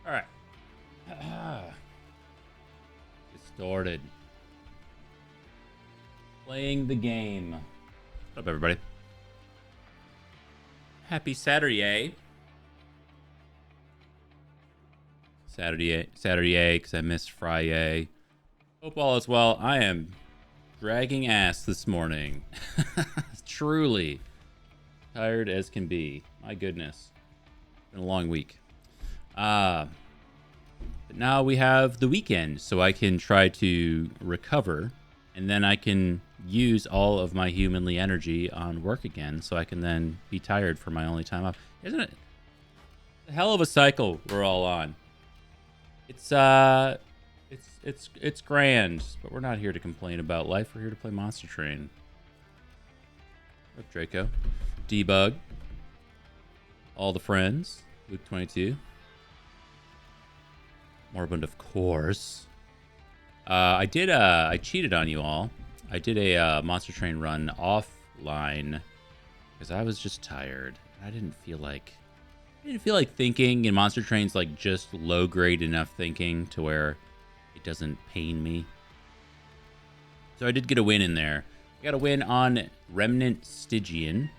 All right. Get started. Playing the game. What's up, everybody? Happy Saturday. Saturday, because I missed Friday. Hope all is well. I am dragging ass this morning. Truly tired as can be. My goodness. Been a long week. But now we have the weekend, so I can try to recover, and then I can use all of my humanly energy on work again, so I can then be tired for my only time off. Isn't it a hell of a cycle we're all on? It's grand, but we're not here to complain about life. We're here to play Monster Train. What's up, Draco? Debug. All the friends. Luke 22. Moribund, of course. I cheated on you all. I did a Monster Train run offline because I was just tired. I didn't feel like thinking, and Monster Train's like just low grade enough thinking to where it doesn't pain me. So I did get a win in there. I got a win on Remnant Stygian.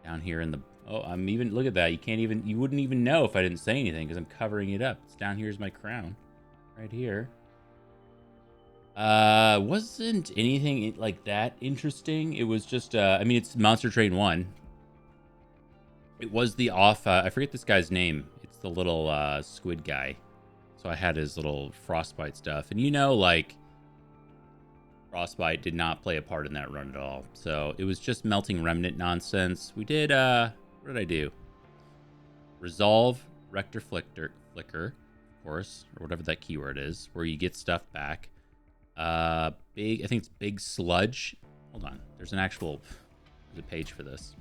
Down here in the look at that. You wouldn't even know if I didn't say anything because I'm covering it up. It's down here is my crown. Right here. Wasn't anything like that interesting. It was just it's Monster Train 1. It was the off I forget this guy's name. It's the little squid guy. So I had his little frostbite stuff. And like frostbite did not play a part in that run at all. So it was just melting remnant nonsense. We did what did I do? Resolve Rector Flicker, of course, or whatever that keyword is, where you get stuff back. I think it's Big Sludge. Hold on. There's a page for this.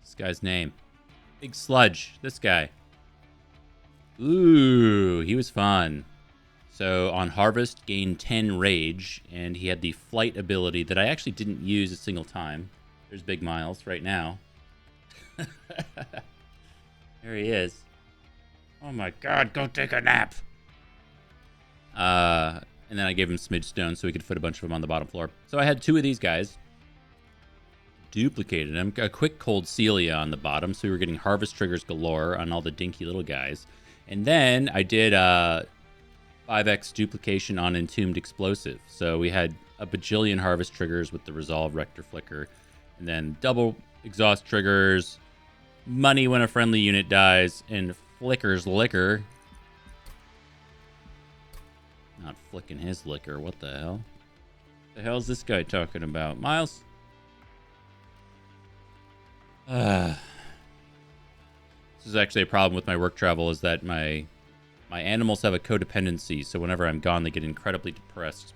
This guy's name. Big Sludge. This guy. Ooh, he was fun. So on Harvest, gained 10 Rage, and he had the Flight ability that I actually didn't use a single time. There's Big Miles right now. There he is. Oh my god, go take a nap. And then I gave him Smidge Stone so he could fit a bunch of them on the bottom floor. So I had 2 of these guys. Duplicated him. A quick cold Celia on the bottom, so we were getting harvest triggers galore on all the dinky little guys. And then I did 5x duplication on Entombed Explosive. So we had a bajillion harvest triggers with the Resolve Rector Flicker. And then double exhaust triggers, money when a friendly unit dies, and Flicker's liquor. Not flicking his liquor. What the hell? The hell's this guy talking about? Miles? This is actually a problem with my work travel, is that my animals have a codependency, so whenever I'm gone, they get incredibly depressed.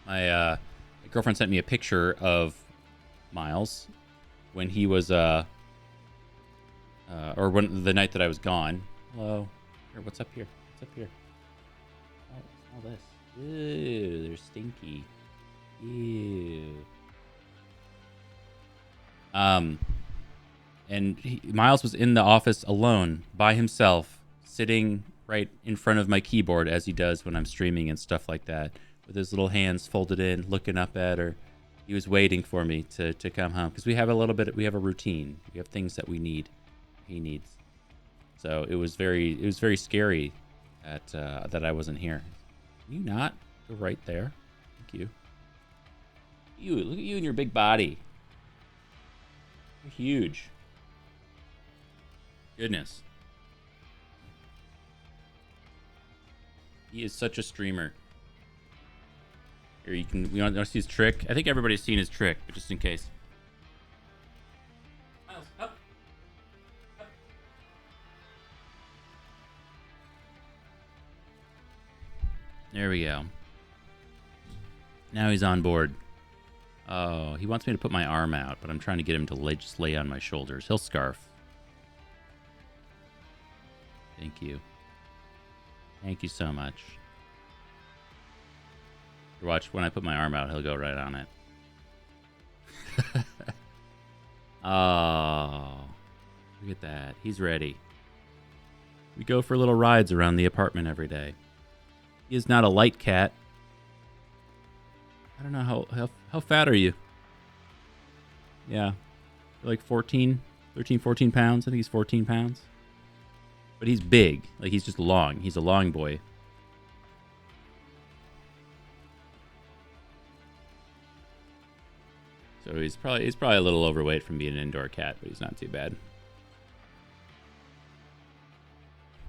My girlfriend sent me a picture of Miles when he was or when the night that I was gone. Hello. Here, what's up here? What's up here? Oh, what's all this? Ew, they're stinky. Ew. And Miles was in the office alone by himself, sitting right in front of my keyboard as he does when I'm streaming and stuff like that, with his little hands folded in, looking up at her. He was waiting for me to come home because we have a routine. We have things that he needs. So it was very scary that I wasn't here. Can you not go right there? Thank you. Look at you and your big body. You're huge. Goodness. He is such a streamer. Here, we want to see his trick? I think everybody's seen his trick, but just in case. Miles, up. Up. There we go. Now he's on board. Oh, he wants me to put my arm out, but I'm trying to get him to just lay on my shoulders. He'll scarf. Thank you. Thank you so much. Watch, when I put my arm out, he'll go right on it. Oh, look at that. He's ready. We go for little rides around the apartment every day. He is not a light cat. I don't know how fat are you? Yeah, like 13, 14 pounds. I think he's 14 pounds. But he's big. Like, he's just long. He's a long boy. So he's probably a little overweight from being an indoor cat, but he's not too bad.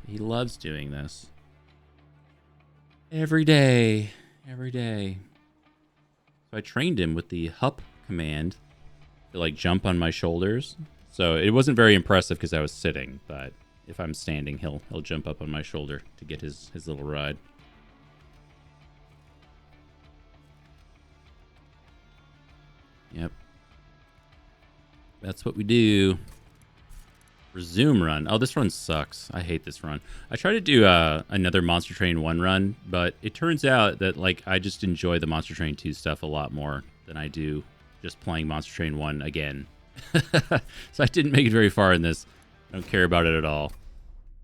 He loves doing this. Every day. Every day. So I trained him with the hup command to, like, jump on my shoulders. So it wasn't very impressive because I was sitting, but if I'm standing, he'll jump up on my shoulder to get his little ride. Yep. That's what we do. Resume run. Oh, this run sucks. I hate this run. I tried to do another Monster Train 1 run, but it turns out that, like, I just enjoy the Monster Train 2 stuff a lot more than I do just playing Monster Train 1 again. So I didn't make it very far in this. I don't care about it at all.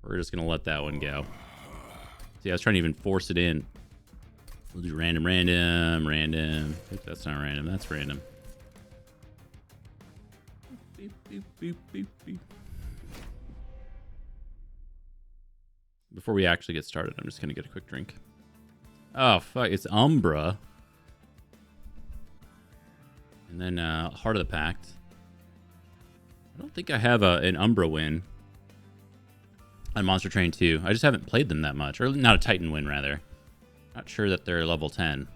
We're just going to let that one go. See, I was trying to even force it in. We'll do random. Oops, that's not random. That's random. Beep, beep, beep, beep, beep. Before we actually get started, I'm just going to get a quick drink. Oh, fuck. It's Umbra. And then Heart of the Pact. I don't think I have an Umbra win on Monster Train 2. I just haven't played them that much. Or not a Titan win, rather. Not sure that they're level 10.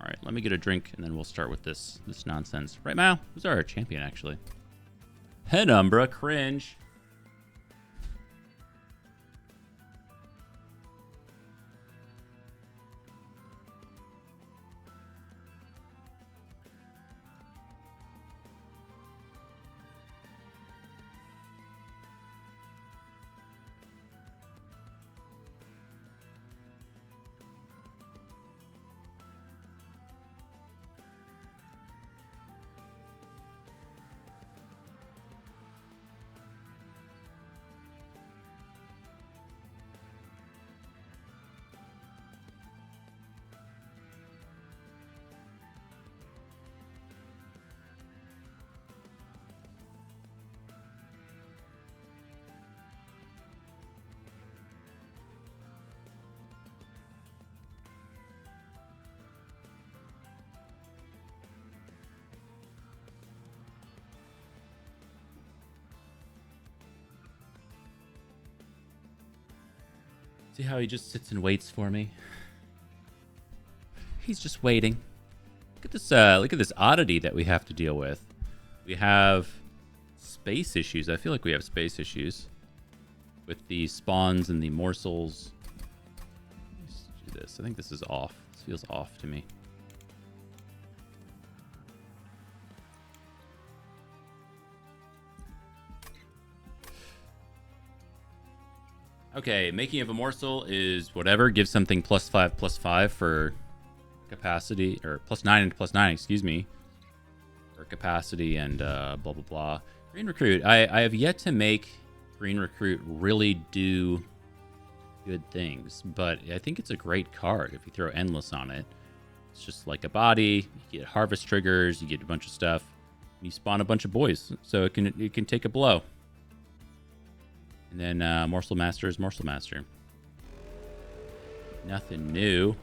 Alright, let me get a drink, and then we'll start with this nonsense. Right, Mal? Who's our champion, actually? Penumbra. Cringe. See how he just sits and waits for me? He's just waiting. Look at this oddity that we have to deal with. We have space issues. I feel like we have space issues with the spawns and the morsels. Let's do this. I think this is off. This feels off to me. Okay, making of a morsel is whatever. Gives something +5/+5 for capacity, or +9/+9, excuse me, for capacity and blah, blah, blah. Green Recruit. I have yet to make Green Recruit really do good things, but I think it's a great card if you throw Endless on it. It's just like a body. You get harvest triggers. You get a bunch of stuff. And you spawn a bunch of boys, so it can take a blow. And then Morsel Master is Morsel Master. Nothing new.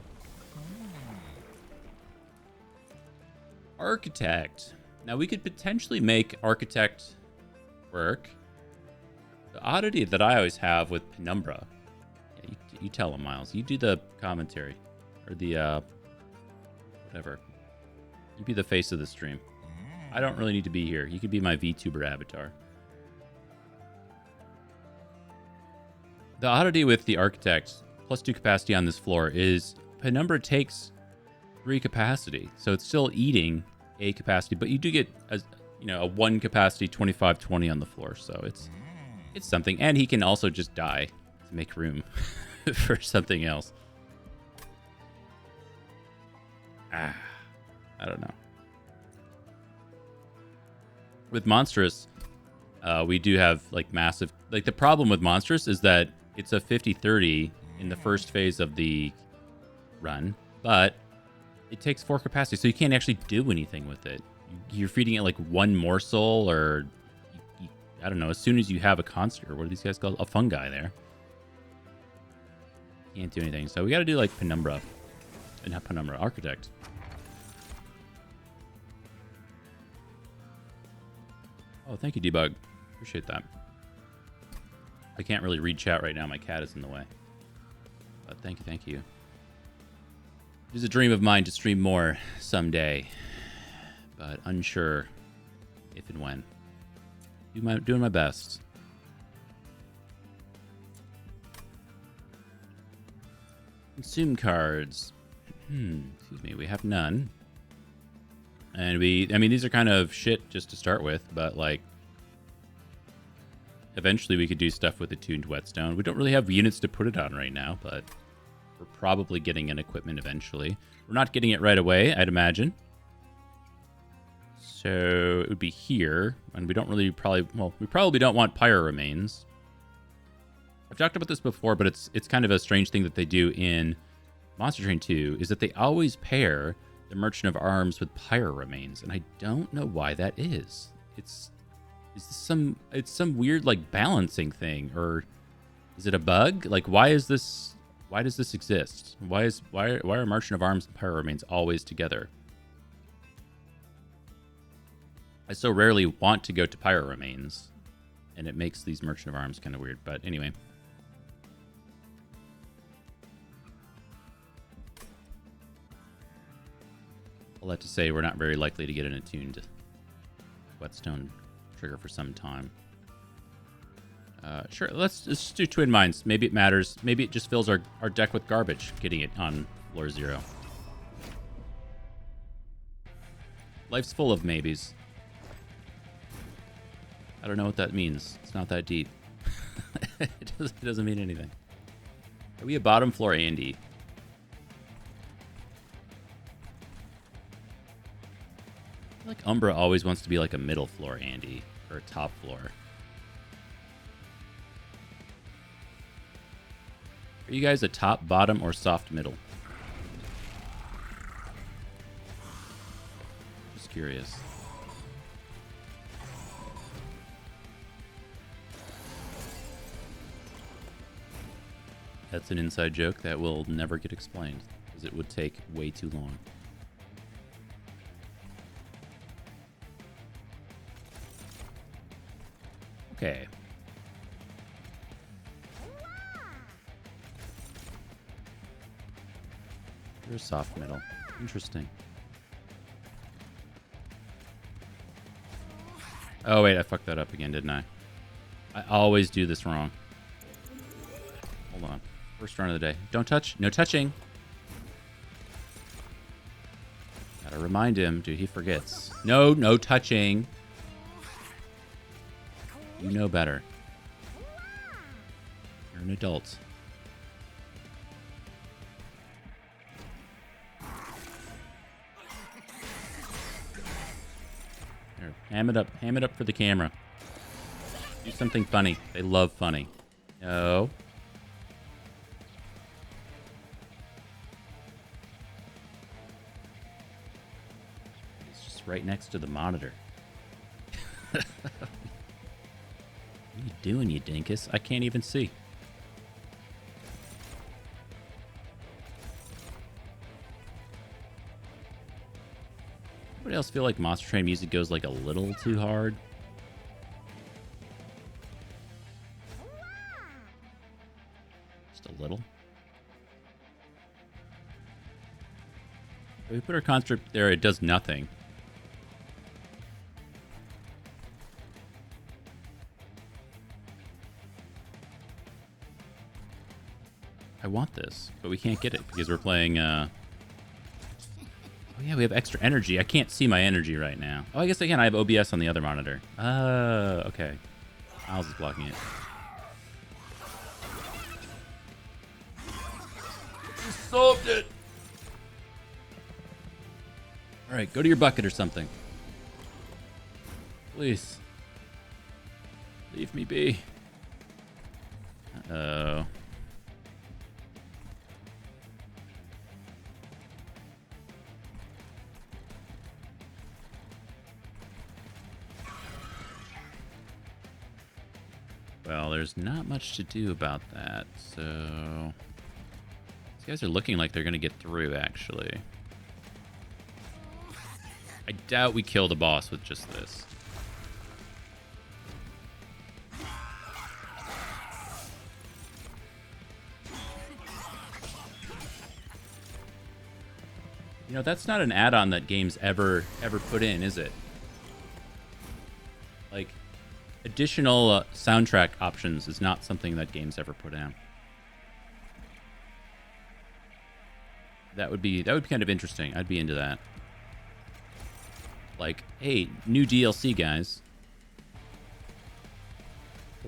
Architect. Now we could potentially make Architect work. The oddity that I always have with Penumbra. Yeah, you tell him, Miles. You do the commentary. Or the, whatever. You be the face of the stream. I don't really need to be here. You could be my VTuber avatar. The oddity with the Architect, +2 capacity on this floor, is Penumbra takes 3 capacity. So it's still eating a capacity, but you do get a 1 capacity 25/20 on the floor. So it's something. And he can also just die to make room for something else. I don't know. With Monstrous, we do have like massive. Like the problem with Monstrous is that it's a 50-30 in the first phase of the run, but it takes 4 capacity, so you can't actually do anything with it. You're feeding it like 1 morsel, or I don't know. As soon as you have a construct, or what are these guys called? A fungi there. Can't do anything. So we got to do like Penumbra. And not Penumbra, Architect. Oh, thank you, Debug. Appreciate that. I can't really read chat right now. My cat is in the way. But thank you, thank you. It is a dream of mine to stream more someday, but unsure if and when. Doing my best. Consume cards. Excuse me. We have none. And I mean, these are kind of shit just to start with, but like, eventually we could do stuff with attuned whetstone. We don't really have units to put it on right now, but we're probably getting an equipment eventually. We're not getting it right away, I'd imagine. So it would be here, and we don't really we probably don't want pyro remains. I've talked about this before, but it's kind of a strange thing that they do in Monster Train 2, is that they always pair the Merchant of Arms with pyro remains, and I don't know why that is. It's some weird like balancing thing, or is it a bug? Like why does this exist? Why are Merchant of Arms and pyro remains always together? I so rarely want to go to pyro remains, and it makes these Merchant of Arms kind of weird. But anyway. All that to say, we're not very likely to get an attuned whetstone trigger for some time. Sure, let's just do Twin Mines. Maybe it matters. Maybe it just fills our deck with garbage, getting it on floor 0. Life's full of maybes. I don't know what that means. It's not that deep. It doesn't mean anything. Are we a bottom floor Andy? I feel like Umbra always wants to be like a middle floor Andy, or a top floor. Are you guys a top, bottom, or soft middle? Just curious. That's an inside joke that will never get explained, because it would take way too long. Okay. You're a soft middle. Interesting. Oh, wait, I fucked that up again, didn't I? I always do this wrong. Hold on. First run of the day. Don't touch. No touching. Gotta remind him. Dude, he forgets. No touching. You know better. You're an adult. Here, ham it up. Ham it up for the camera. Do something funny. They love funny. No. It's just right next to the monitor. What are you doing, you dinkus? I can't even see. Anybody else feel like Monster Train music goes like a little too hard? Just a little. If we put our construct there, it does nothing. I want this, but we can't get it because we're playing, oh yeah, we have extra energy. I can't see my energy right now. Oh, I guess I can. I have OBS on the other monitor. Okay. Miles is blocking it. You solved it! Alright, go to your bucket or something. Please. Leave me be. Uh-oh. Well, there's not much to do about that, so... These guys are looking like they're going to get through, actually. I doubt we kill the boss with just this. You know, that's not an add-on that games ever put in, is it? Like, additional soundtrack options is not something that games ever put in. That would be kind of interesting. I'd be into that. Like, hey, new DLC, guys.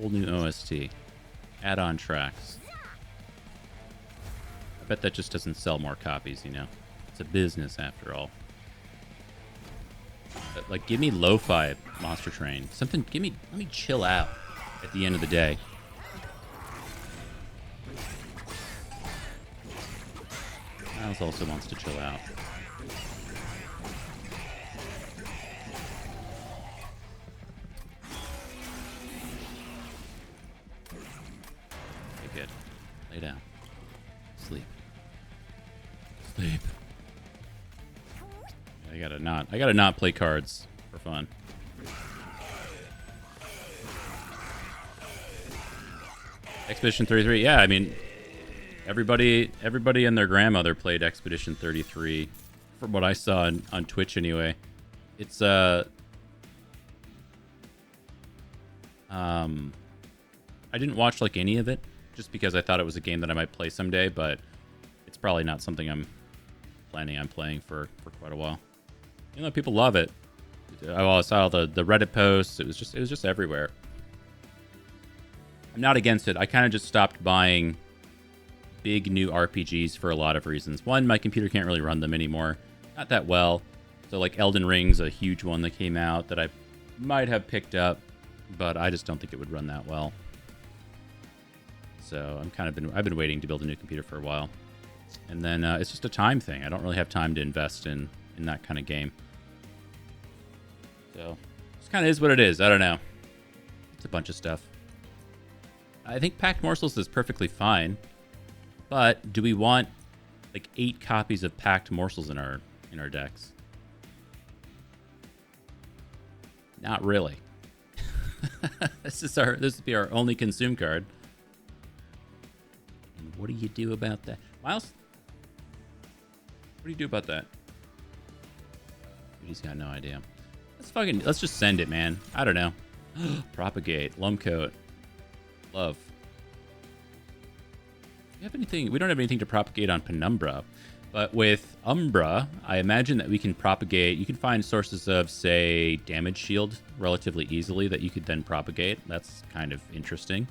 Whole new OST. Add-on tracks. I bet that just doesn't sell more copies, you know? It's a business, after all. But, like, give me lo-fi Monster Train. Something, let me chill out at the end of the day. Miles also wants to chill out. Okay, good. Lay down. Sleep. Sleep. I gotta not play cards for fun. Expedition 33, yeah, I mean, everybody and their grandmother played Expedition 33, from what I saw on Twitch anyway. It's I didn't watch like any of it just because I thought it was a game that I might play someday, but it's probably not something I'm planning on playing for quite a while. You know, people love it. I saw the Reddit posts. It was just everywhere. I'm not against it. I kind of just stopped buying big new RPGs for a lot of reasons. One, my computer can't really run them anymore. Not that well. So like Elden Ring's a huge one that came out that I might have picked up, but I just don't think it would run that well. So I've been waiting to build a new computer for a while. And then it's just a time thing. I don't really have time to invest in that kind of game. So it kind of is what it is. I don't know. It's a bunch of stuff. I think Packed Morsels is perfectly fine. But do we want like 8 copies of Packed Morsels in our decks? Not really. This would be our only consume card. And what do you do about that? Miles? What do you do about that? He's got no idea. Let's just send it, man. I don't know. Propagate. Lumcoat. Love. We don't have anything to propagate on Penumbra. But with Umbra, I imagine that we can propagate. You can find sources of, say, damage shield relatively easily that you could then propagate. That's kind of interesting.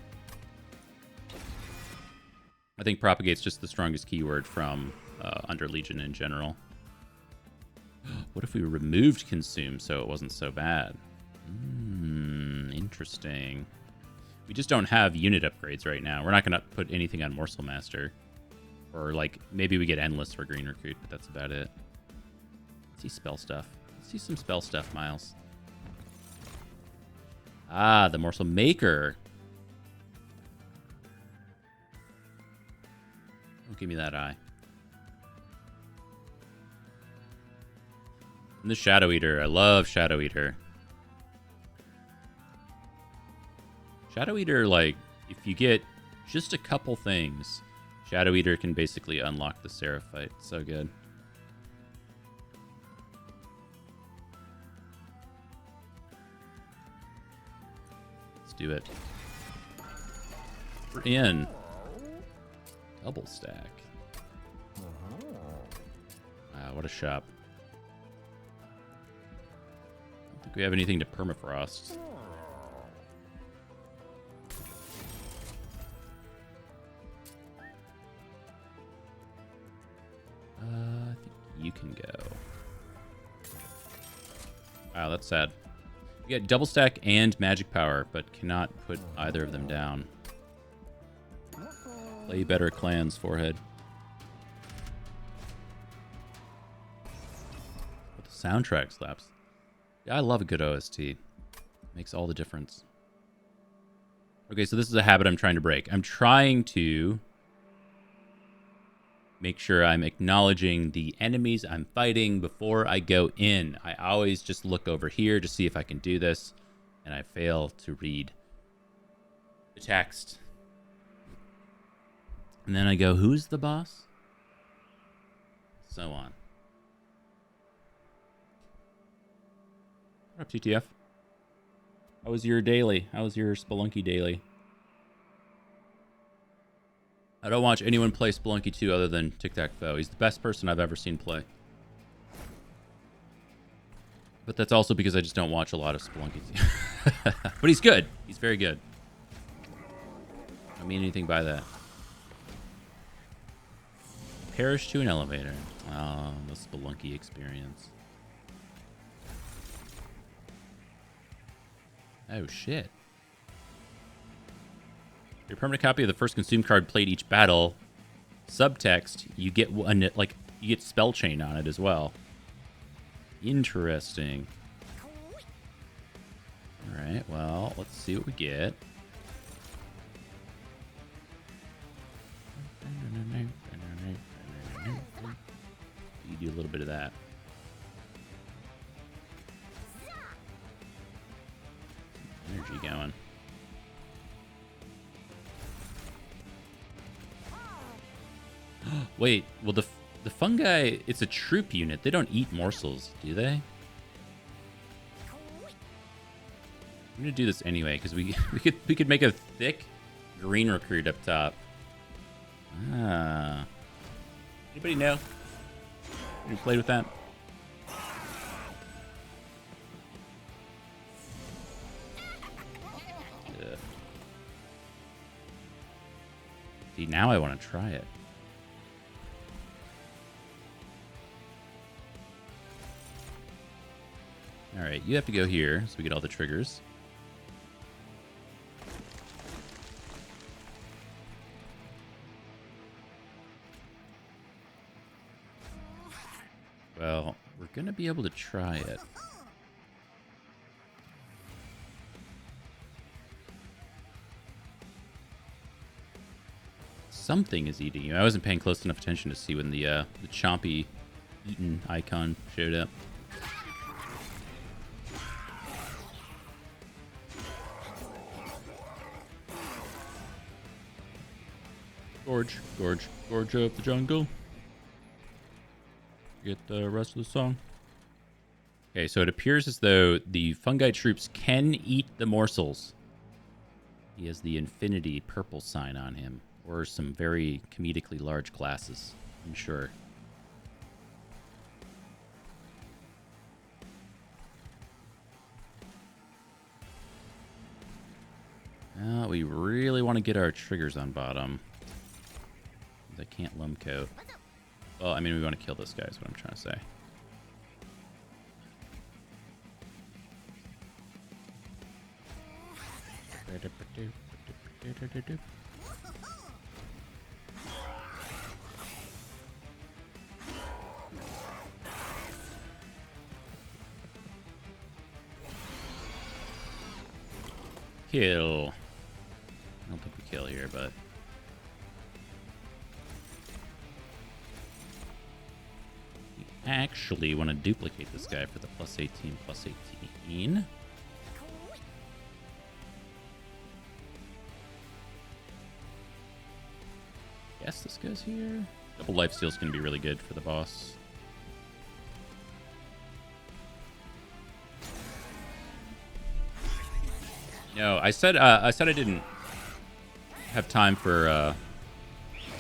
I think propagate's just the strongest keyword from under Legion in general. What if we removed consume so it wasn't so bad? Interesting. We just don't have unit upgrades right now. We're not going to put anything on Morsel Master. Or, like, maybe we get Endless for Green Recruit, but that's about it. Let's see spell stuff. Let's see some spell stuff, Miles. Ah, the Morsel Maker. Don't give me that eye. And the Shadow Eater. I love Shadow Eater. Shadow Eater, like, if you get just a couple things, Shadow Eater can basically unlock the Seraphite. So good. Let's do it. We're in. Double stack. Wow, what a shop. I don't think we have anything to permafrost. I think you can go. Wow, that's sad. You get double stack and magic power, but cannot put either of them down. Play better clans, forehead. But the soundtrack slaps. Yeah, I love a good OST. Makes all the difference. Okay, so this is a habit I'm trying to break. I'm trying to make sure I'm acknowledging the enemies I'm fighting before I go in. I always just look over here to see if I can do this, and I fail to read the text. And then I go, who's the boss? So on. What up, TTF? How was your daily? How was your Spelunky daily? I don't watch anyone play Spelunky 2 other than Tic-Tac-Toe. He's the best person I've ever seen play. But that's also because I just don't watch a lot of Spelunky 2. But he's good. He's very good. I don't mean anything by that. Perish to an elevator. Oh, the Spelunky experience. Oh, shit. Your permanent copy of the first consumed card played each battle. Subtext, you get one, like, you get spell chain on it as well. Interesting. Alright, well, let's see what we get. You do a little bit of that. Energy going. Wait, well the fungi, it's a troop unit. They don't eat morsels, do they? I'm gonna do this anyway because we could make a thick green recruit up top. Ah, anybody know? You played with that? Yeah. See, now I want to try it. All right, you have to go here so we get all the triggers. Well, we're going to be able to try it. Something is eating you. I wasn't paying close enough attention to see when the chompy eaten icon showed up. Gorge up the jungle. Get the rest of the song. Okay, so it appears as though the fungi troops can eat the morsels. He has the infinity purple sign on him, or some very comedically large glasses, I'm sure. We really want to get our triggers on bottom. I can't Lumcoat. Well, I mean, we want to kill this guy is what I'm trying to say. Kill. I don't think we kill here, but... actually want to duplicate this guy for the +18/+18. Guess this goes here. Double lifesteal is going to be really good for the boss. No, I said I didn't have time for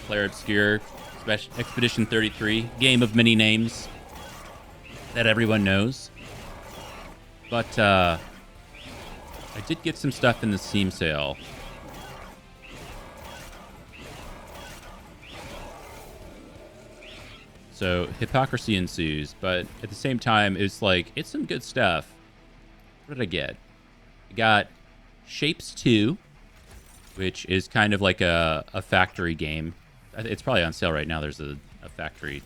Player Obscure Expedition 33, game of many names that everyone knows. But I did get some stuff in the Steam sale. So hypocrisy ensues, but at the same time, it's like, it's some good stuff. What did I get? I got Shapes 2, which is kind of like a factory game. It's probably on sale right now. There's a factory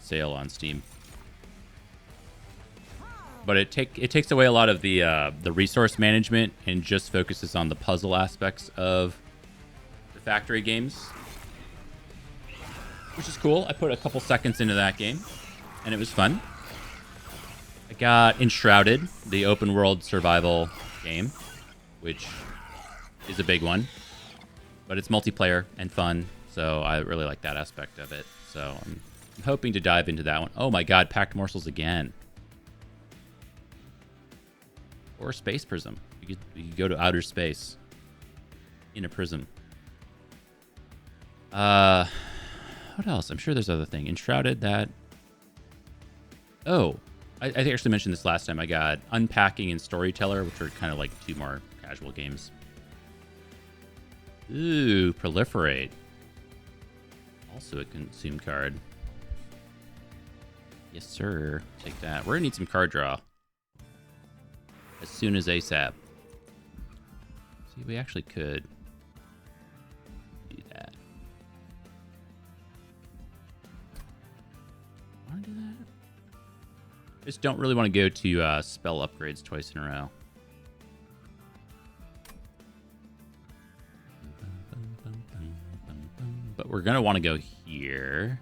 sale on Steam. But it takes away a lot of the resource management and just focuses on the puzzle aspects of the factory games, which is cool. I put a couple seconds into that game, and it was fun. I got Enshrouded, the open world survival game, which is a big one, but it's multiplayer and fun, so I really like that aspect of it. So I'm hoping to dive into that one. Oh my god, Packed Morsels again. Or Space Prism. You could go to outer space in a prism. What else? I'm sure there's other thing. Enshrouded, that. Oh, I actually mentioned this last time. I got Unpacking and Storyteller, which are kind of like 2 more casual games. Ooh, Proliferate. Also a consume card. Yes, sir. Take that. We're gonna need some card draw as soon as ASAP. See, we actually could do that. Want to do that? I just don't really want to go to spell upgrades twice in a row. But we're going to want to go here.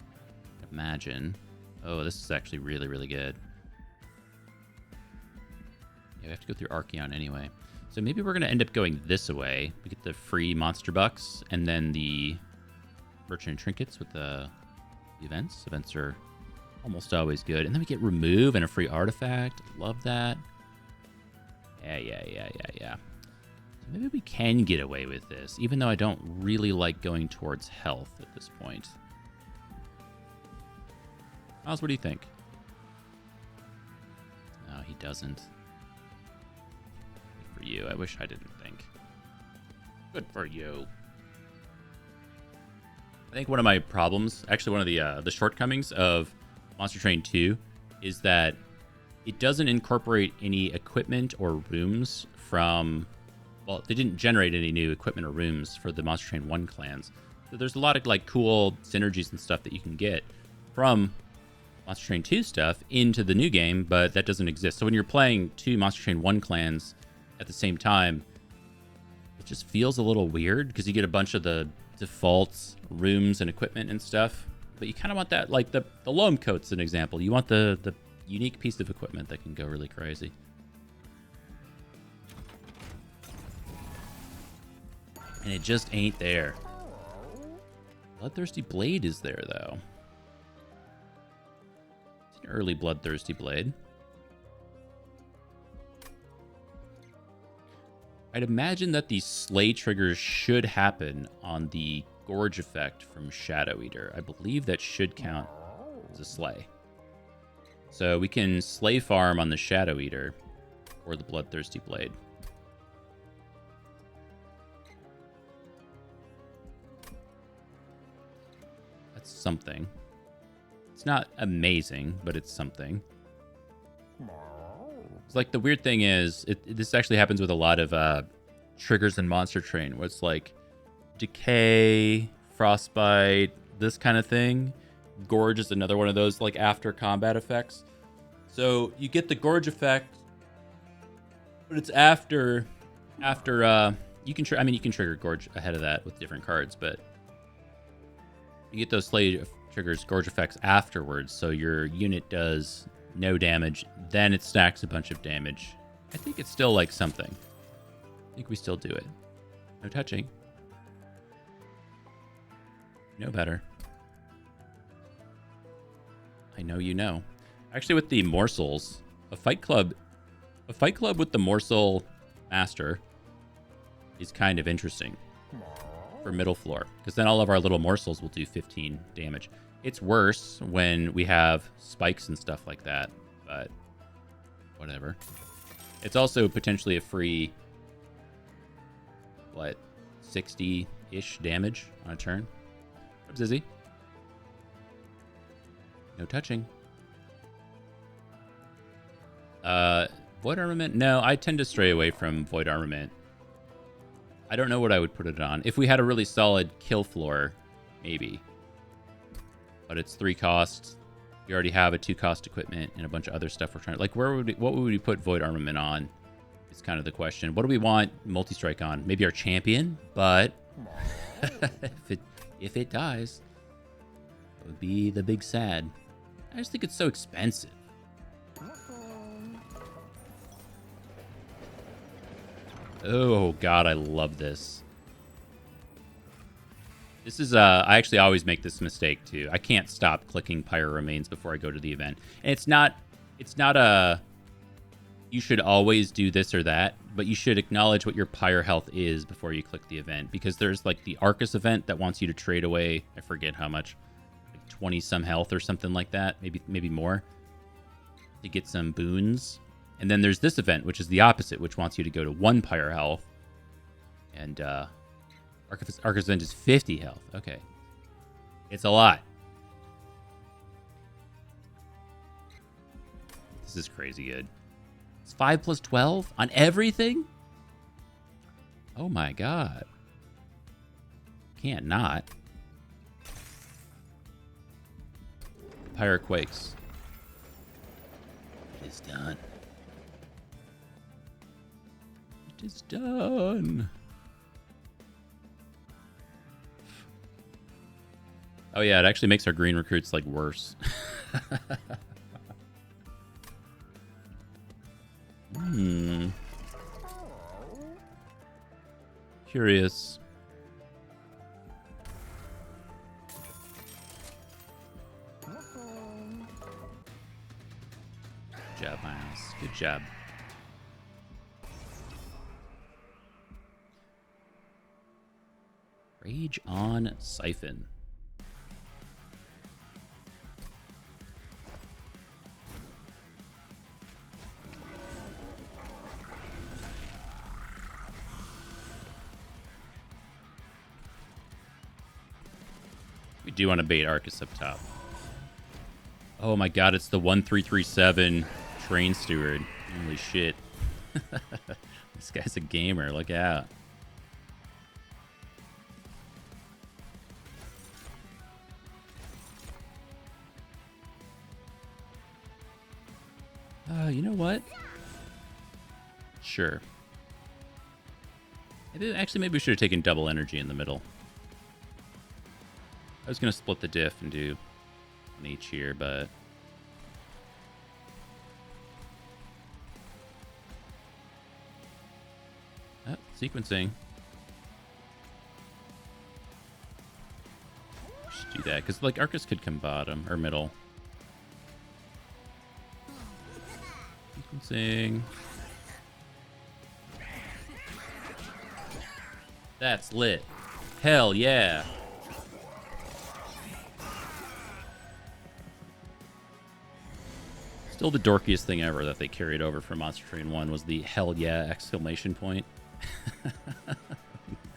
Imagine. Oh, this is actually really, really good. Yeah, we have to go through Archeon anyway. So maybe we're going to end up going this way. We get the free monster bucks and then the merchant trinkets with the events. Events are almost always good. And then we get remove and a free artifact. Love that. Yeah. So maybe we can get away with this, even though I don't really like going towards health at this point. Miles, what do you think? No, he doesn't. Good for you. I wish I didn't think. Good for you. I think one of my problems, actually one of the shortcomings of Monster Train 2 is that it doesn't incorporate any equipment or rooms from... Well, they didn't generate any new equipment or rooms for the Monster Train 1 clans. So there's a lot of like cool synergies and stuff that you can get from Monster Train 2 stuff into the new game, but that doesn't exist. So when you're playing 2 Monster Train 1 clans at the same time, it just feels a little weird because you get a bunch of the defaults, rooms, and equipment and stuff. But you kind of want that, like the loam coat's an example. You want the unique piece of equipment that can go really crazy. And it just ain't there. Bloodthirsty Blade is there, though. It's an early Bloodthirsty Blade. I'd imagine that these slay triggers should happen on the Gorge effect from Shadow Eater. I believe that should count as a slay. So we can slay farm on the Shadow Eater or the Bloodthirsty Blade. That's something. It's not amazing, but it's something. It's like the weird thing is, this actually happens with a lot of triggers in Monster Train, where it's like Decay, Frostbite, this kind of thing. Gorge is another one of those like after combat effects. So you get the Gorge effect, but it's after you can you can trigger Gorge ahead of that with different cards, but you get those slay triggers, Gorge effects afterwards, so your unit does no damage, then it stacks a bunch of damage. I think it's still like something. I think we still do it. No touching. You know better. I know you know. Actually, with the morsels, a fight club with the morsel master is kind of interesting for middle floor, because then all of our little morsels will do 15 damage. It's worse when we have spikes and stuff like that, but whatever. It's also potentially a free, 60-ish damage on a turn. What's Zizzy? No touching. Void Armament? No, I tend to stray away from Void Armament. I don't know what I would put it on. If we had a really solid kill floor, maybe. But it's 3 costs. We already have a 2-cost equipment and a bunch of other stuff we're trying to... Like, what would we put Void Armament on? Is kind of the question. What do we want Multi-Strike on? Maybe our champion, but... if it dies, it would be the big sad. I just think it's so expensive. Oh, God, I love this. This is, I actually always make this mistake, too. I can't stop clicking Pyro Remains before I go to the event. And it's not a, you should always do this or that, but you should acknowledge what your Pyro health is before you click the event. Because there's, like, the Arcus event that wants you to trade away, I forget how much, like 20-some health or something like that, maybe more, to get some boons. And then there's this event, which is the opposite, which wants you to go to 1 Pyre health. And Arcus event is 50 health. Okay. It's a lot. This is crazy good. It's 5 plus 12 on everything? Oh my God. Can't not. Pyre Quakes. It is done. Is done. Oh yeah, it actually makes our green recruits like worse. Curious. Good job, Miles. Good job. Rage on Siphon. We do want to bait Arcus up top. Oh my God, it's the 1337 Train Steward. Holy shit. This guy's a gamer. Look out. You know what? Sure. Maybe we should have taken double energy in the middle. I was going to split the diff and do one each here, but... Oh, sequencing. We should do that, because like Arcus could come bottom, or middle. Sequencing. That's lit. Hell yeah. Still the dorkiest thing ever that they carried over from Monster Train 1 was the hell yeah exclamation point.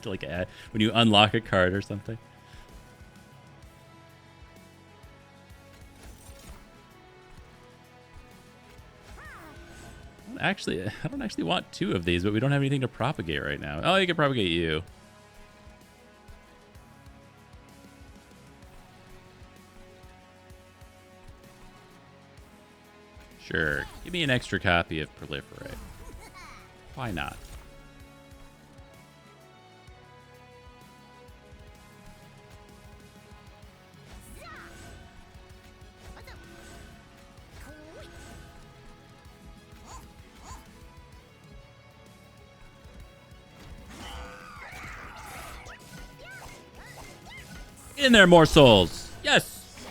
Like when you unlock a card or something. Actually, I don't actually want 2 of these, but we don't have anything to propagate right now. Oh, you can propagate you. Sure. Give me an extra copy of Proliferate. Why not? Get in there, more souls. Yes.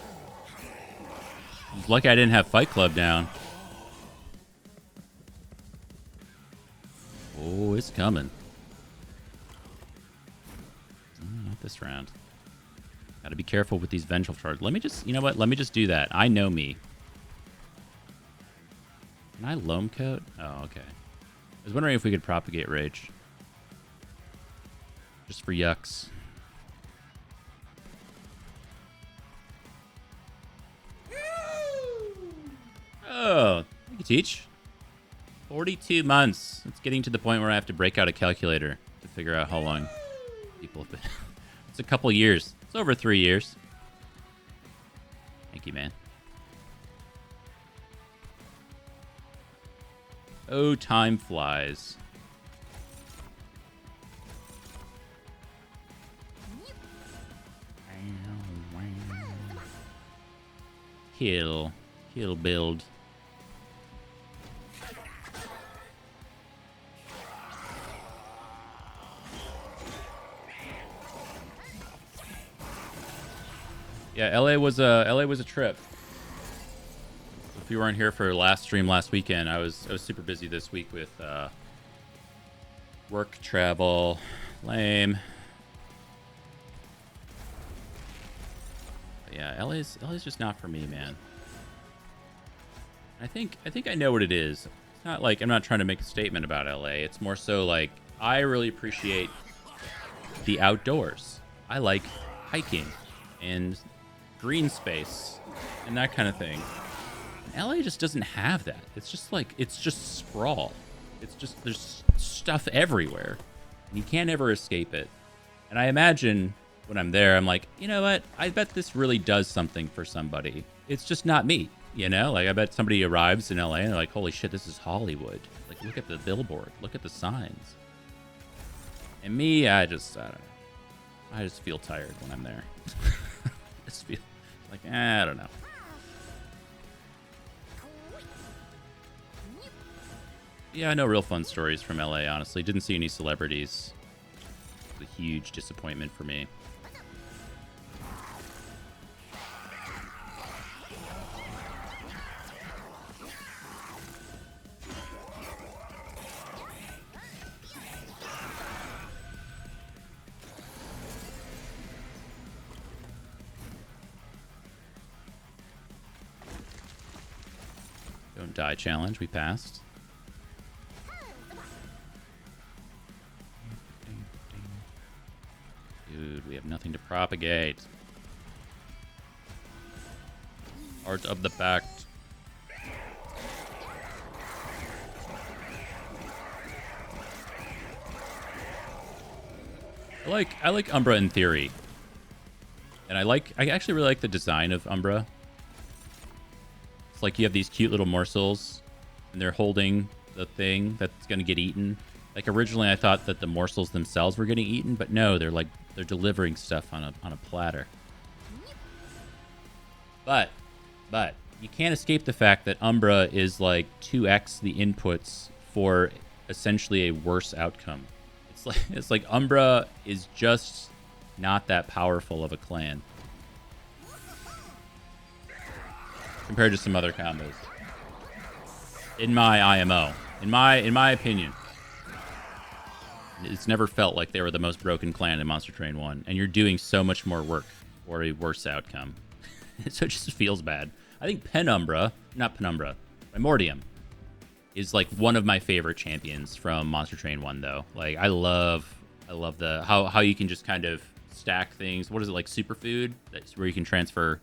I was lucky I didn't have Fight Club down. Oh, it's coming. Not this round. Gotta be careful with these Vengeful Charges. Let me just, you know what? Let me just do that. I know me. Can I Loam Coat? Oh, okay. I was wondering if we could propagate Rage. Just for yucks. Oh, you can teach. 42 months. It's getting to the point where I have to break out a calculator to figure out how long people have been. It's a couple years. It's over 3 years. Thank you, man. Oh, time flies. Kill build. Yeah, LA was a trip. If you weren't here for last stream last weekend, I was super busy this week with work, travel, lame. But yeah, LA's just not for me, man. I think I know what it is. It's not like I'm not trying to make a statement about LA. It's more so like I really appreciate the outdoors. I like hiking and green space and that kind of thing. LA just doesn't have that. It's just sprawl. It's just, there's stuff everywhere. And you can't ever escape it. And I imagine when I'm there, I'm like, you know what? I bet this really does something for somebody. It's just not me, you know? Like, I bet somebody arrives in LA and they're like, holy shit, this is Hollywood. Like, look at the billboard. Look at the signs. And me, I don't know. I just feel tired when I'm there. I just feel like, I don't know. Yeah, no real fun stories from LA, honestly. Didn't see any celebrities. It was a huge disappointment for me. Don't die challenge, we passed. Dude, we have nothing to propagate. Art of the Pact. I like Umbra in theory. And I actually really like the design of Umbra. It's like you have these cute little morsels and they're holding the thing that's going to get eaten. Like originally I thought that the morsels themselves were getting eaten, but no, they're delivering stuff on a platter. But you can't escape the fact that Umbra is like 2x the inputs for essentially a worse outcome. It's like Umbra is just not that powerful of a clan compared to some other combos. In my IMO, in my opinion. It's never felt like they were the most broken clan in Monster Train 1, and you're doing so much more work for a worse outcome. So it just feels bad. I think Primordium is like one of my favorite champions from Monster Train 1 though. Like I love the how you can just kind of stack things. What is it, like superfood? That's where you can transfer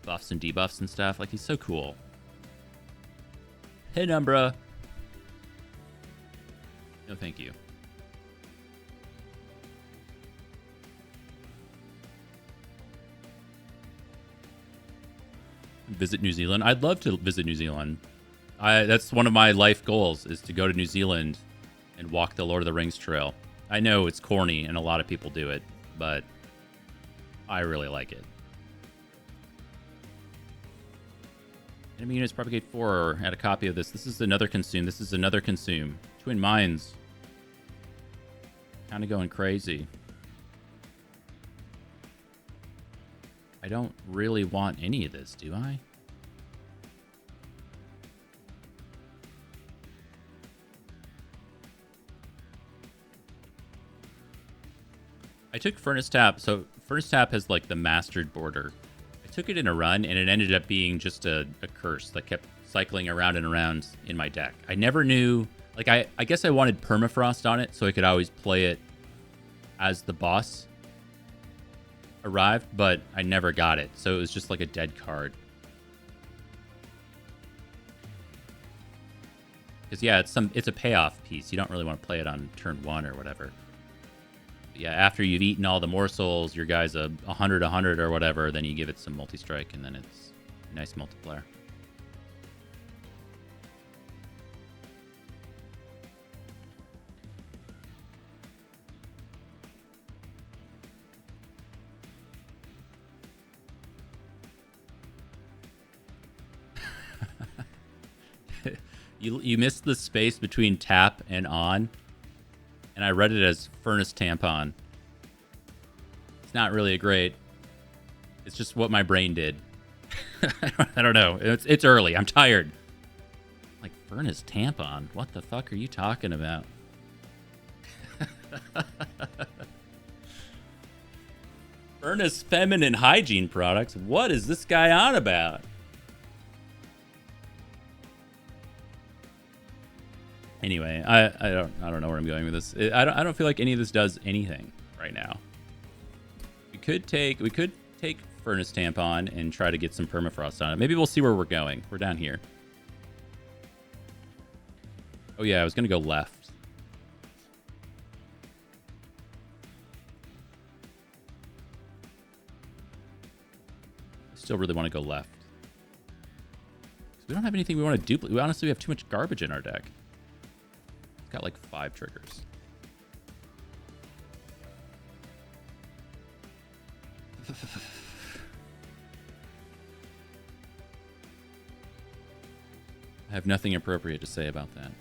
buffs and debuffs and stuff. Like he's so cool. Penumbra. No thank you. Visit New Zealand. I'd love to visit New Zealand. That's one of my life goals, is to go to New Zealand and walk the Lord of the Rings trail. I know it's corny and a lot of people do it, but I really like it. Enemy units propagate 4. Add a copy of this. This is another consume. This is another consume. Twin Mines. Kind of going crazy. I don't really want any of this, do I? I took Furnace Tap. So Furnace Tap has like the mastered border. I took it in a run and it ended up being just a curse that kept cycling around and around in my deck. I never knew, like I guess I wanted Permafrost on it so I could always play it as the boss arrived, but I never got it, so it was just like a dead card. Because yeah, it's a payoff piece. You don't really want to play it on turn 1 or whatever. But yeah, after you've eaten all the morsels, your guy's a 100 or whatever, then you give it some multi-strike, and then it's a nice multiplier. You missed the space between tap and on, and I read it as furnace tampon. It's not really great. It's just what my brain did. I don't know. It's early. I'm tired. Like, furnace tampon? What the fuck are you talking about? Furnace feminine hygiene products? What is this guy on about? Anyway, I don't know where I'm going with this. I don't feel like any of this does anything right now. We could take furnace tampon and try to get some permafrost on it. Maybe we'll see where we're going. We're down here. Oh yeah, I was gonna go left. I still really want to go left. We don't have anything we want to duplicate. We honestly have too much garbage in our deck. It's got like 5 triggers. I have nothing appropriate to say about that.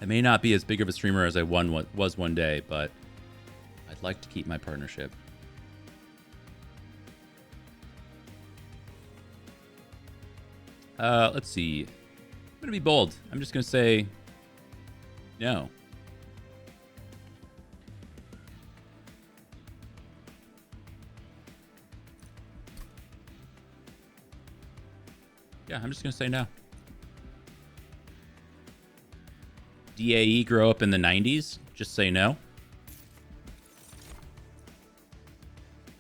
I may not be as big of a streamer as I was one day, but I'd like to keep my partnership. Let's see. I'm gonna be bold. I'm just gonna say no. Yeah, I'm just gonna say no. DAE grow up in the 90s? Just say no.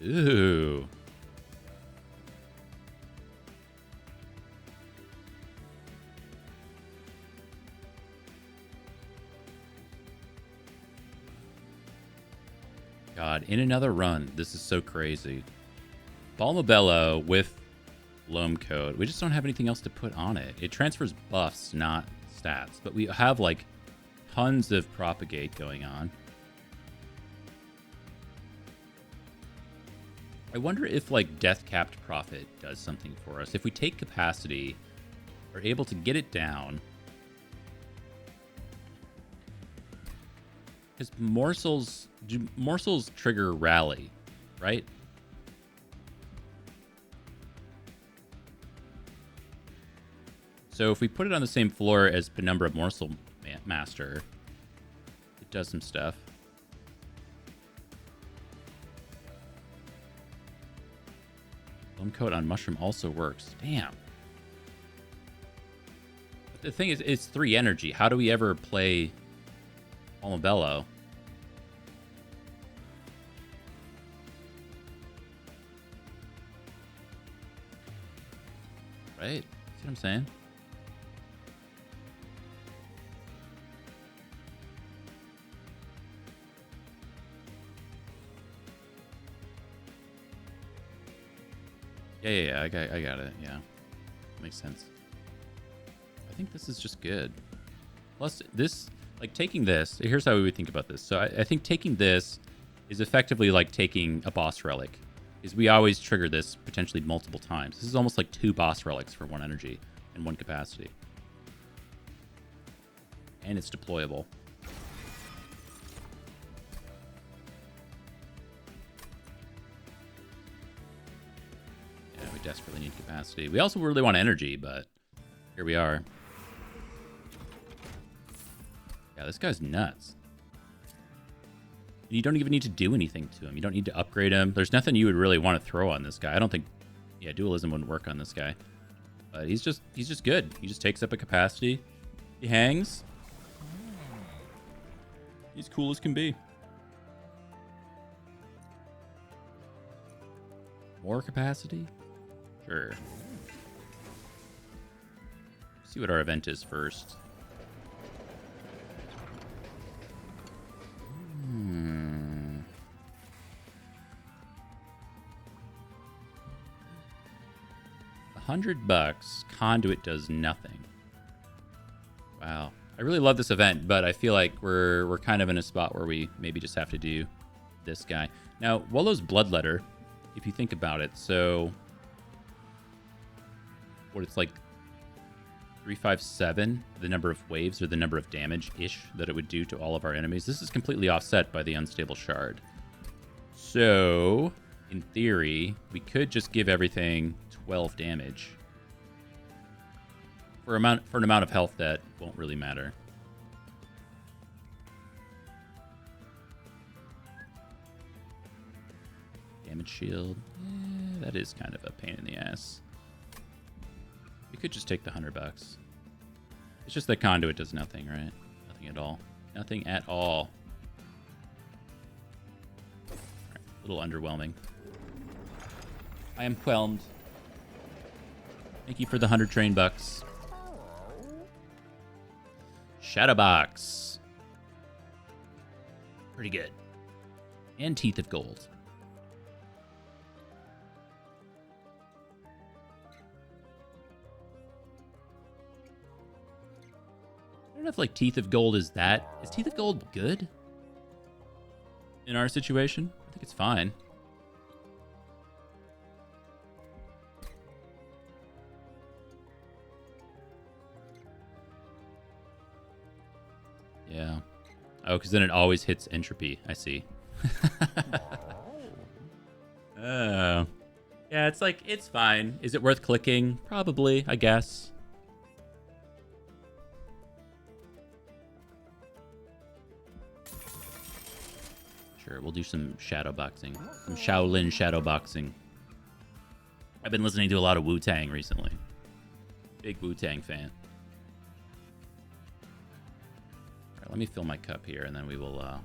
Ooh. God, in another run. This is so crazy. Balmobello with Loam Coat. We just don't have anything else to put on it. It transfers buffs, not stats. But we have, like, tons of Propagate going on. I wonder if, like, Death-Capped Prophet does something for us. If we take Capacity, we're able to get it down. Because morsels trigger Rally, right? So if we put it on the same floor as Penumbra Morsel Master, it does some stuff. Loam Coat on Mushroom also works. Damn. But the thing is, it's 3 energy. How do we ever play Balmobello? Right? See what I'm saying? Yeah, I got it. Yeah. Makes sense. I think this is just good. Plus, this, like, taking this, here's how we would think about this. So I think taking this is effectively like taking a boss relic. Is we always trigger this potentially multiple times. This is almost like 2 boss relics for 1 energy and 1 capacity. And it's deployable. Yeah, we desperately need capacity. We also really want energy, but here we are. Yeah, this guy's nuts. You don't even need to do anything to him. You don't need to upgrade him. There's nothing you would really want to throw on this guy. I don't think, yeah, dualism wouldn't work on this guy. But he's just good. He just takes up a capacity. He hangs. He's cool as can be. More capacity? Sure. See what our event is first. $100. Conduit does nothing. Wow. I really love this event, but I feel like we're kind of in a spot where we maybe just have to do this guy. Now, Wolo's Bloodletter, if you think about it, so what it's like 357, the number of waves or the number of damage-ish that it would do to all of our enemies. This is completely offset by the Unstable Shard. So, in theory, we could just give everything 12 damage for an amount of health that won't really matter. Damage shield. That is kind of a pain in the ass. We could just take the $100. It's just that Conduit does nothing, right? Nothing at all. Nothing at all. Right, a little underwhelming. I am whelmed. Thank you for the 100 train bucks. Shadowbox. Pretty good. And Teeth of Gold. I don't know if like Teeth of Gold is that. Is Teeth of Gold good? In our situation? I think it's fine. Yeah. Oh, because then it always hits entropy. I see. Oh. Yeah, it's like, it's fine. Is it worth clicking? Probably, I guess. Sure, we'll do some shadow boxing. Some Shaolin shadow boxing. I've been listening to a lot of Wu-Tang recently. Big Wu-Tang fan. Let me fill my cup here, and then we will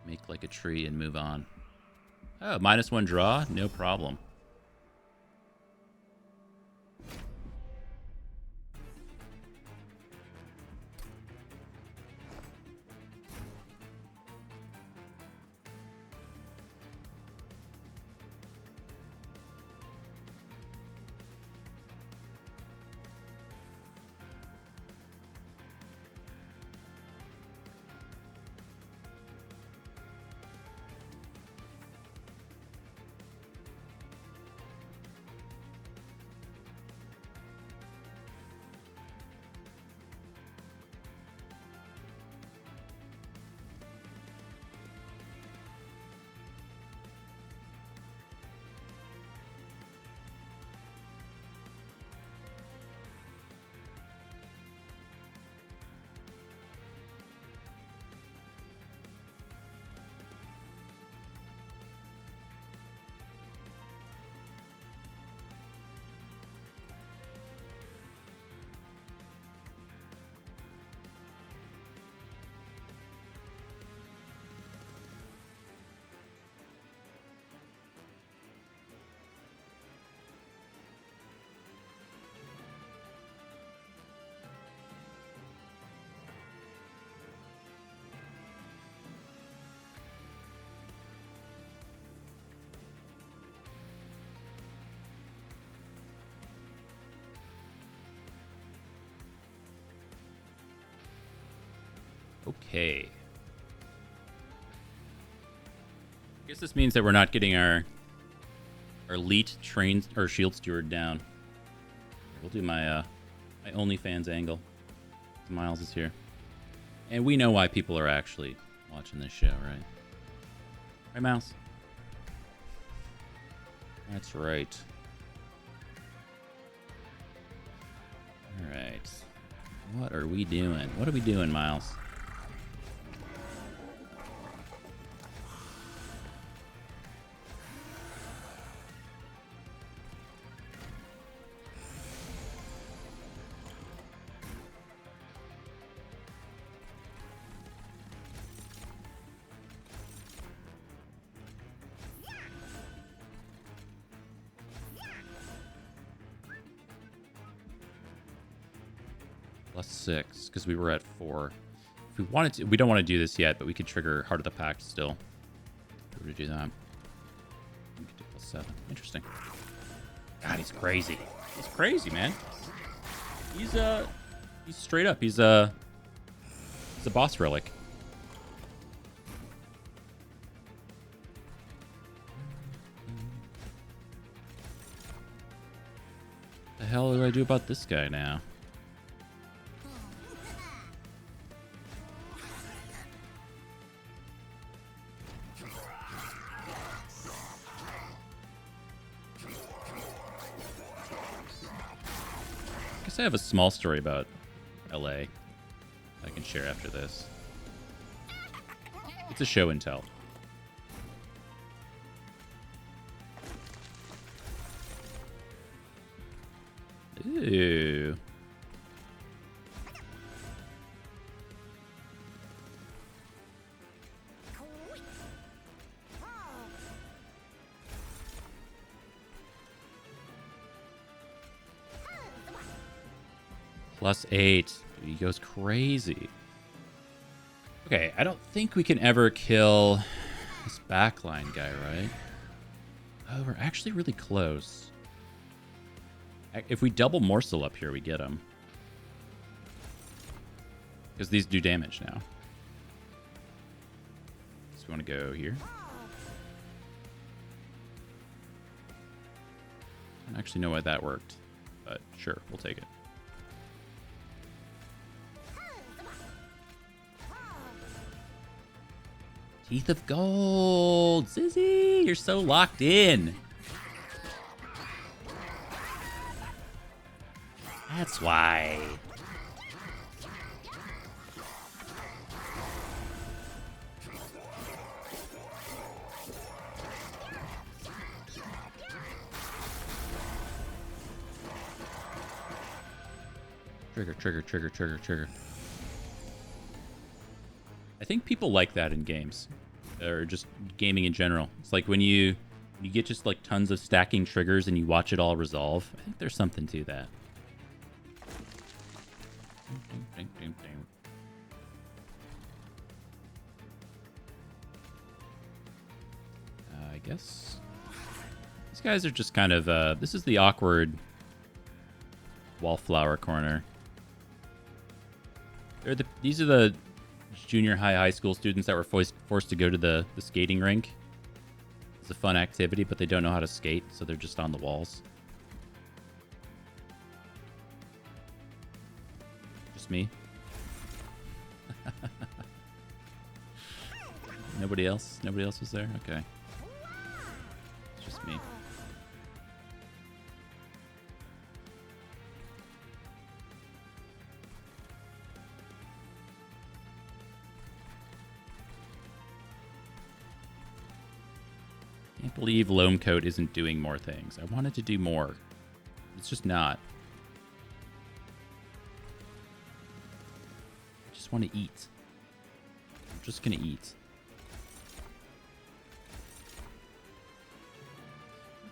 make like a tree and move on. Oh, -1 draw? No problem. Okay. I guess this means that we're not getting our elite trained or shield steward down. We'll do my my OnlyFans angle. Miles is here. And we know why people are actually watching this show, right? Right, Mouse? That's right. Alright. What are we doing? What are we doing, Miles? +6 because we were at 4. If we wanted to, we don't want to do this yet, but we could trigger Heart of the Pact still. If we were to do that. We could do +7. Interesting. God, he's crazy. He's crazy, man. He's straight up. He's a boss relic. The hell do I do about this guy now? I guess I have a small story about LA I can share after this. It's a show and tell. Ooh. +8. Dude, he goes crazy. Okay, I don't think we can ever kill this backline guy, right? Oh, we're actually really close. If we double Morsel up here, we get him. Because these do damage now. So we want to go here. I don't actually know why that worked. But sure, we'll take it. Teeth of Gold! Zizzy! You're so locked in! That's why. Trigger. I think people like that in games. Or just gaming in general. It's like when you get just like tons of stacking triggers and you watch it all resolve. I think there's something to that. I guess these guys are just kind of this is the awkward wallflower corner. These are the junior high school students that were forced to go to the skating rink. It's a fun activity, but they don't know how to skate, so they're just on the walls. Just me. Nobody else? Nobody else was there? Okay. It's just me. Can't believe Loamcoat isn't doing more things. I wanted to do more. It's just not. I just want to eat. I'm just gonna eat.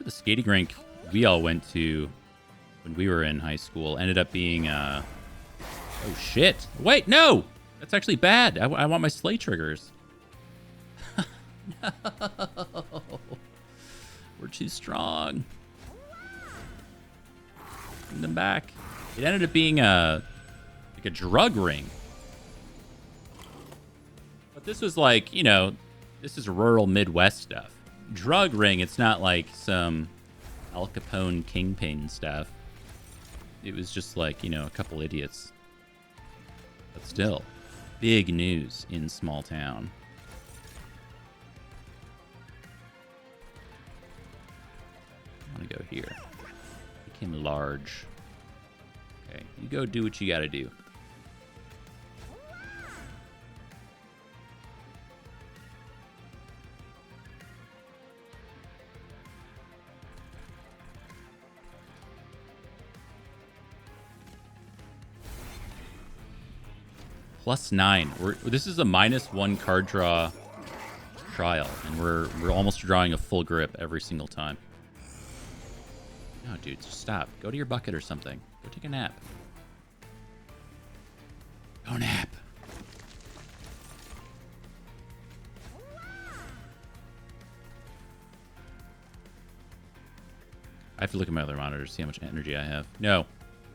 The skating rink we all went to when we were in high school ended up being oh shit, wait, no, that's actually bad. I want my sleigh triggers. No, we're too strong. Bring them back. It ended up being like a drug ring, but this was like, you know, this is rural Midwest stuff. Drug ring, it's not like some Al Capone kingpin stuff. It was just like, you know, a couple idiots. But still, big news in small town. I want to go here. Became large. Okay, you go do what you gotta do. +9. This is a -1 card draw trial, and we're almost drawing a full grip every single time. No, dude, just stop. Go to your bucket or something. Go take a nap. I have to look at my other monitor to see how much energy I have. No.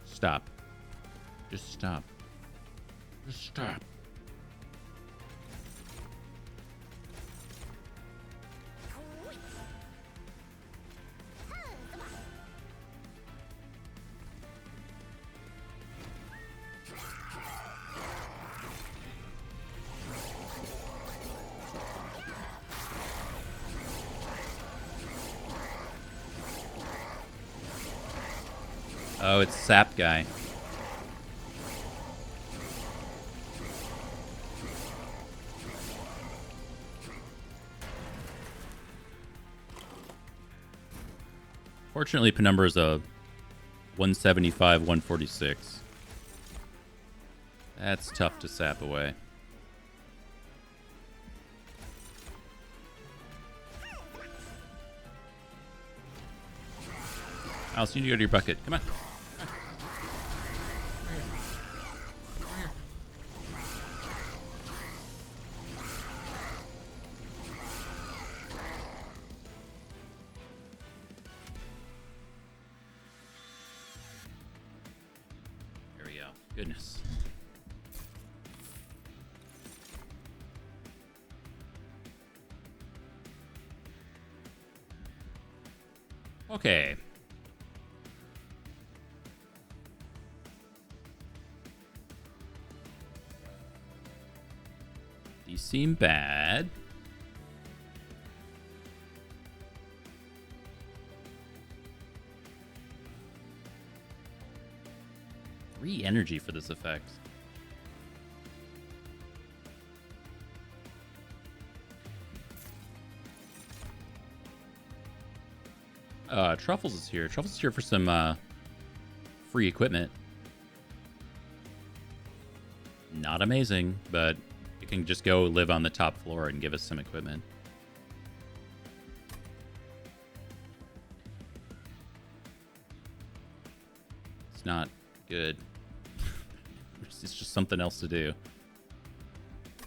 Stop. Just stop. Just stop. Oh, it's Sap guy. Fortunately, Penumbra is a 175, 146. That's tough to sap away. Alice, you need to go to your bucket. Come on. There we go. Goodness. Okay. These seem bad. Three energy for this effect. Truffles is here. Truffles is here for some free equipment. Not amazing, but it can just go live on the top floor and give us some equipment. It's not good. It's just something else to do.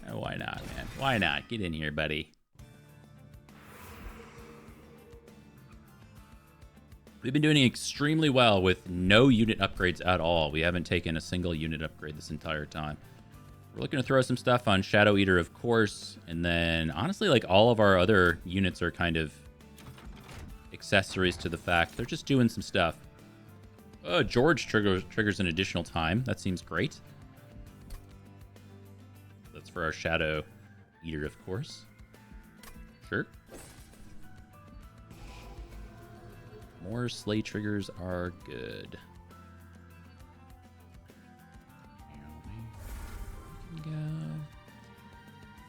Oh, why not, man? Why not? Get in here, buddy. We've been doing extremely well with no unit upgrades at all. We haven't taken a single unit upgrade this entire time. We're looking to throw some stuff on Shadow Eater, of course. And then, honestly, like, all of our other units are kind of accessories to the fact they're just doing some stuff. George triggers an additional time. That seems great. That's for our Shadow Eater, of course. Sure. More Slay triggers are good.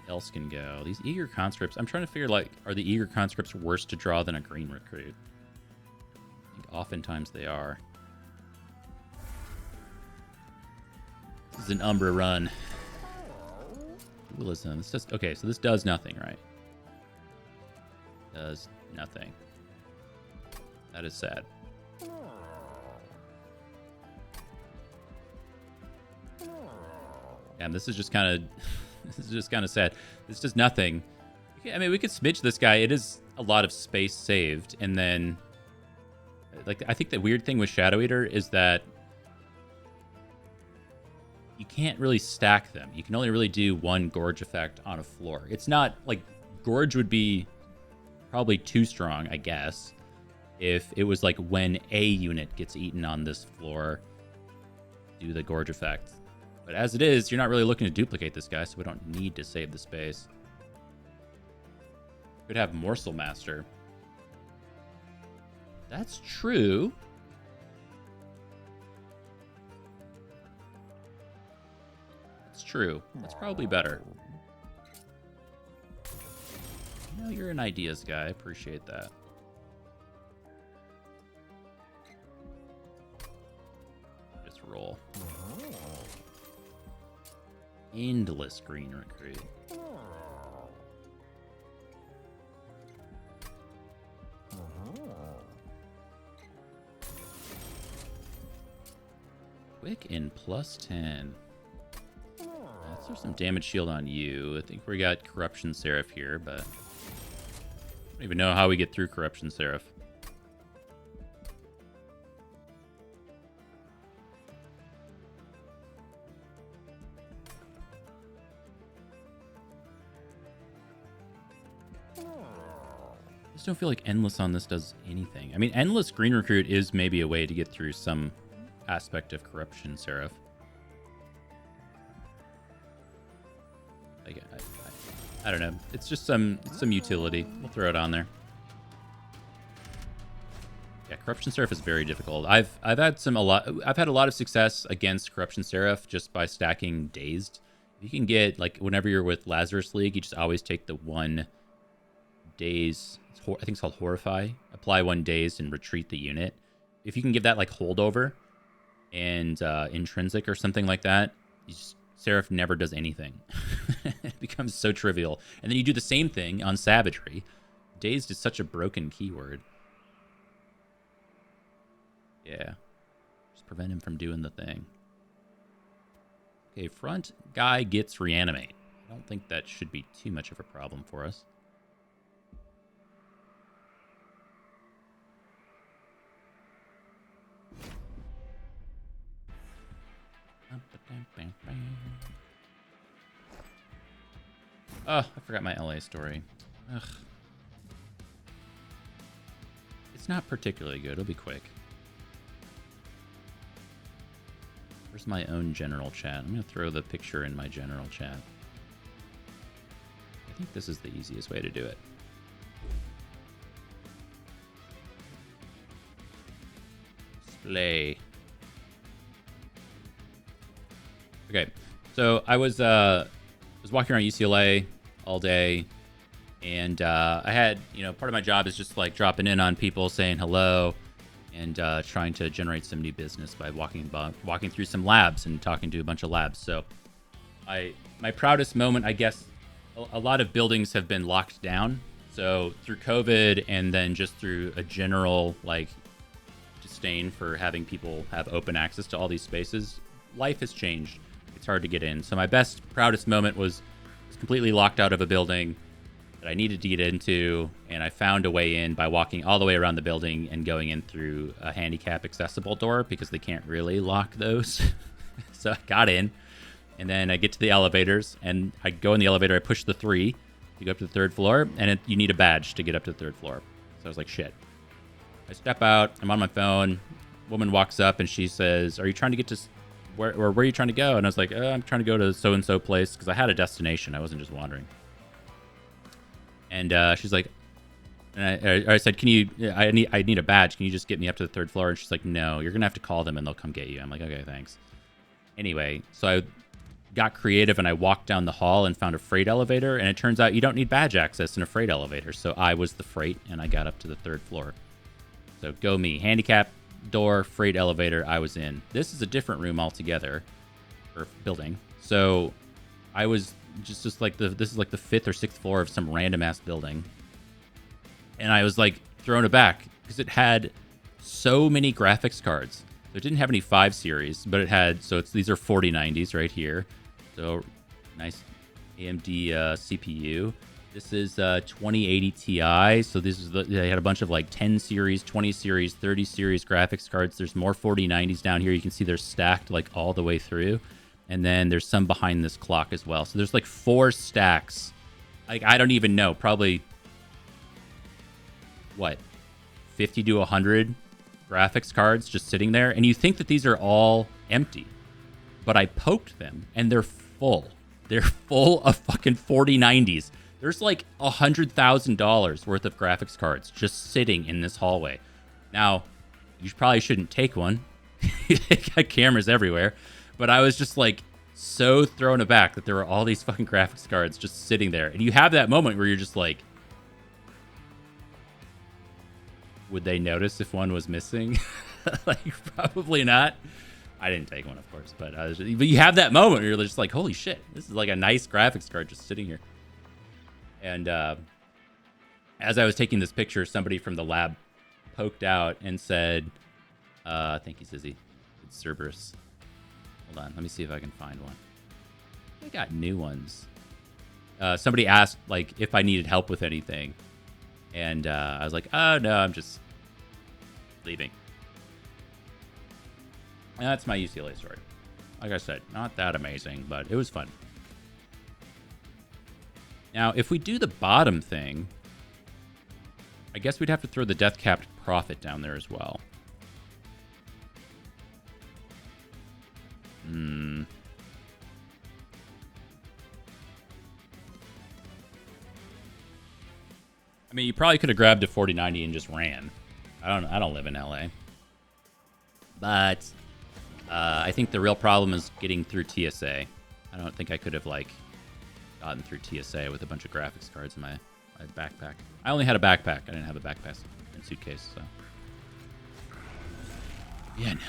Else can go. These Eager Conscripts, I'm trying to figure, like, are the Eager Conscripts worse to draw than a green recruit? I think oftentimes they are. This is an Umbra run. Listen, this does, okay, so this does nothing, right? Does nothing. That is sad. And this is just kind of this is just kind of sad. This does nothing. I mean, we could smidge this guy. It is a lot of space saved, and then like I think the weird thing with Shadow Eater is that you can't really stack them. You can only really do one Gorge effect on a floor. It's not like Gorge would be probably too strong, I guess, if it was like when a unit gets eaten on this floor, do the Gorge effect. But as it is, you're not really looking to duplicate this guy, so we don't need to save the space. Could have Morsel Master. That's true. It's true. That's probably better. You know, you're an ideas guy. I appreciate that. Just roll. Endless green recruit. Quick and +10. Let's throw some damage shield on you. I think we got Corruption Seraph here, but I don't even know how we get through Corruption Seraph. I just don't feel like Endless on this does anything. I mean, Endless Green Recruit is maybe a way to get through some aspect of Corruption Seraph. Like, I don't know. It's just some utility. We'll throw it on there. Yeah, Corruption Seraph is very difficult. I've had a lot of success against Corruption Seraph just by stacking Dazed. You can get, like, whenever you're with Lazarus League, you just always take the one Daze. I think it's called Horrify. Apply one Dazed and retreat the unit. If you can give that like holdover and intrinsic or something like that, Seraph never does anything. It becomes so trivial. And then you do the same thing on Savagery. Dazed is such a broken keyword. Yeah. Just prevent him from doing the thing. Okay, front guy gets reanimate. I don't think that should be too much of a problem for us. Oh, I forgot my LA story. Ugh. It's not particularly good. It'll be quick. Where's my own general chat? I'm going to throw the picture in my general chat. I think this is the easiest way to do it. Display. Okay, so I was walking around UCLA all day, and I had, part of my job is just like dropping in on people, saying hello, and trying to generate some new business by walking through some labs and talking to a bunch of labs. So my proudest moment, I guess, a lot of buildings have been locked down. So through COVID and then just through a general like disdain for having people have open access to all these spaces, life has changed. It's hard to get in. So my proudest moment was completely locked out of a building that I needed to get into, and I found a way in by walking all the way around the building and going in through a handicap accessible door because they can't really lock those. So I got in, and then I get to the elevators, and I go in the elevator, I push the 3 to go up to the 3rd floor, and you need a badge to get up to the 3rd floor. So I was like, shit. I step out, I'm on my phone, woman walks up, and she says, are you trying to get to... Where are you trying to go? And I was like, I'm trying to go to so-and-so place, because I had a destination. I wasn't just wandering. And she's like, and I said, I need a badge. Can you just get me up to the 3rd floor? And she's like, no, you're going to have to call them and they'll come get you. I'm like, okay, thanks. Anyway, so I got creative and I walked down the hall and found a freight elevator. And it turns out you don't need badge access in a freight elevator. So I was the freight and I got up to the 3rd floor. So go me. Handicap door, freight elevator, I was in. This is a different room altogether, or building. So I was just like this is like the 5th or 6th floor of some random ass building, and I was like thrown aback because it had so many graphics cards. So it didn't have any 5 series, but it had, these are 4090s right here. So nice AMD CPU. This is 2080 Ti. So they had a bunch of like 10 series, 20 series, 30 series graphics cards. There's more 4090s down here. You can see they're stacked like all the way through. And then there's some behind this clock as well. So there's like 4 stacks. Like, I don't even know. Probably, 50 to 100 graphics cards just sitting there. And you think that these are all empty. But I poked them and they're full. They're full of fucking 4090s. There's like $100,000 worth of graphics cards just sitting in this hallway. Now, you probably shouldn't take one. Got cameras everywhere. But I was just like so thrown aback that there were all these fucking graphics cards just sitting there. And you have that moment where you're just like, would they notice if one was missing? Like, probably not. I didn't take one, of course. But you have that moment where you're just like, holy shit, this is like a nice graphics card just sitting here. And as I was taking this picture, somebody from the lab poked out and said, thank you, Zizzy. It's Cerberus. Hold on. Let me see if I can find one. I got new ones. Somebody asked, like, if I needed help with anything. And I was like, oh, no, I'm just leaving. And that's my UCLA story. Like I said, not that amazing, but it was fun. Now, if we do the bottom thing, I guess we'd have to throw the death-capped Prophet down there as well. I mean, you probably could have grabbed a 4090 and just ran. I don't live in LA. But I think the real problem is getting through TSA. I don't think I could have, like, gotten through TSA with a bunch of graphics cards in my backpack. I only had a backpack. I didn't have a backpack and suitcase, so. Yeah, no.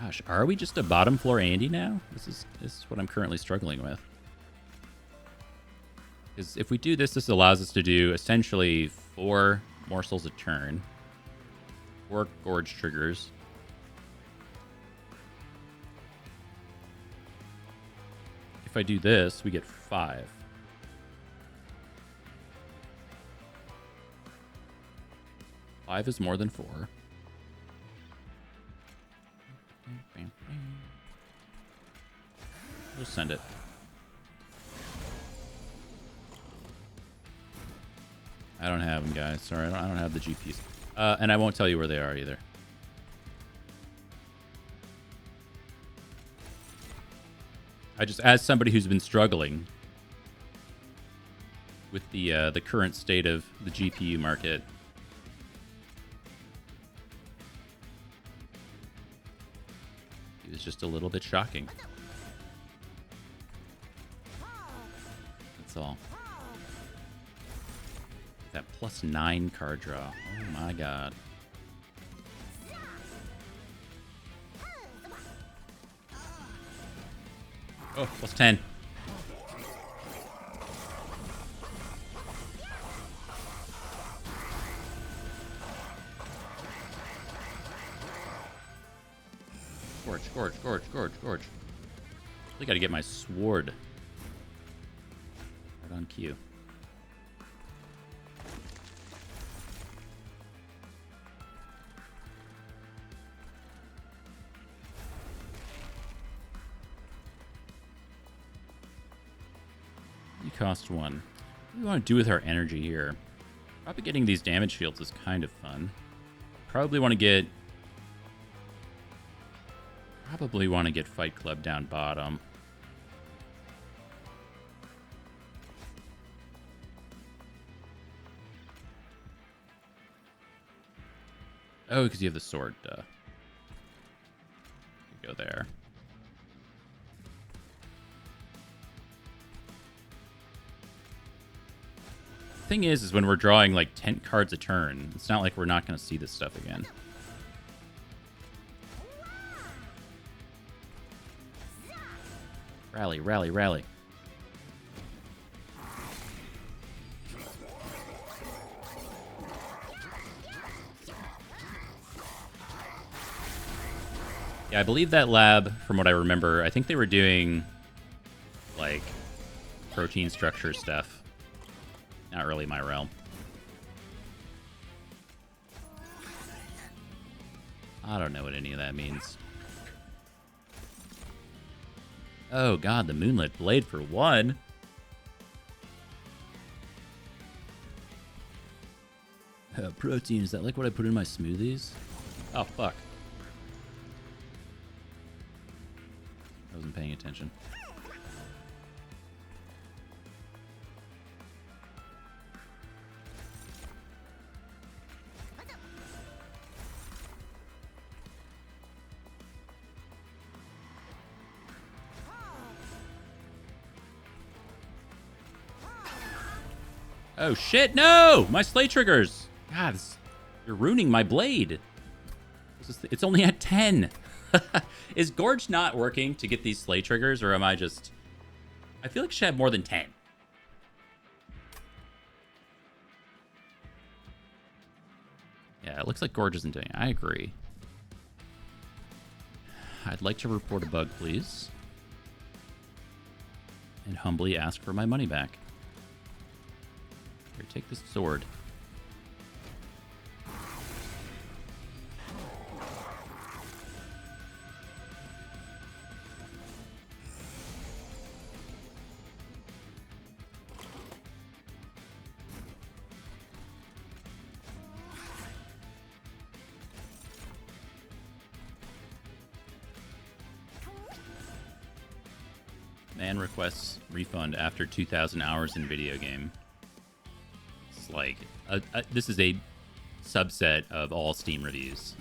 Gosh, are we just a bottom floor Andy now? This is what I'm currently struggling with. Because if we do this, this allows us to do essentially 4 morsels a turn, 4 gorge triggers. If I do this, we get 5. Five is more than 4. We'll send it. I don't have them, guys. Sorry, I don't have the GPs. And I won't tell you where they are either. I just, as somebody who's been struggling with the current state of the GPU market, it was just a little bit shocking. That's all. That +9 card draw. Oh my god. Oh, +10. Gorge, gorge, gorge, gorge, gorge. I gotta get my sword. Right on cue. You cost 1. What do we want to do with our energy here? Probably getting these damage fields is kind of fun. Probably want to get Fight Club down bottom. Oh, because you have the sword. Go there. Thing is when we're drawing like 10 cards a turn, it's not like we're not going to see this stuff again. Rally, rally, rally. Yeah, I believe that lab, from what I remember, I think they were doing like protein structure stuff. Not really my realm. I don't know what any of that means. Oh god, the Moonlit Blade for 1. Protein, is that like what I put in my smoothies? Oh, fuck. I wasn't paying attention. Oh shit, no! My slay triggers! God, you're ruining my blade. It's only at 10. Is Gorge not working to get these slay triggers, or am I just... I feel like she had more than 10. Yeah, it looks like Gorge isn't doing it. I agree. I'd like to report a bug, please. And humbly ask for my money back. Here, take this sword. Man requests refund after 2,000 hours in video game. It's like this is a subset of all Steam reviews.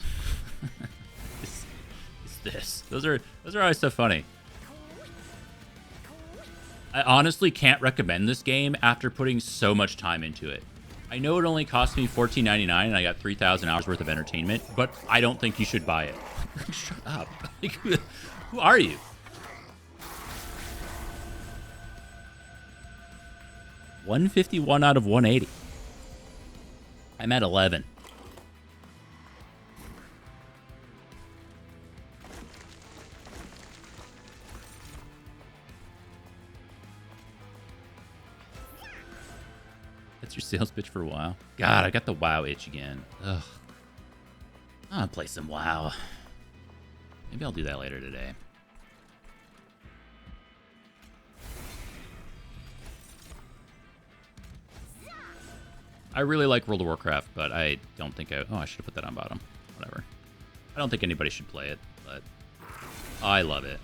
This. Those are always so funny. I honestly can't recommend this game after putting so much time into it. I know it only cost me $14.99 and I got 3,000 hours worth of entertainment, but I don't think you should buy it. Shut up. Like, who are you? $151 out of 180. I'm at 11. That's your sales pitch for WoW. God, I got the WoW itch again. Ugh. I want to play some WoW. Maybe I'll do that later today. I really like World of Warcraft, but I don't think I... Oh, I should have put that on bottom. Whatever. I don't think anybody should play it, but I love it.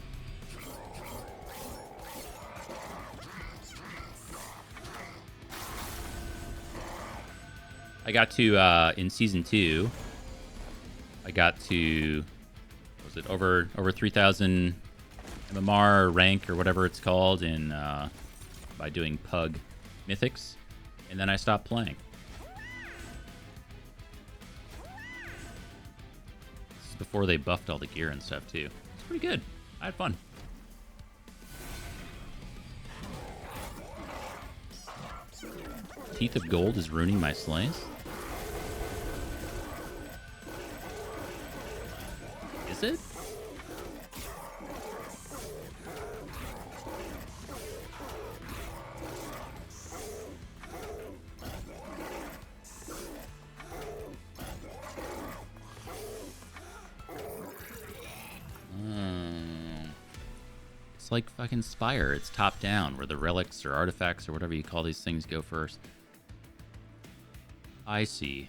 I got to, in Season 2, I got to, what was it, over 3,000 MMR rank or whatever it's called in, by doing Pug Mythics, and then I stopped playing. This is before they buffed all the gear and stuff, too. It's pretty good. I had fun. Teeth of Gold is ruining my slice? Is it? It's like fucking Spire. It's top down, where the relics or artifacts or whatever you call these things go first. I see.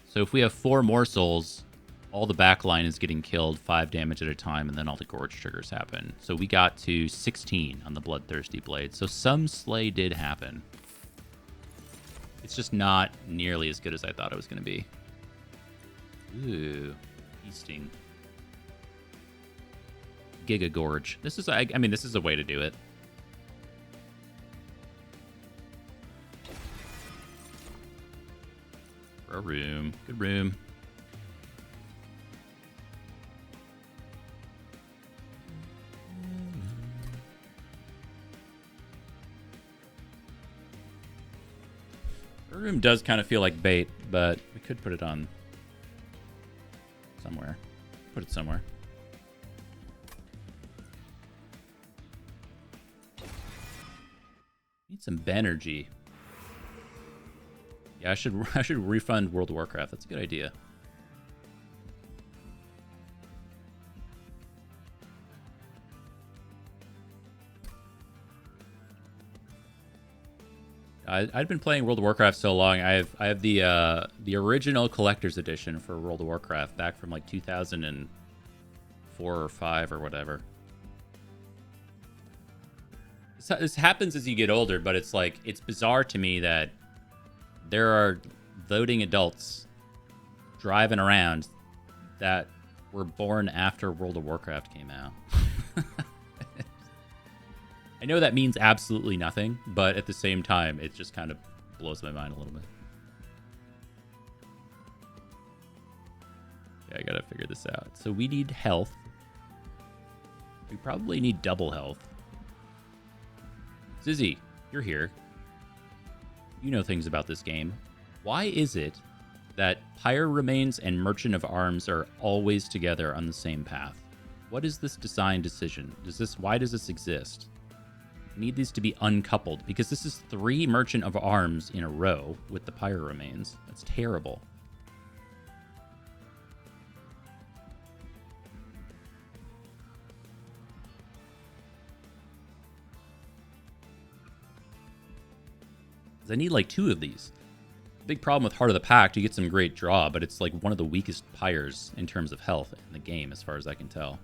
So if we have 4 more souls, all the backline is getting killed 5 damage at a time, and then all the gorge triggers happen. So we got to 16 on the Bloodthirsty Blade. So some slay did happen. It's just not nearly as good as I thought it was going to be. Ooh, feasting. Giga Gorge. This is, I mean, this is a way to do it. For a room. Good room. Her room does kind of feel like bait, but we could put it on somewhere. Put it somewhere. Need some Benergy. Yeah, I should refund World of Warcraft. That's a good idea. I've been playing World of Warcraft so long. I have the original collector's edition for World of Warcraft back from like 2004 or 5 or whatever. This happens as you get older, but it's like, it's bizarre to me that there are voting adults driving around that were born after World of Warcraft came out. I know that means absolutely nothing, but at the same time, it just kind of blows my mind a little bit. Yeah, I gotta figure this out. So we need health. We probably need double health. Zizzy, you're here. You know things about this game. Why is it that Pyre Remains and Merchant of Arms are always together on the same path? What is this design decision? Why does this exist? I need these to be uncoupled, because this is 3 Merchant of Arms in a row with the Pyre Remains. That's terrible. I need like 2 of these. Big problem with Heart of the Pact, you get some great draw, but it's like one of the weakest Pyres in terms of health in the game, as far as I can tell.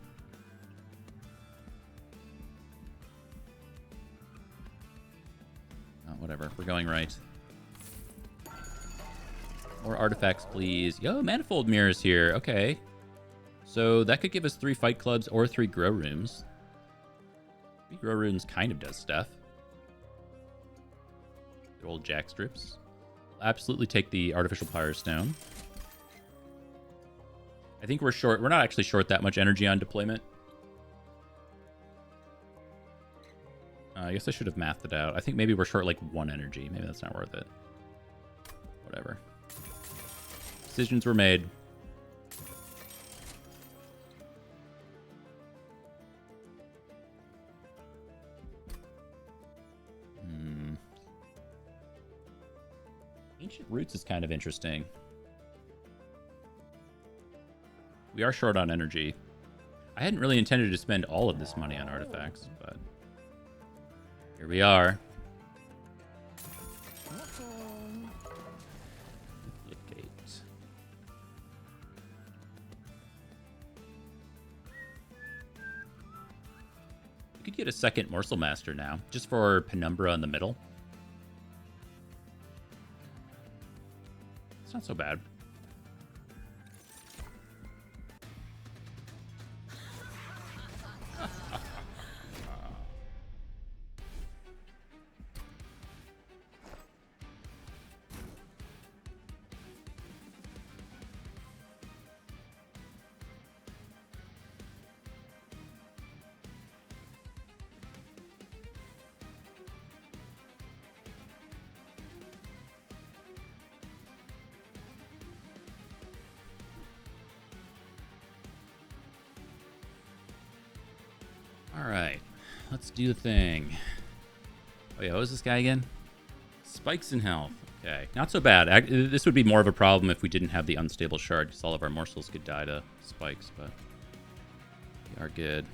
whatever. We're going right. More artifacts, please. Yo, Manifold Mirrors here. Okay. So that could give us 3 Fight Clubs or 3 Grow Rooms. 3 Grow Rooms kind of does stuff. Good old Jack Strips. Absolutely take the Artificial Power Stone. I think we're short. We're not actually short that much energy on deployment. I guess I should have mathed it out. I think maybe we're short like 1 energy. Maybe that's not worth it. Whatever. Decisions were made. Ancient Roots is kind of interesting. We are short on energy. I hadn't really intended to spend all of this money on artifacts, but here we are. Duplicate. We could get a second Morsel Master now, just for Penumbra in the middle. It's not so bad. Alright, let's do the thing. Oh yeah, what was this guy again? Spikes in health. Okay, not so bad. This would be more of a problem if we didn't have the unstable shard, because all of our morsels could die to spikes, but we are good.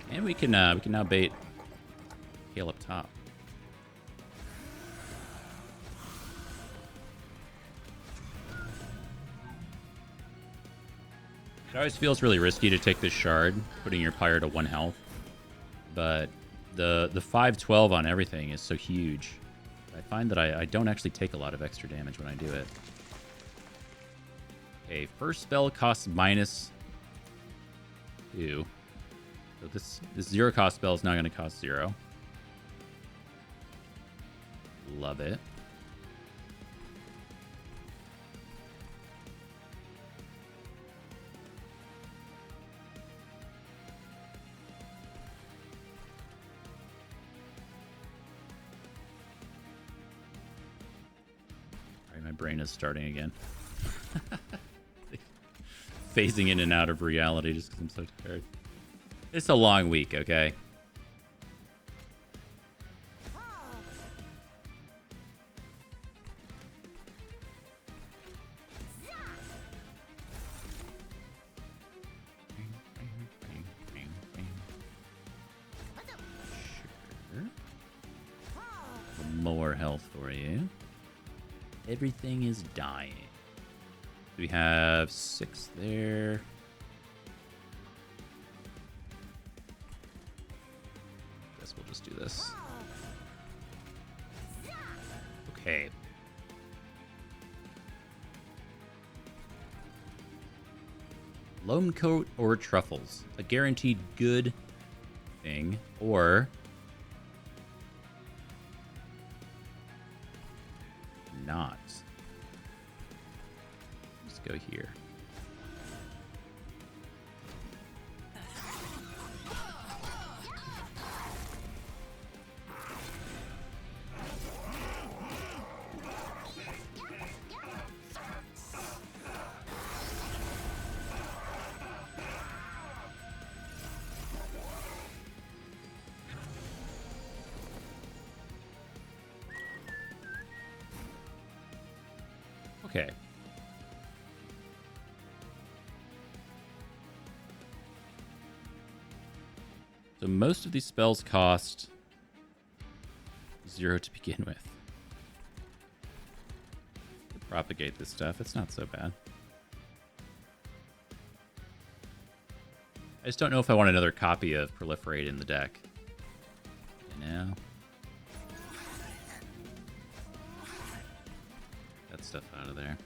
And we can now bait Kale up top. It always feels really risky to take this shard, putting your pyre to 1 health. But the 512 on everything is so huge. I find that I don't actually take a lot of extra damage when I do it. Okay, first spell costs -2. So this 0 cost spell is now going to cost 0. Love it. My brain is starting again. Phasing in and out of reality just because I'm so tired. It's a long week, okay? Sure. More health for you. Everything is dying. We have 6 there. Guess we'll just do this. Okay. Loam coat or truffles. A guaranteed good thing. Or not. Let's go here. Okay. So most of these spells cost 0 to begin with. To propagate this stuff, it's not so bad. I just don't know if I want another copy of Proliferate in the deck. now. That stuff out of there.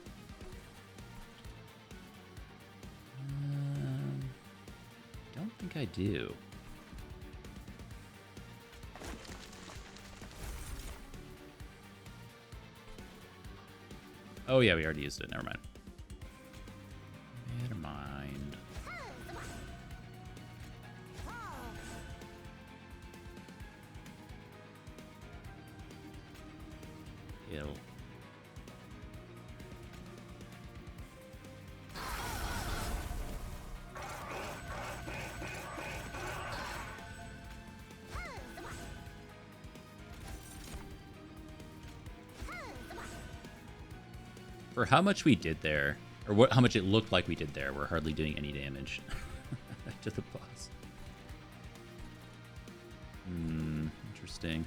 Don't think I do. Oh yeah, we already used it. Never mind. Never mind. Kill. For how much we did there, or how much it looked like we did there, we're hardly doing any damage to the boss. Interesting.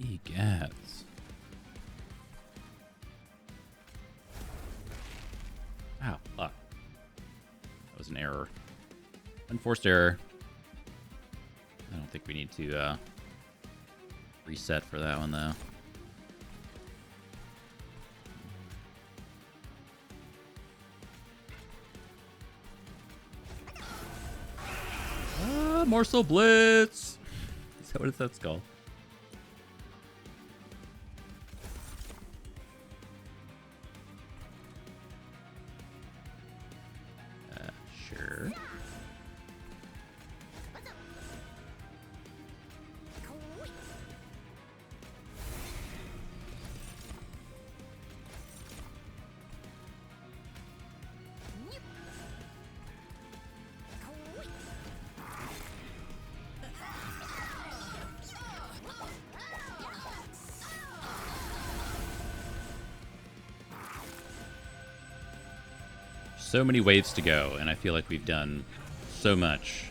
Egads. Ow, fuck. That was an error. Unforced error. I don't think we need to reset for that one, though. Morsel Blitz! What is that called? Sure. So many waves to go, and I feel like we've done so much.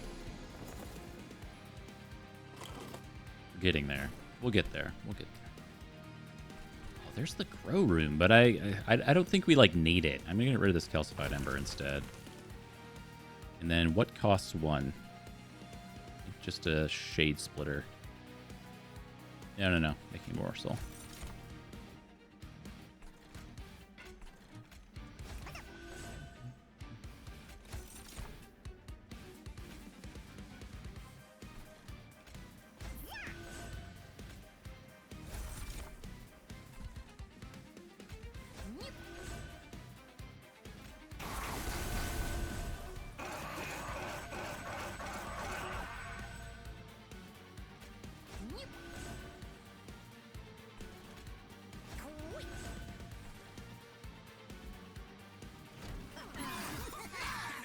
We're getting there. We'll get there. We'll get there. Oh, there's the grow room, but I don't think we like need it. I'm gonna get rid of this calcified ember instead. And then what costs one? Just a shade splitter. No. Making morsel.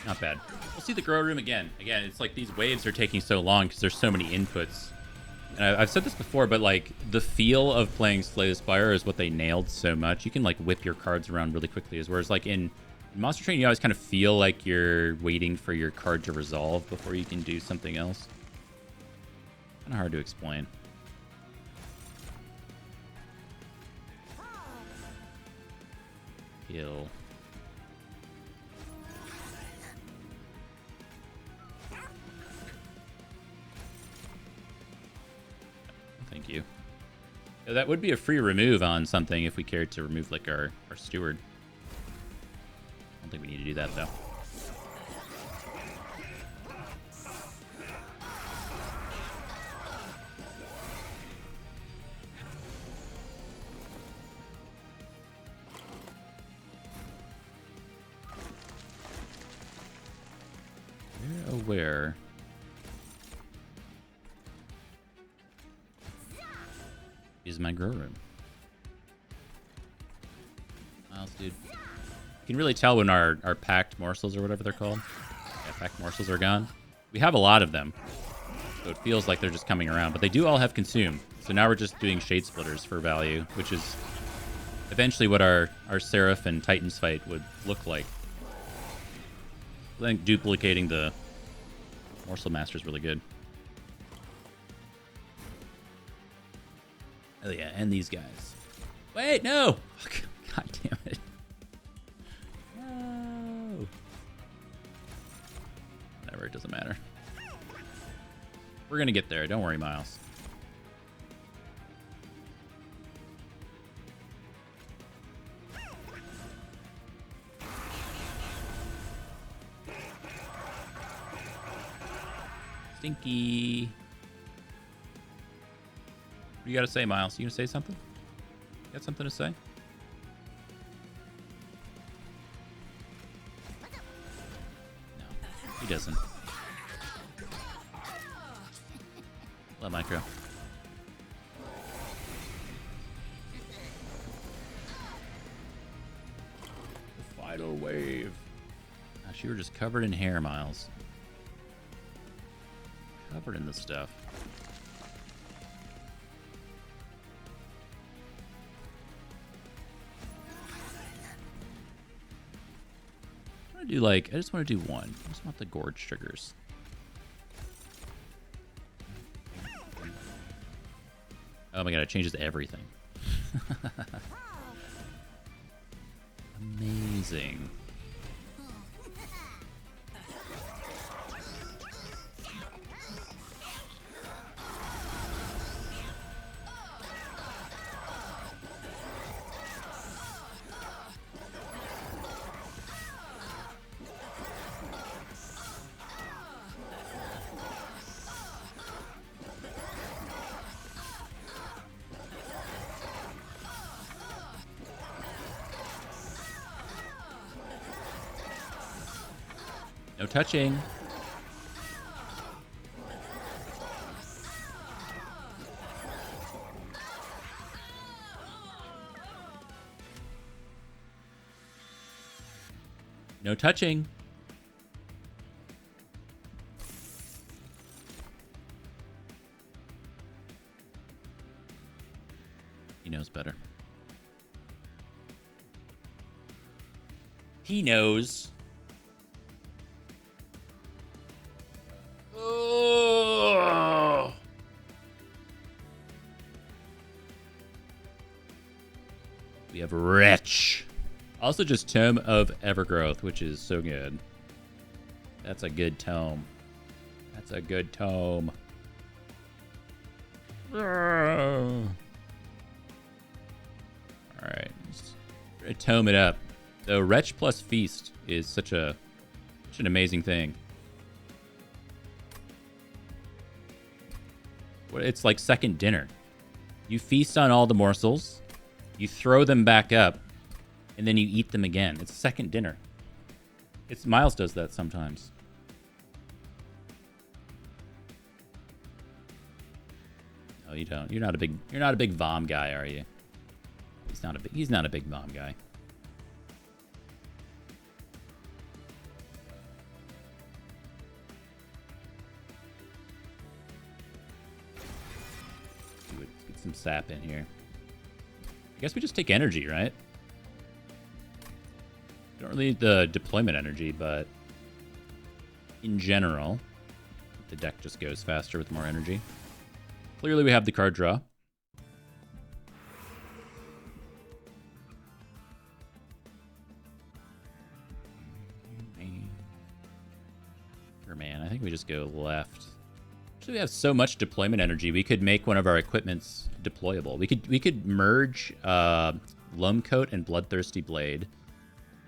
Not bad. We'll see the grow room again. Again, it's like these waves are taking so long because there's so many inputs. And I've said this before, but like the feel of playing Slay the Spire is what they nailed so much. You can like whip your cards around really quickly, whereas like in Monster Train, you always kind of feel like you're waiting for your card to resolve before you can do something else. Kind of hard to explain. Heal. Thank you. Yeah, that would be a free remove on something if we cared to remove like our steward. I don't think we need to do that though. We're aware. Is my grow room. Miles, dude. You can really tell when our packed morsels or whatever they're called. Yeah, packed morsels are gone. We have a lot of them. So it feels like they're just coming around. But they do all have consume. So now we're just doing Shade Splitters for value, which is eventually what our Seraph and Titans fight would look like. I think duplicating the Morsel Master is really good. Oh yeah, and these guys. Wait, no! God damn it. No. Whatever, it doesn't matter. We're gonna get there, don't worry, Miles. Stinky. What do you gotta say, Miles? You gonna say something? You got something to say? No, he doesn't. Love Micro. The final wave. Gosh, you were just covered in hair, Miles. Covered in this stuff. I want to do like, I just want to do one. I just want the gorge triggers. Oh my god, it changes everything. Amazing. No touching. No touching. He knows better. He knows. Oh. We have Wretch. Also just Tome of Evergrowth, which is so good. That's a good tome. That's a good tome. Alright. Tome it up. So Wretch plus Feast is such an amazing thing. It's like second dinner. You feast on all the morsels, you throw them back up, and then you eat them again. It's second dinner. Miles does that sometimes. No, you don't. You're not a big Vom guy, are you? He's not a big Vom guy. Get some sap in here. I guess we just take energy, right? Don't really need the deployment energy, but in general, the deck just goes faster with more energy. Clearly, we have the card draw. Man, I think we just go left. Actually, we have so much deployment energy. We could make one of our equipments deployable. We could merge Loamcoat and Bloodthirsty Blade,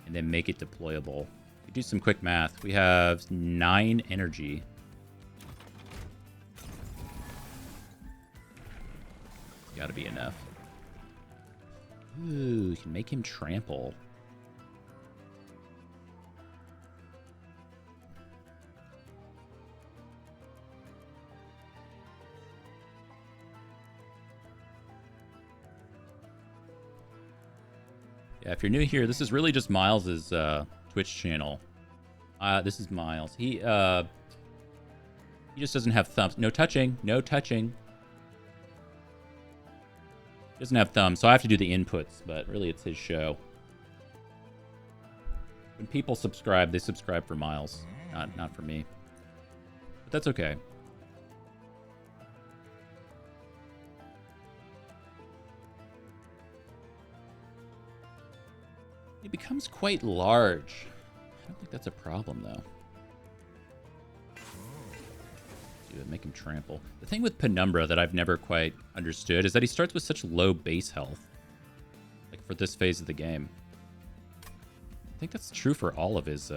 and then make it deployable. We do some quick math. We have 9 energy. Gotta be enough. Ooh, you can make him trample. Yeah, if you're new here, this is really just Miles's Twitch channel. This is Miles. He just doesn't have thumbs. No touching. No touching. He doesn't have thumbs, so I have to do the inputs, but really it's his show. When people subscribe, they subscribe for Miles, not for me. But that's okay. He becomes quite large. I don't think that's a problem, though. Do it, make him trample. The thing with Penumbra that I've never quite understood is that he starts with such low base health. Like, for this phase of the game. I think that's true for all of his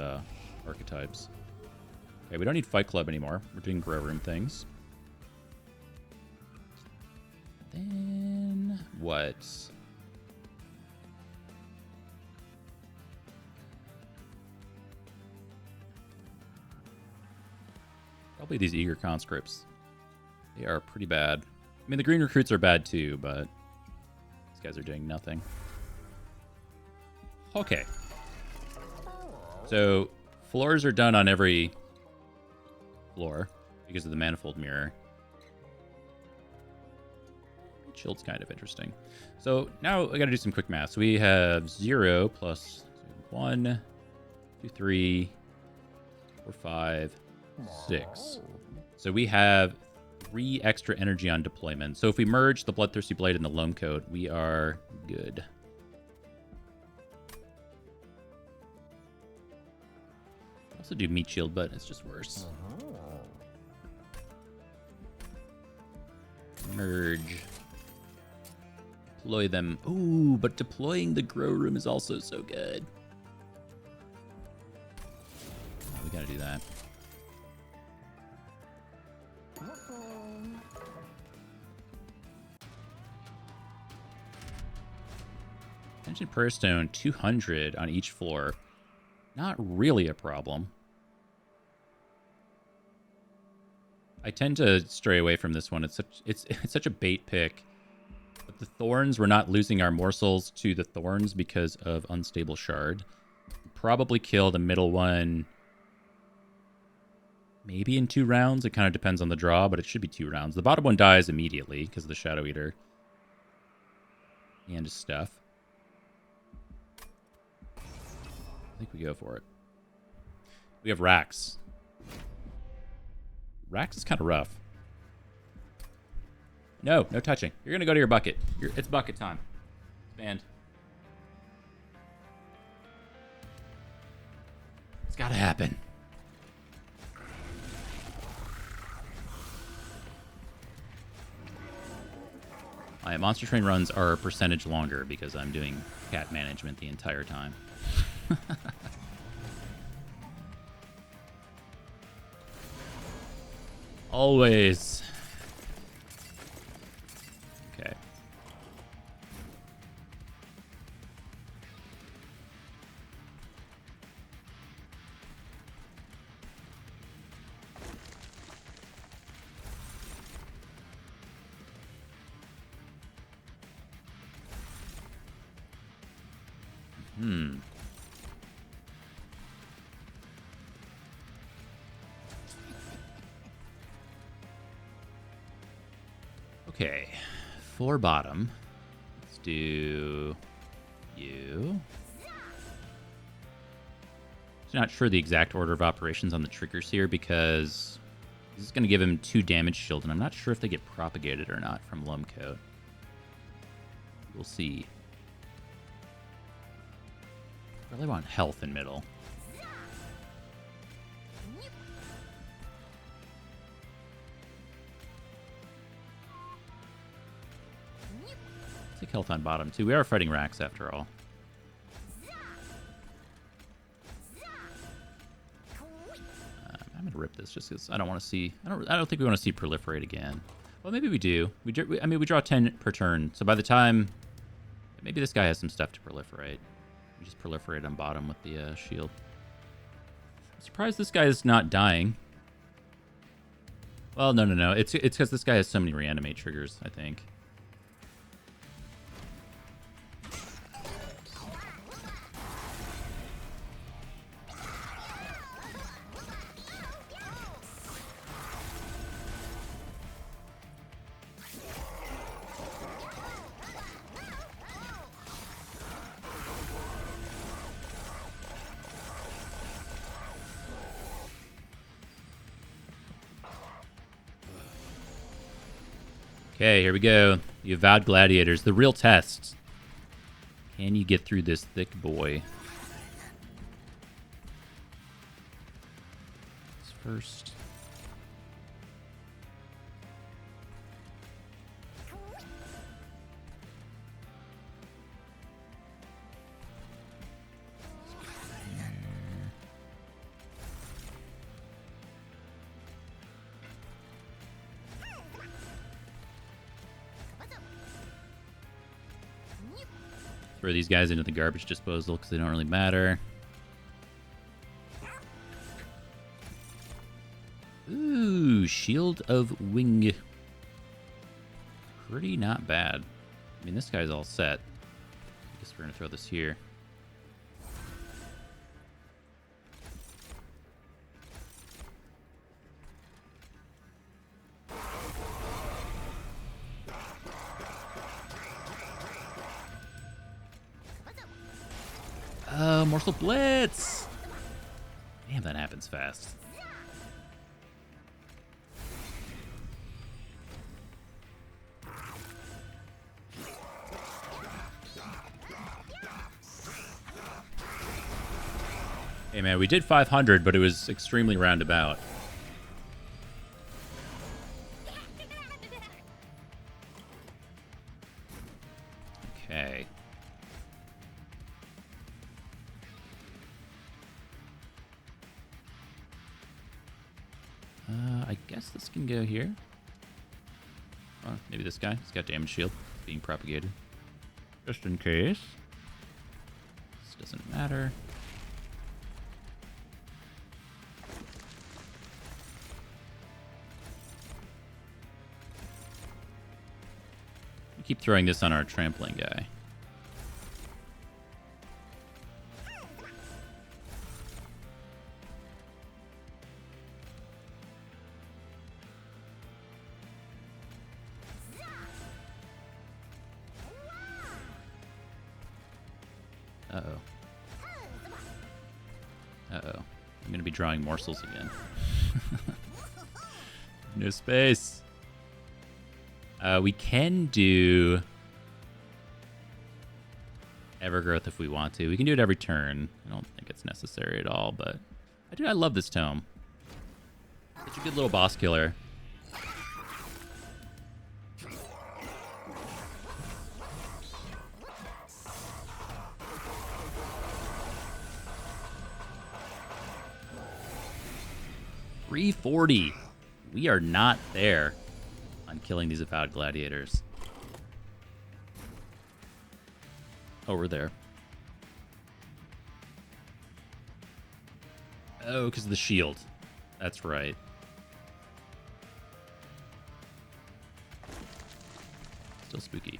archetypes. Okay, we don't need Fight Club anymore. We're doing Grow Room things. Then... what? Probably these Eager Conscripts. They are pretty bad. I mean, the Green Recruits are bad too, but these guys are doing nothing. Okay. So, floors are done on every floor because of the Manifold Mirror. Shield's kind of interesting. So, now I gotta do some quick math. So, we have 0 plus 1, 2, 3, 4, 5, 6. So we have 3 extra energy on deployment. So if we merge the Bloodthirsty Blade and the Loam Coat, we are good. Also do Meat Shield, but it's just worse. Merge. Deploy them. Ooh, but deploying the Grow Room is also so good. Oh, we gotta do that. Tension Prayer Stone, 200 on each floor. Not really a problem. I tend to stray away from this one. It's such a bait pick. But the Thorns, we're not losing our morsels to the Thorns because of Unstable Shard. Probably kill the middle one maybe in 2 rounds. It kind of depends on the draw, but it should be 2 rounds. The bottom one dies immediately because of the Shadow Eater and his stuff. I think we go for it. We have Rax. Rax is kind of rough. No touching. You're going to go to your bucket. It's bucket time. Banned. It's got to happen. My Monster Train runs are a percentage longer because I'm doing cat management the entire time. Always. Okay. Okay, for bottom, let's do you. I'm not sure the exact order of operations on the triggers here because this is going to give him 2 damage shield, and I'm not sure if they get propagated or not from Loam Coat. We'll see. Really want health in middle. Take health on bottom, too. We are fighting Rax, after all. I'm going to rip this just because I don't want to see... I don't think we want to see Proliferate again. Well, maybe we do. I mean, we draw 10 per turn, so by the time... Maybe this guy has some stuff to proliferate. We just proliferate on bottom with the shield. I'm surprised this guy is not dying. Well, no. It's because this guy has so many reanimate triggers, I think. Okay, here we go. The Avowed Gladiators, the real test. Can you get through this thick boy? First. Throw these guys into the garbage disposal because they don't really matter. Ooh, Shield of Wing. Pretty not bad. I mean, this guy's all set. I guess we're going to throw this here. Morsel Blitz! Damn, that happens fast. Hey man, we did 500, but it was extremely roundabout. Okay. I guess this can go here. Oh, maybe this guy. He's got damage shield being propagated. Just in case. This doesn't matter. We keep throwing this on our trampling guy. Uh-oh. Uh-oh. I'm going to be drawing morsels again. No space. We can do Evergrowth if we want to. We can do it every turn. I don't think it's necessary at all, but I love this tome. Such a good little boss killer. $340. We are not there on killing these Avowed Gladiators. Oh, we're there. Oh, because of the shield. That's right. Still spooky.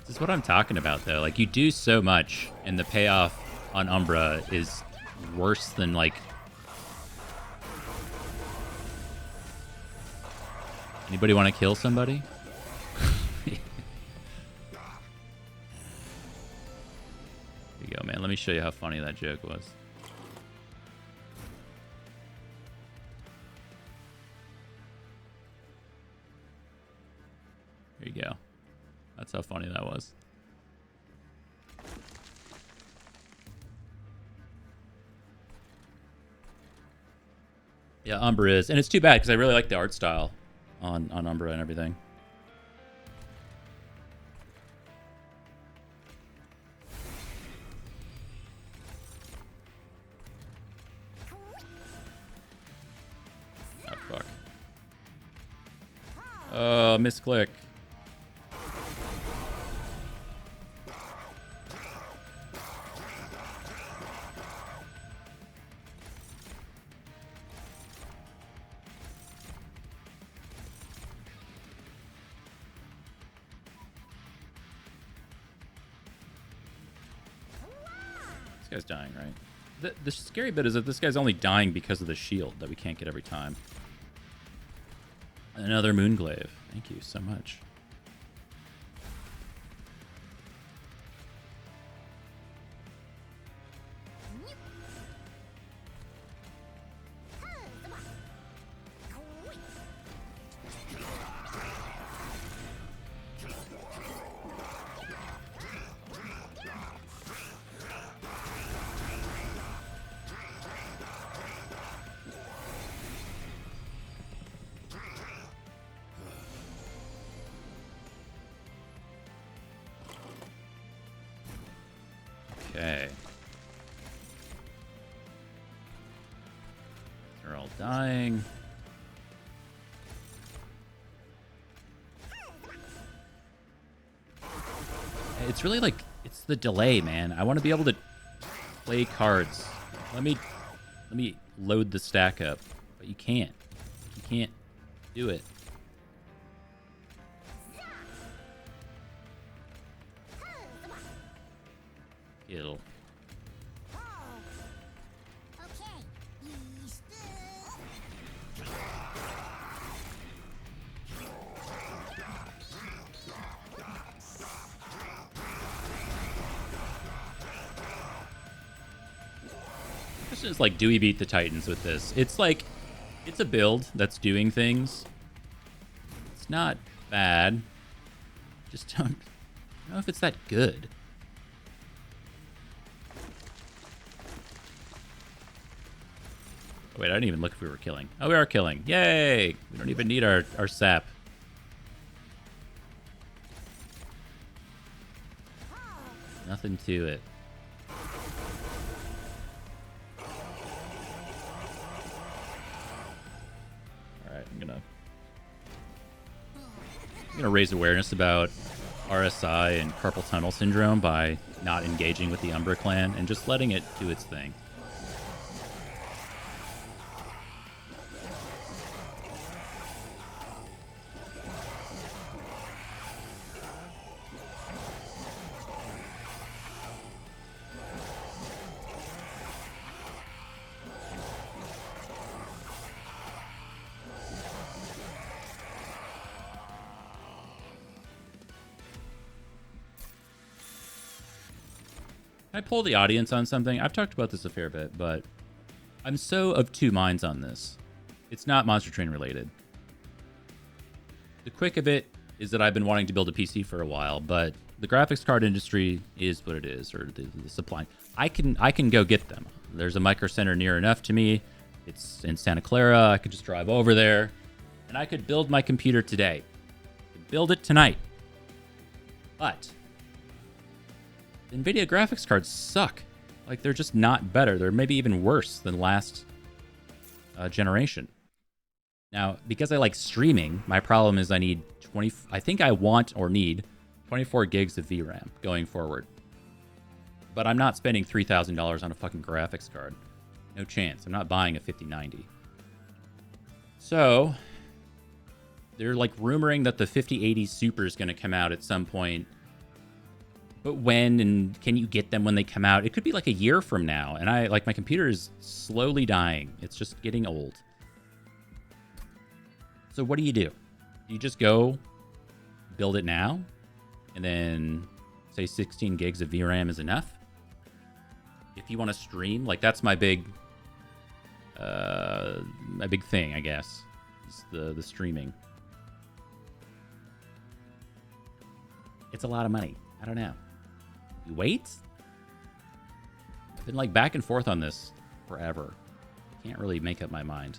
This is what I'm talking about, though. Like, you do so much, and the payoff on Umbra is worse than, like... Anybody want to kill somebody? Here you go, man. Let me show you how funny that joke was. Here you go. That's how funny that was. Yeah, Umbra is. And it's too bad because I really like the art style on Umbra and everything. Oh, fuck. Oh, misclick. guy's dying, right? The scary bit is that this guy's only dying because of the shield that we can't get every time. Another Moonglaive. Thank you so much. Okay. They're all dying. It's really like, it's the delay, man. I want to be able to play cards. Let me load the stack up. But you can't. You can't do it. It'll. This is like, do we beat the Titans with this? It's like, it's a build that's doing things. It's not bad. Just don't know if it's that good. Oh, wait, I didn't even look if we were killing. Oh, we are killing. Yay! We don't even need our sap. Nothing to it. Alright, I'm gonna raise awareness about RSI and carpal tunnel syndrome by not engaging with the Umbra clan and just letting it do its thing. Can I pull the audience on something? I've talked about this a fair bit, but I'm so of two minds on this. It's not Monster Train related. The quick of it is that I've been wanting to build a PC for a while, but the graphics card industry is what it is, or the supply. I can go get them. There's a Micro Center near enough to me. It's in Santa Clara. I could just drive over there, and I could build my computer today. I could build it tonight. But NVIDIA graphics cards suck. Like, they're just not better. They're maybe even worse than last generation. Now, because I like streaming, my problem is I need I think I want or need 24 gigs of VRAM going forward. But I'm not spending $3,000 on a fucking graphics card. No chance. I'm not buying a 5090. So, they're like rumoring that the 5080 Super is going to come out at some point. But when, and can you get them when they come out? It could be like a year from now. And my computer is slowly dying. It's just getting old. So what do? You just go build it now, and then say 16 gigs of VRAM is enough? If you want to stream, like, that's my big thing, I guess, is the streaming. It's a lot of money. I don't know. You wait? I've been like back and forth on this forever. Can't really make up my mind.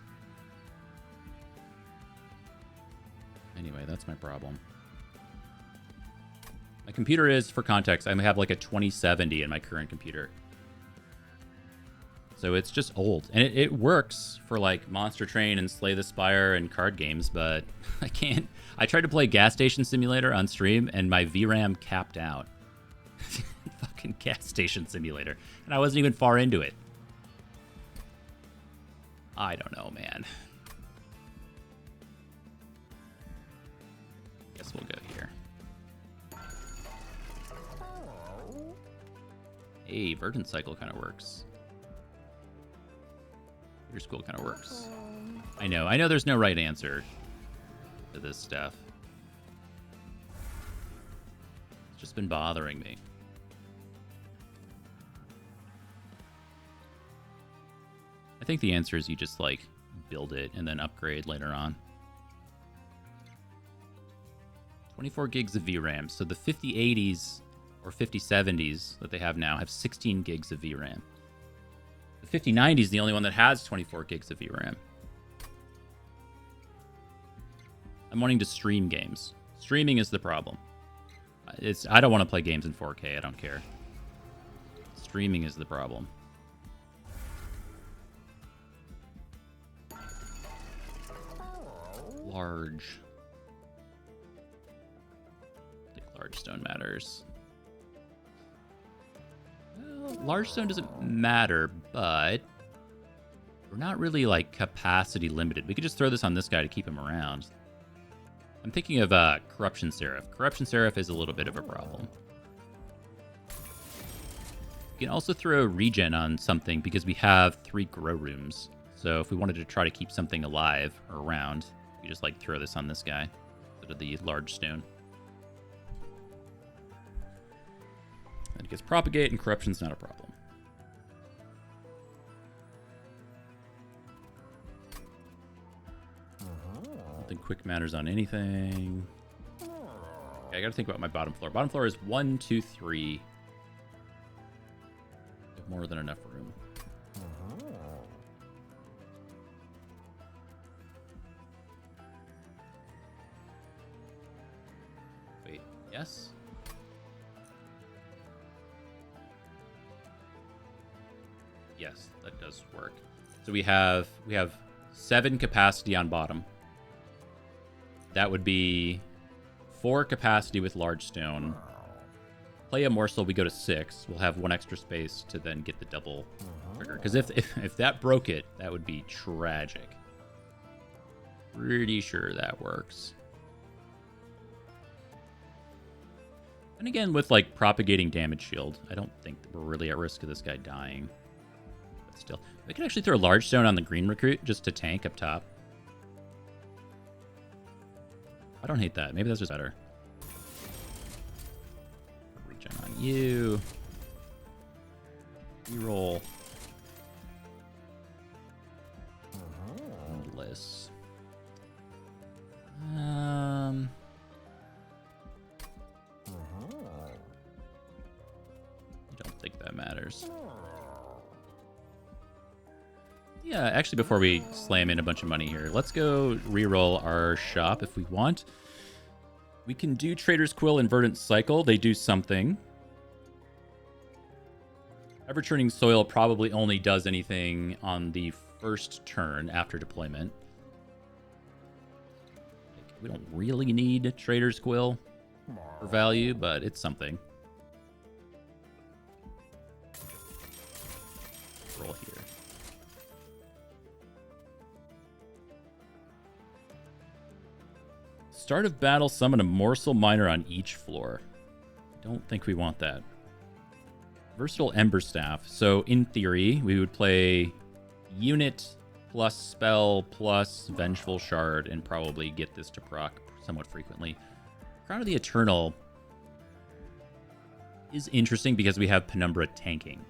Anyway, that's my problem. My computer is, for context, I have like a 2070 in my current computer. So it's just old. And it works for like Monster Train and Slay the Spire and card games, but I can't. I tried to play Gas Station Simulator on stream and my VRAM capped out. Fucking Gas Station Simulator. And I wasn't even far into it. I don't know, man. Guess we'll go here. Hey, Verdant Cycle kind of works. Your school kind of works. I know there's no right answer to this stuff. It's just been bothering me. I think the answer is you just, like, build it and then upgrade later on. 24 gigs of VRAM. So the 5080s or 5070s that they have now have 16 gigs of VRAM. The 5090 is the only one that has 24 gigs of VRAM. I'm wanting to stream games. Streaming is the problem. I don't want to play games in 4K. I don't care. Streaming is the problem. Large. I think large stone matters. Well, large stone doesn't matter, but we're not really, like, capacity limited. We could just throw this on this guy to keep him around. I'm thinking of Corruption Seraph. Corruption Seraph is a little bit of a problem. You can also throw regen on something because we have 3 grow rooms. So if we wanted to try to keep something alive or around, we just, like, throw this on this guy instead of the large stone. And it gets propagate, and corruption's not a problem. Nothing quick matters on anything. Okay, I gotta think about my bottom floor. Bottom floor is 1, 2, 3. More than enough room. Wait, yes? Yes, that does work. So we have 7 capacity on bottom. That would be 4 capacity with large stone. Play a morsel, we go to 6. We'll have 1 extra space to then get the double trigger. Because if that broke it, that would be tragic. Pretty sure that works. And again, with, like, propagating damage shield, I don't think that we're really at risk of this guy dying. But still, we can actually throw a large stone on the green recruit just to tank up top. I don't hate that. Maybe that's just better. Regen on you. Reroll. Endless. I don't think that matters. Yeah, actually, before we slam in a bunch of money here, let's go reroll our shop if we want. We can do Trader's Quill and Verdant Cycle. They do something. Ever-Churning Soil probably only does anything on the first turn after deployment. We don't really need Trader's Quill for value, but it's something. Roll here. Start of battle, summon a morsel miner on each floor. Don't think we want that. Versatile Ember Staff. So in theory, we would play unit plus spell plus Vengeful Shard and probably get this to proc somewhat frequently. Crown of the Eternal is interesting because we have Penumbra tanking.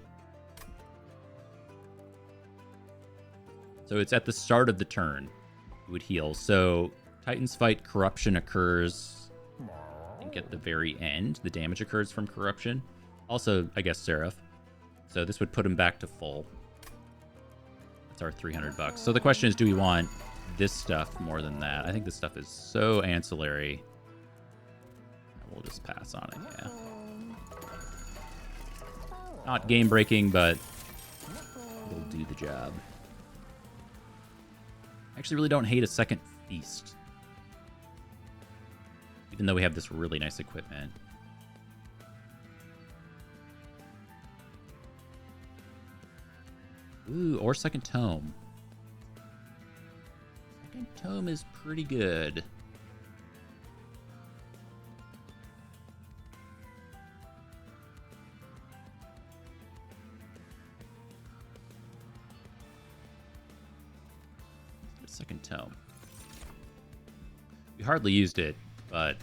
So it's at the start of the turn we would heal. So Titan's Fight, Corruption occurs, I think, at the very end. The damage occurs from Corruption. Also, I guess, Seraph. So this would put him back to full. That's our 300 bucks. So the question is, do we want this stuff more than that? I think this stuff is so ancillary. We'll just pass on it, yeah. Not game-breaking, but it'll do the job. I actually really don't hate a second Feast. Even though we have this really nice equipment. Ooh, or Second Tome. Second Tome is pretty good. second tome. We hardly used it, but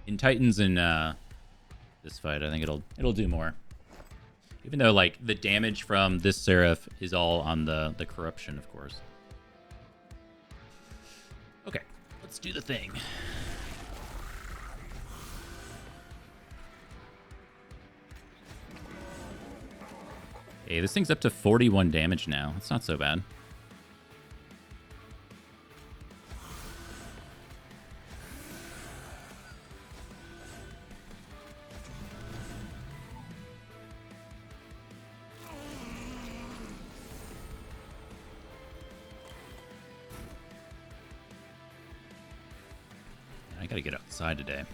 in Titans and this fight, I think it'll do more. Even though like the damage from this Seraph is all on the corruption, of course. Okay, let's do the thing. Hey, this thing's up to 41 damage now. It's not so bad. I gotta get outside today.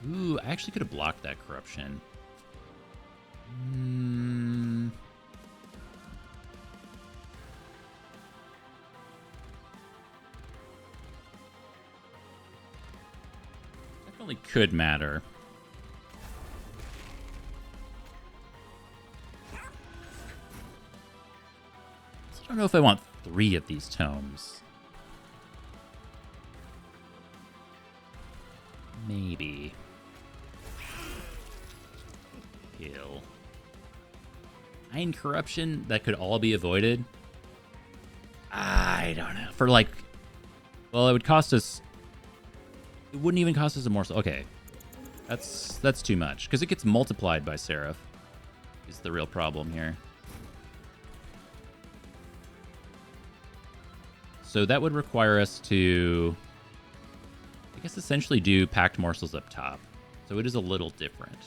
Ooh, I actually could have blocked that corruption. Definitely could matter. So I don't know if I want 3 of these tomes. Maybe. Kill. 9 corruption that could all be avoided. I don't know. For like, well, it would cost us. It wouldn't even cost us a morsel. Okay, that's too much because it gets multiplied by Seraph. Is the real problem here. So that would require us to, I guess, essentially do packed morsels up top. So it is a little different.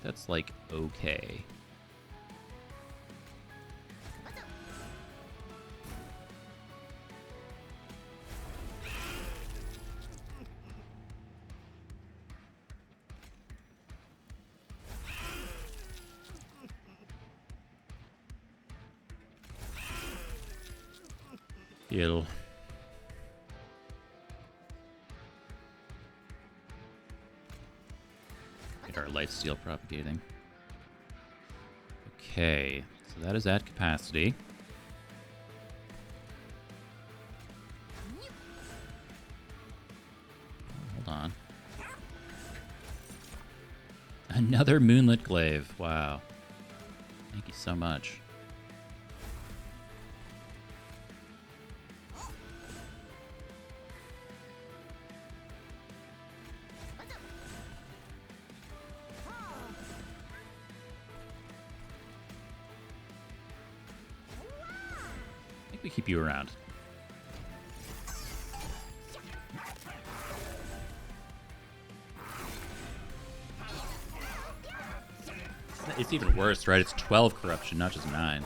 That's like okay. Heal. Get our lifesteal propagating. Okay, so that is at capacity. Hold on. Another Moonlit Glaive. Wow. Thank you so much. We keep you around. It's even worse, right? It's 12 corruption, not just 9.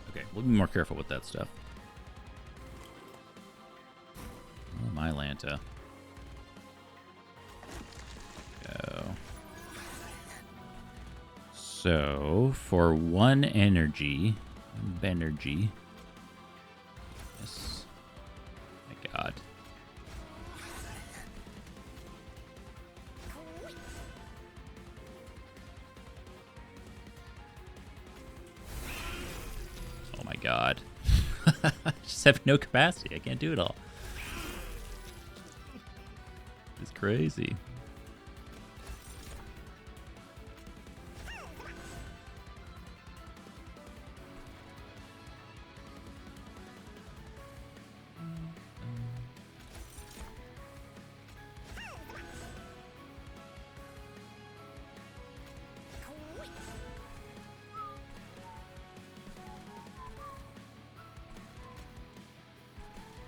Okay, we'll be more careful with that stuff. Oh, my Lanta. So, for 1 energy, Benergy. Yes. My god. Oh my god. I just have no capacity. I can't do it all. It's crazy.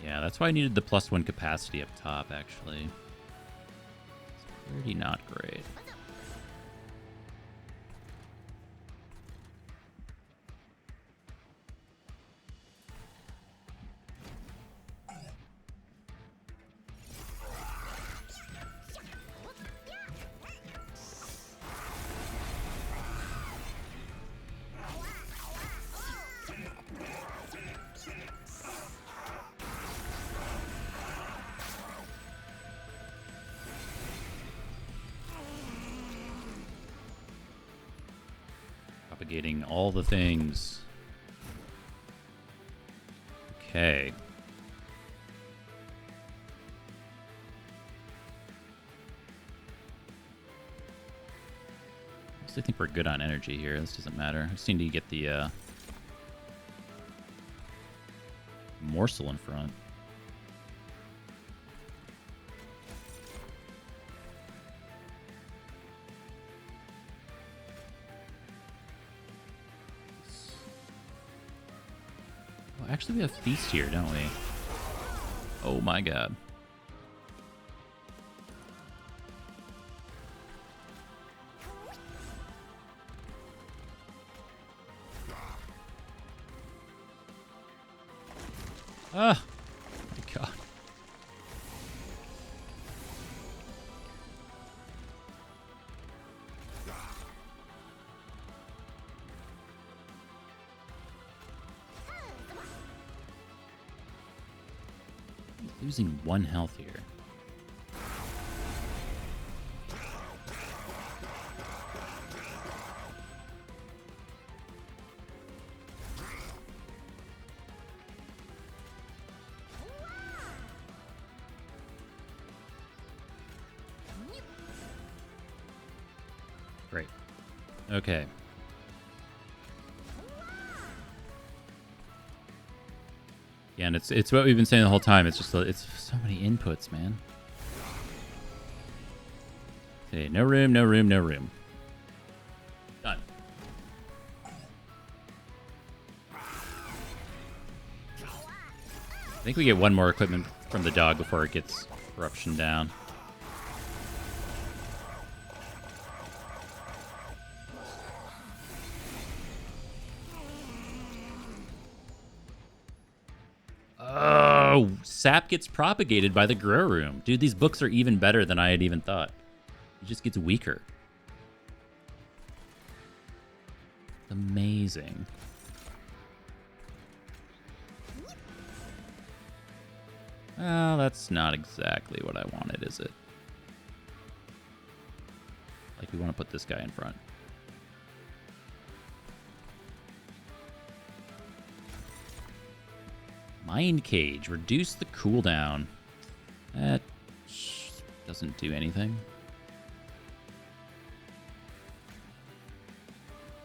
Yeah, that's why I needed the +1 capacity up top, actually. It's pretty not great. Propagating all the things. Okay. I think we're good on energy here. This doesn't matter. I just need to get the morsel in front. Oh, actually, we have feast here, don't we? Oh my god. Ah! My god. Losing 1 health here. Great. Okay. Yeah, and it's what we've been saying the whole time. It's just it's so many inputs, man. Okay, no room, no room, no room. Done. I think we get 1 more equipment from the dog before it gets corruption down. Oh, sap gets propagated by the grow room. Dude, these books are even better than I had even thought. It just gets weaker. Amazing. Well, that's not exactly what I wanted, is it? Like, we want to put this guy in front. Mind Cage. Reduce the cooldown. That doesn't do anything.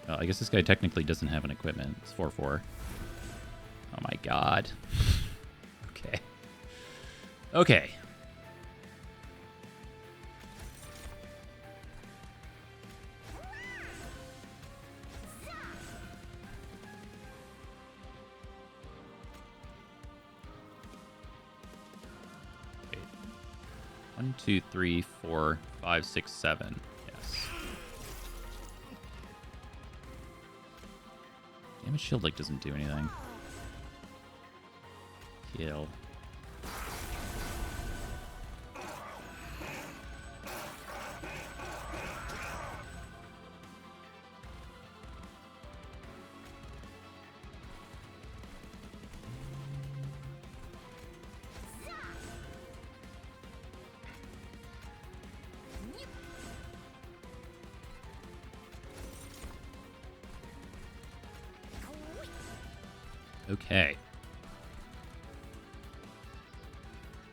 Oh, I guess this guy technically doesn't have an equipment. It's 4-4. Oh my god. Okay. Okay. Wait. 1, 2, 3, 4, 5, 6, 7. Yes. Damage shield like doesn't do anything. Kill. Okay.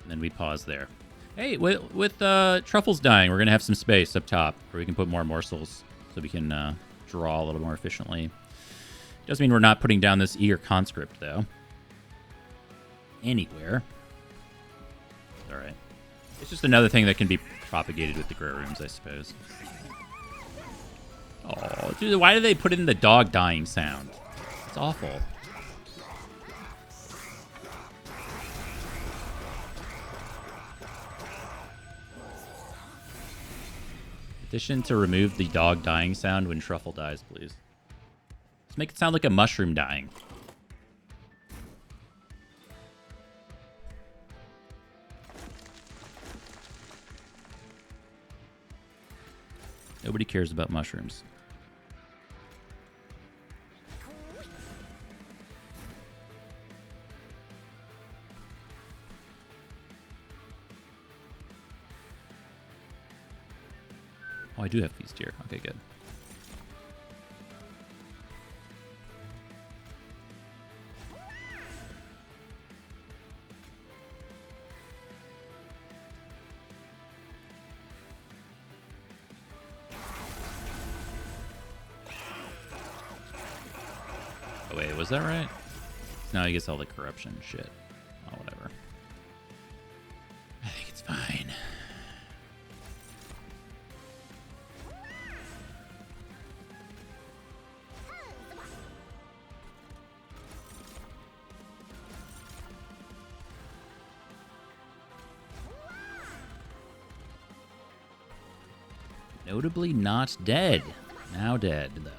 And then we pause there. Hey, with Truffles dying, we're going to have some space up top where we can put more morsels so we can draw a little more efficiently. Doesn't mean we're not putting down this eager conscript, though. Anywhere. All right. It's just another thing that can be propagated with the grow rooms, I suppose. Oh, dude, why do they put in the dog dying sound? It's awful. Addition to remove the dog dying sound when Truffle dies, please. Let's make it sound like a mushroom dying. Nobody cares about mushrooms. Oh, I do have feast here. Okay, good. Wait, was that right? Now he gets all the corruption shit. Oh, whatever. I think it's fine. Notably not dead. Now dead, though.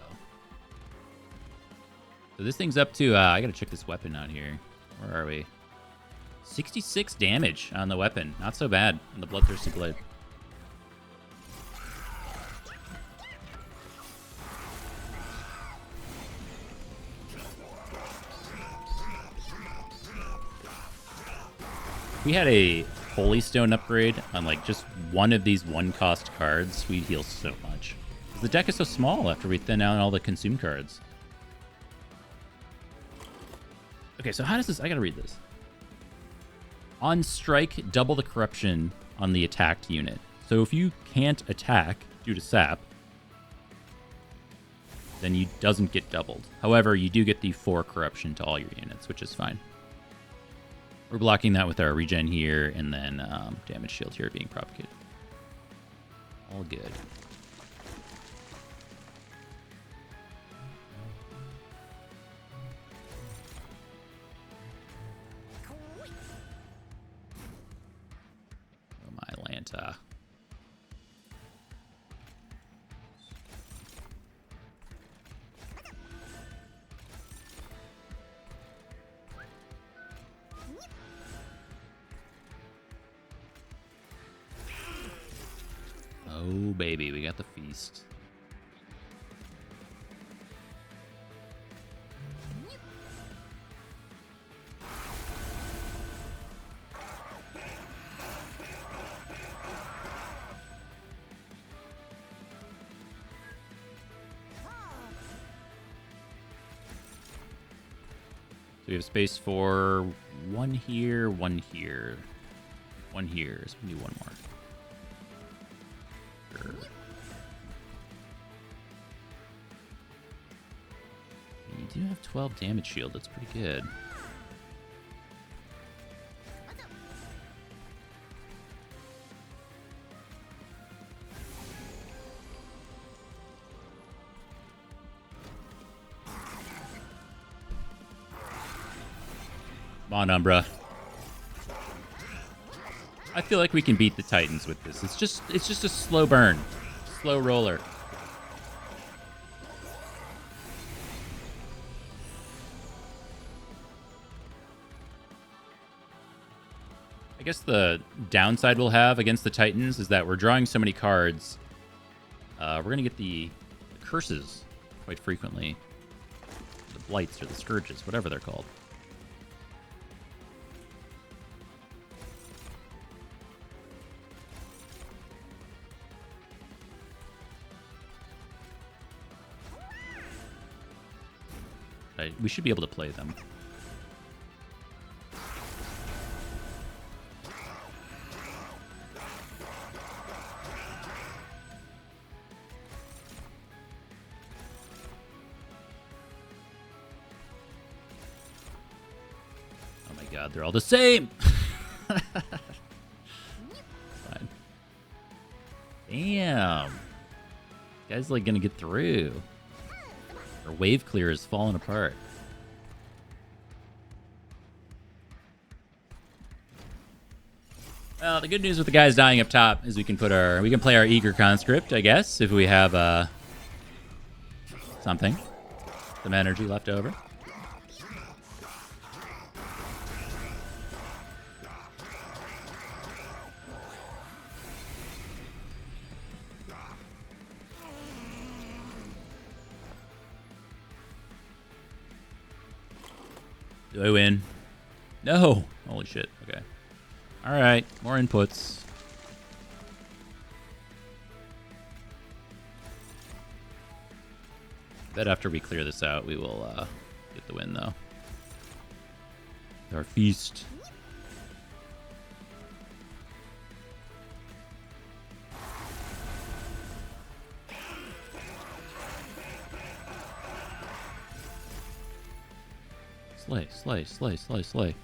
So this thing's up to, I gotta check this weapon out here. Where are we? 66 damage on the weapon. Not so bad on the Bloodthirsty Blade. We had a Holy Stone upgrade on like just one of these one-cost cards. We'd heal so much. The deck is so small after we thin out all the consume cards. Okay, so how does this... I gotta read this. On strike, double the corruption on the attacked unit. So if you can't attack due to sap, then you doesn't get doubled. However, you do get the 4 corruption to all your units, which is fine. We're blocking that with our regen here, and then damage shield here being propagated. All good. Oh my Lanta. Oh, baby, we got the feast. So we have space for one here, one here. One here, so we need one more. You do have 12 damage shield. That's pretty good. Come on, Umbra. I feel like we can beat the Titans with this. It's just a slow burn. Slow roller. I guess the downside we'll have against the Titans is that we're drawing so many cards. We're going to get the curses quite frequently. The blights or the scourges, whatever they're called. We should be able to play them. Oh my god, they're all the same! Fine. Damn. Guy's like gonna get through. Our wave clear is falling apart. Well, the good news with the guys dying up top is we can play our Eager Conscript, I guess, if we have some energy left over. Do I win? No! Holy shit. Okay. Alright. More inputs. Bet after we clear this out, we will get the win, though. Our feast. Slay, slay, slay, slay, slay.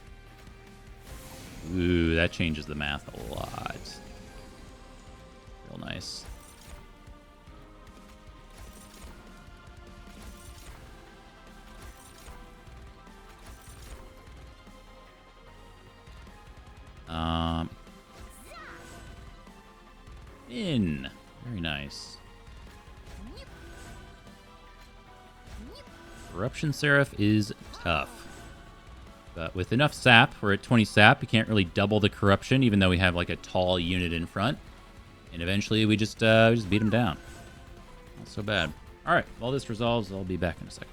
Ooh, that changes the math a lot. Real nice. In. Very nice. Corruption Seraph is tough. But with enough sap, we're at 20 sap, we can't really double the corruption, even though we have like a tall unit in front. And eventually we just beat him down. Not so bad. Alright, while this resolves, I'll be back in a second.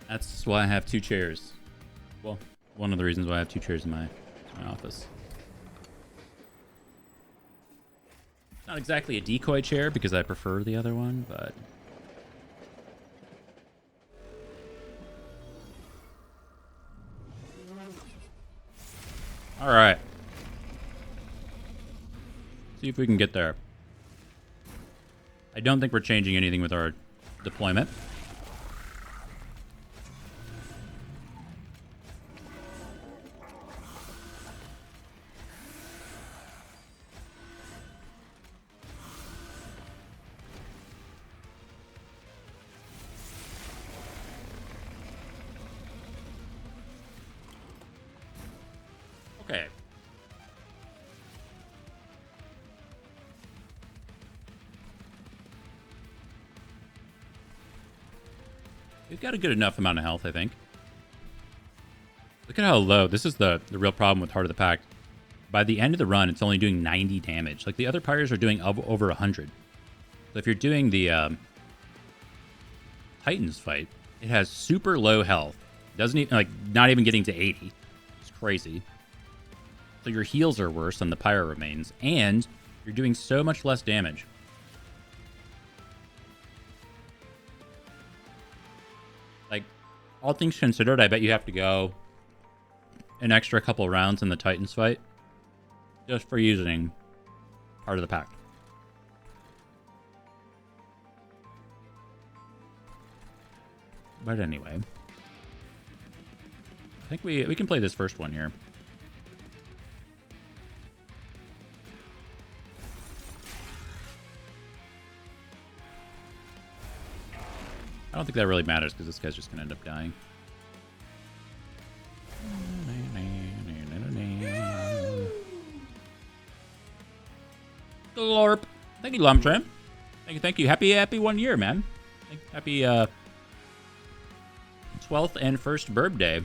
That's why I have 2 chairs. Well, one of the reasons why I have 2 chairs in my office. Not exactly a decoy chair because I prefer the other one, but... Alright. See if we can get there. I don't think we're changing anything with our deployment. Okay. We've got a good enough amount of health, I think. Look at how low. This is the real problem with Heart of the Pack. By the end of the run, it's only doing 90 damage. Like, the other pyres are doing over 100. So if you're doing the Titans fight, it has super low health. Doesn't even, like, not even getting to 80. It's crazy. So your heals are worse than the pyre remains, and you're doing so much less damage. Like, all things considered, I bet you have to go an extra couple rounds in the Titans fight just for using Heart of the Pack. But anyway, I think we can play this first one here. I don't think that really matters because this guy's just going to end up dying. Glorp. Thank you, Lumtram. Thank you. Happy 1 year, man. Happy 12th and 1st Burb Day.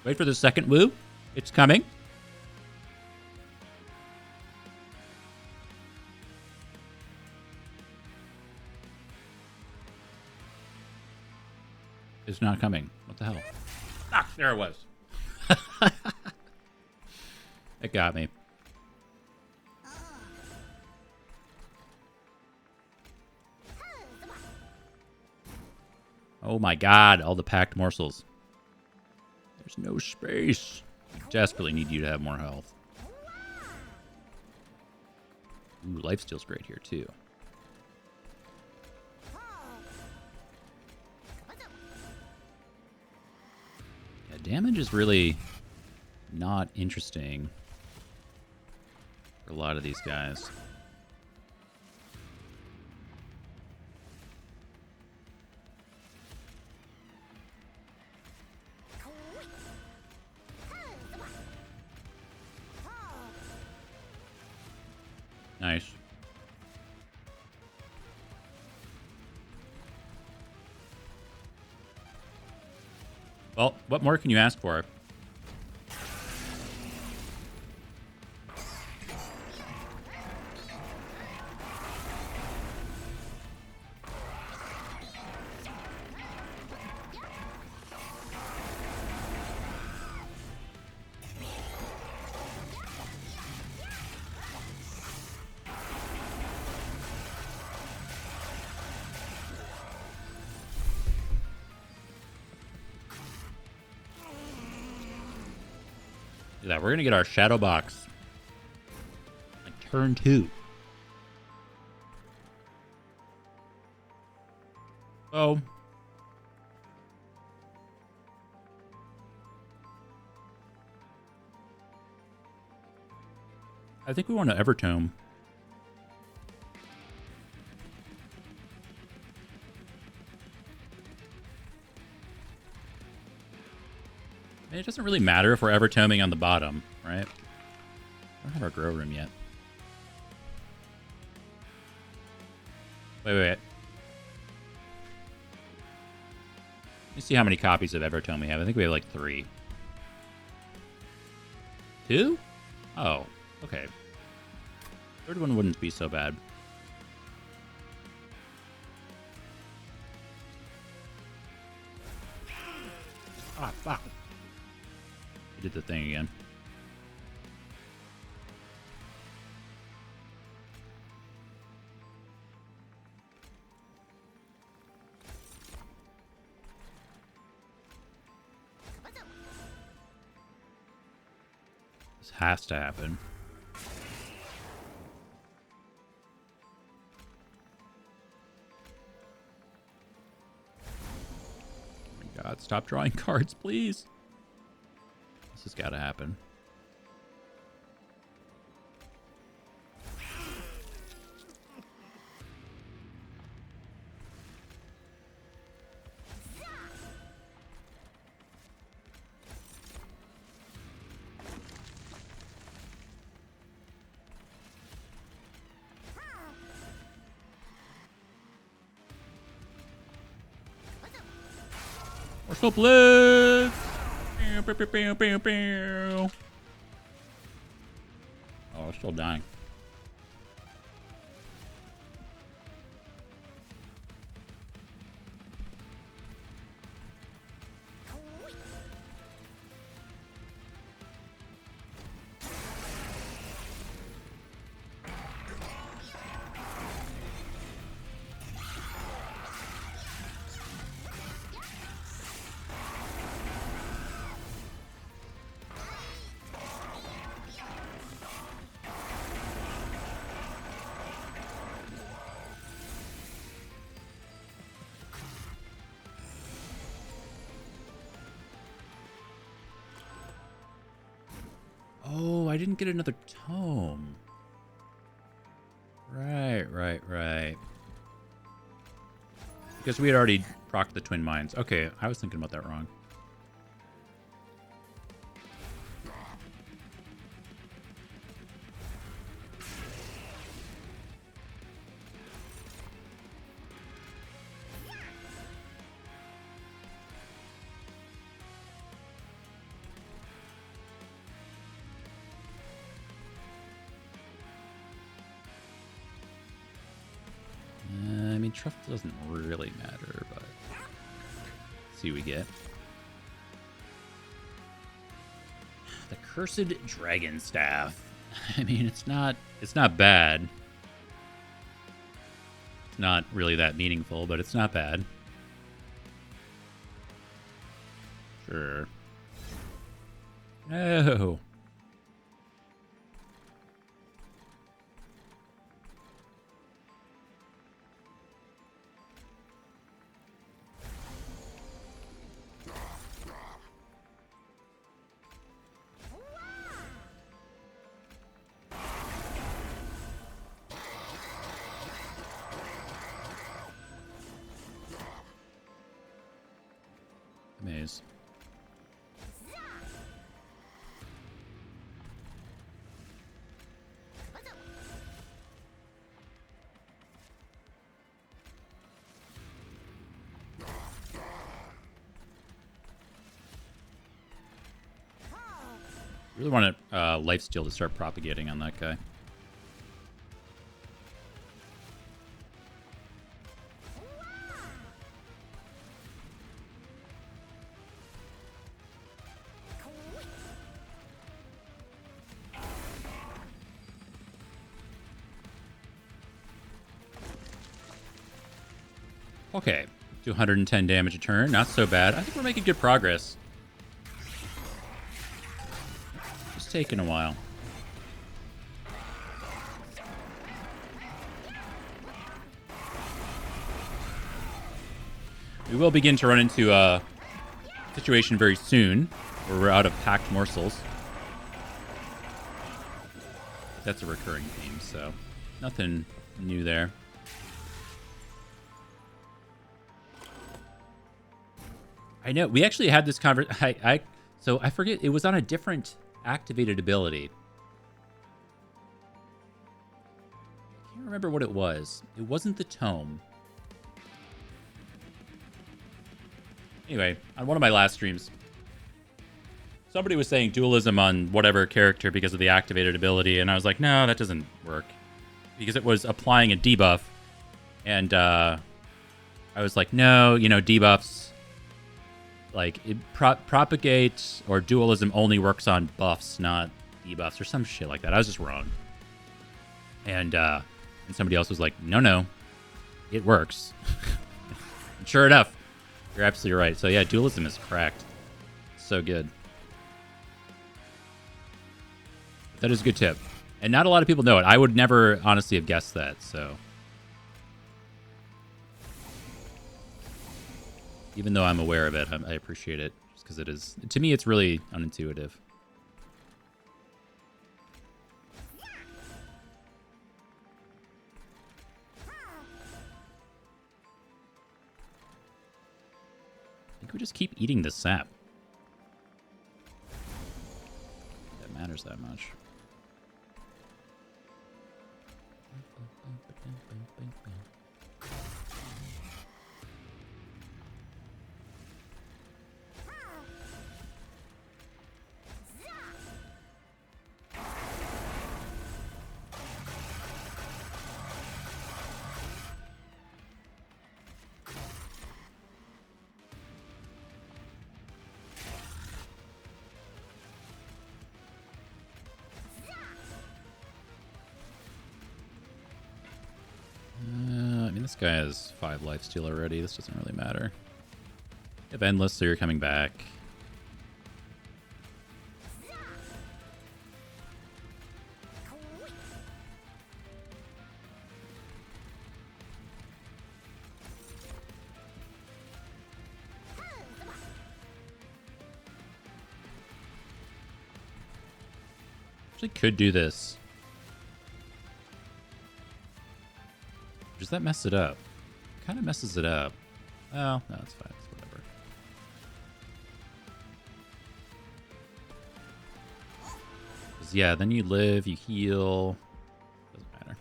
Wait for the second woo. It's coming. It's not coming. What the hell? Ah, there it was. It got me. Oh my god, all the packed morsels. There's no space. I desperately need you to have more health. Ooh, lifesteal's great here too. Yeah, damage is really not interesting for a lot of these guys. Nice. Well, what more can you ask for? That we're gonna get our shadow box like turn 2. Oh, I think we want to Evertome. It doesn't really matter if we're Evertoming on the bottom, right? I don't have our grow room yet. Wait. Let me see how many copies of Evertome we have. I think we have like 3. 2? Oh, okay. Third one wouldn't be so bad. Ah, fuck. Did the thing again. This has to happen. Oh my god, stop drawing cards, please. This has got to happen. We're so blitzed. Oh, we're still dying. I didn't get another tome. Right. Because we had already procced the Twin Mines. Okay, I was thinking about that wrong. I mean, Truff doesn't really matter, but let's see what we get. The Cursed Dragon Staff. I mean, it's not bad. It's not really that meaningful, but it's not bad. Sure. No. Maze. Really want to lifesteal to start propagating on that guy. Okay, 210 damage a turn. Not so bad. I think we're making good progress. Just taking a while. We will begin to run into a situation very soon where we're out of packed morsels. That's a recurring theme, so nothing new there. I know. We actually had this conversation. So I forget. It was on a different activated ability. I can't remember what it was. It wasn't the tome. Anyway, on one of my last streams, somebody was saying dualism on whatever character because of the activated ability, and I was like, no, that doesn't work. Because it was applying a debuff, and I was like, no, debuffs... Like, propagate or dualism only works on buffs, not debuffs, or some shit like that. I was just wrong. And somebody else was like, no, it works. And sure enough, you're absolutely right. So yeah, dualism is cracked. So good. That is a good tip. And not a lot of people know it. I would never honestly have guessed that, so... Even though I'm aware of it, I appreciate it just because it is... To me, it's really unintuitive. I think we just keep eating the sap. That matters that much. This guy has 5 lifesteal already. This doesn't really matter. You have Endless, so you're coming back. Actually could do this. Does that mess it up? Kind of messes it up. Oh, no, it's fine. It's whatever. Yeah, then you live, you heal. Doesn't matter.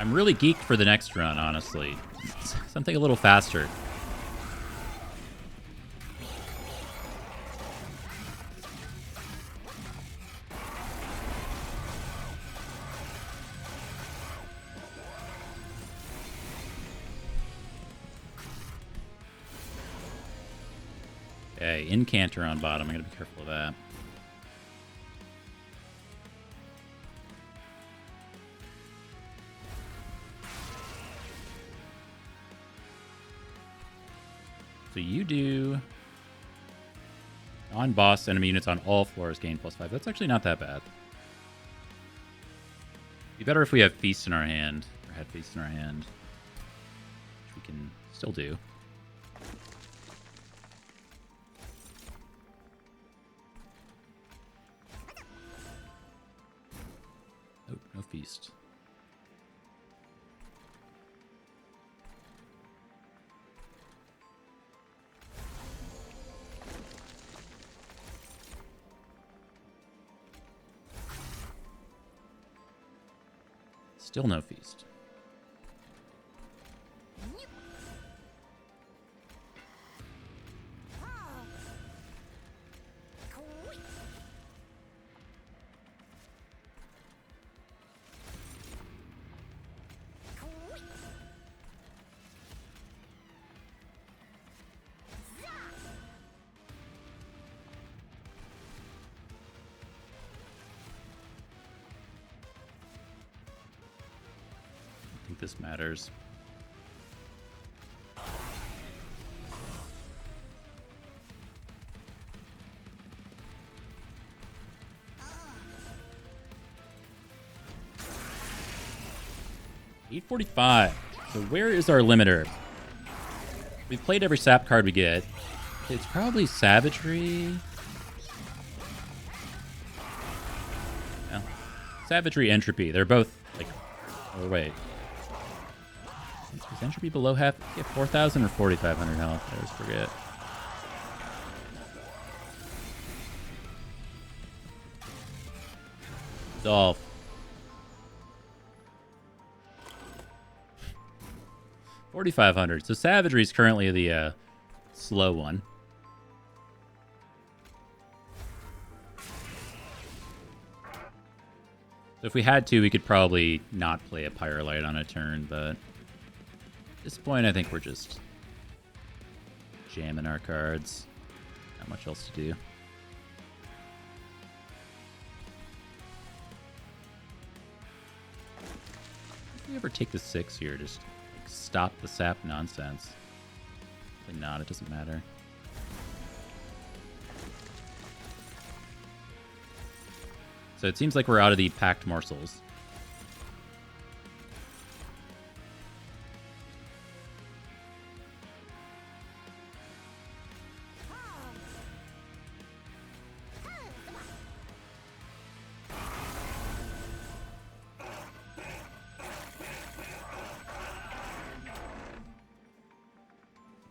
I'm really geeked for the next run, honestly. Something a little faster. Okay, Incanter on bottom. I gotta be careful of that. So you do on-boss enemy units on all floors gain +5. That's actually not that bad. Be better if we have Feast in our hand, or had Feast in our hand, which we can still do. Oh, no Feast. Still no Feast. This matters. $845. So where is our limiter? We've played every sap card we get. It's probably Savagery. No. Savagery, Entropy. They're both like... Oh, wait. Is Entropy below half? Yeah, 4,000 or 4,500 health. I always forget. Dolph. 4,500. So Savagery is currently the slow one. So if we had to, we could probably not play a Pyrolite on a turn, but... At this point, I think we're just jamming our cards. Not much else to do. If we ever take the 6 here, just like, stop the sap nonsense. Probably not, it doesn't matter. So it seems like we're out of the packed morsels.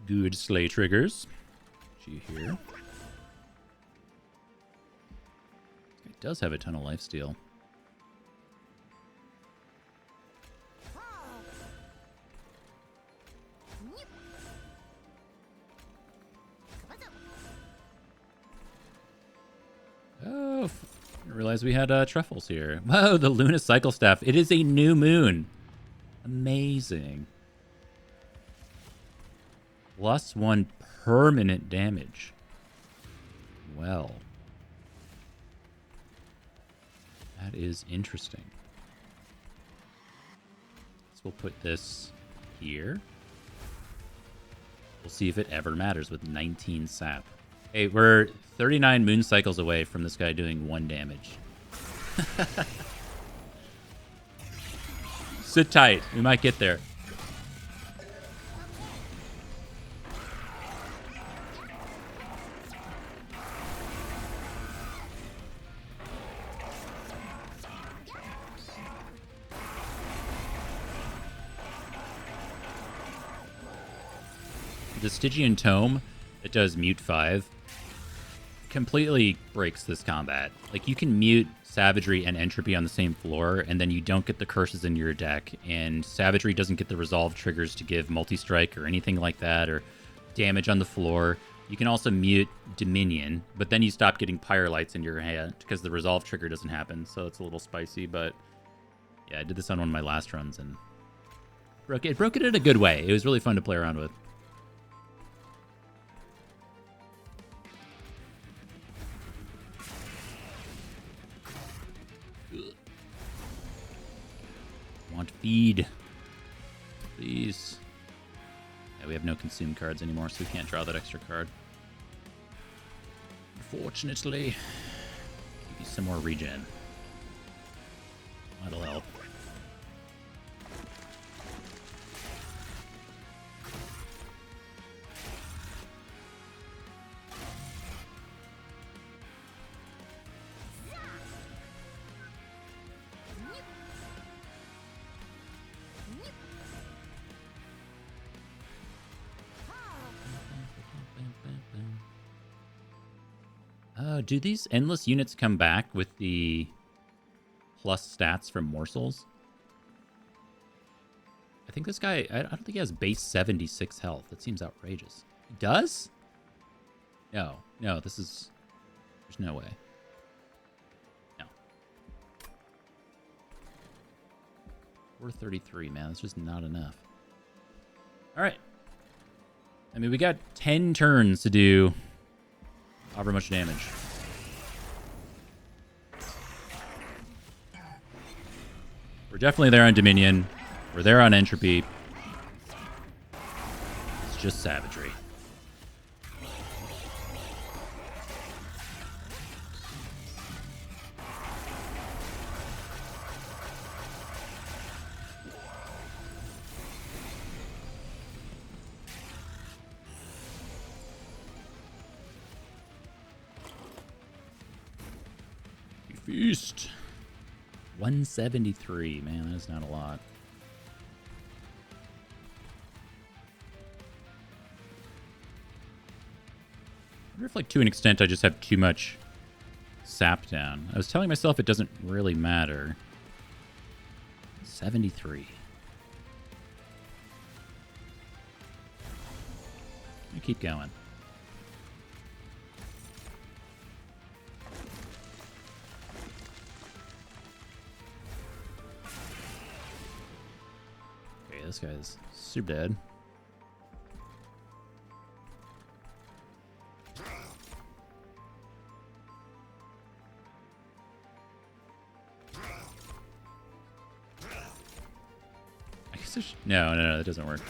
Good slay triggers. G here. It does have a ton of lifesteal. Oh, I didn't realize we had truffles here. Whoa, the Luna Cycle Staff. It is a new moon. Amazing. +1 permanent damage. Well. That is interesting. So we'll put this here. We'll see if it ever matters with 19 sap. Hey, we're 39 moon cycles away from this guy doing 1 damage. Sit tight. We might get there. The Stygian Tome that does Mute 5 completely breaks this combat. Like, you can mute Savagery and Entropy on the same floor, and then you don't get the curses in your deck, and Savagery doesn't get the resolve triggers to give multi-strike or anything like that, or damage on the floor. You can also mute Dominion, but then you stop getting Pyrelights in your hand because the resolve trigger doesn't happen, so it's a little spicy, but yeah, I did this on one of my last runs, and it broke it in a good way. It was really fun to play around with. Want feed. Please. Yeah, we have no consume cards anymore, so we can't draw that extra card. Unfortunately. Give you some more regen. That'll help. Do these endless units come back with the plus stats from morsels? I think this guy, I don't think he has base 76 health. That seems outrageous. He does? No, this is, there's no way. No. 433, man, that's just not enough. All right. I mean, we got 10 turns to do however much damage. We're definitely there on Dominion. We're there on Entropy. It's just Savagery. Feast. 173. Man, that's not a lot. I wonder if, like, to an extent, I just have too much sap down. I was telling myself it doesn't really matter. 73. You keep going. This guy's super dead. I guess there's... No, that doesn't work.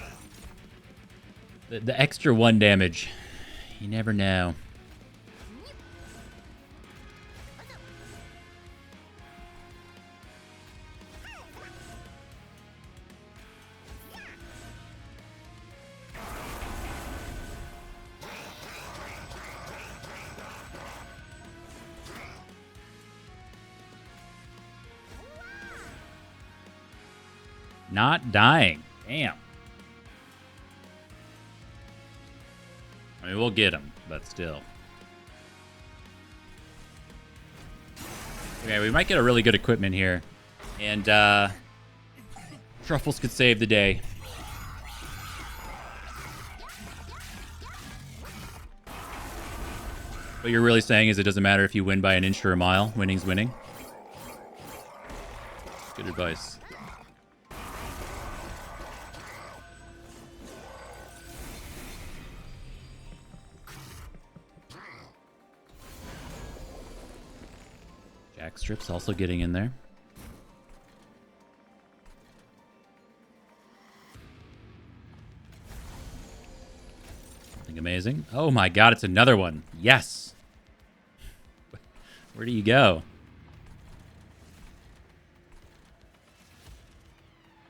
The extra 1 damage. You never know. Not dying. Damn. I mean, we'll get him, but still. Okay, we might get a really good equipment here. And, Truffles could save the day. What you're really saying is it doesn't matter if you win by an inch or a mile. Winning's winning. Good advice. Jackstrip's also getting in there. Something amazing. Oh my god, it's another one. Yes. Where do you go?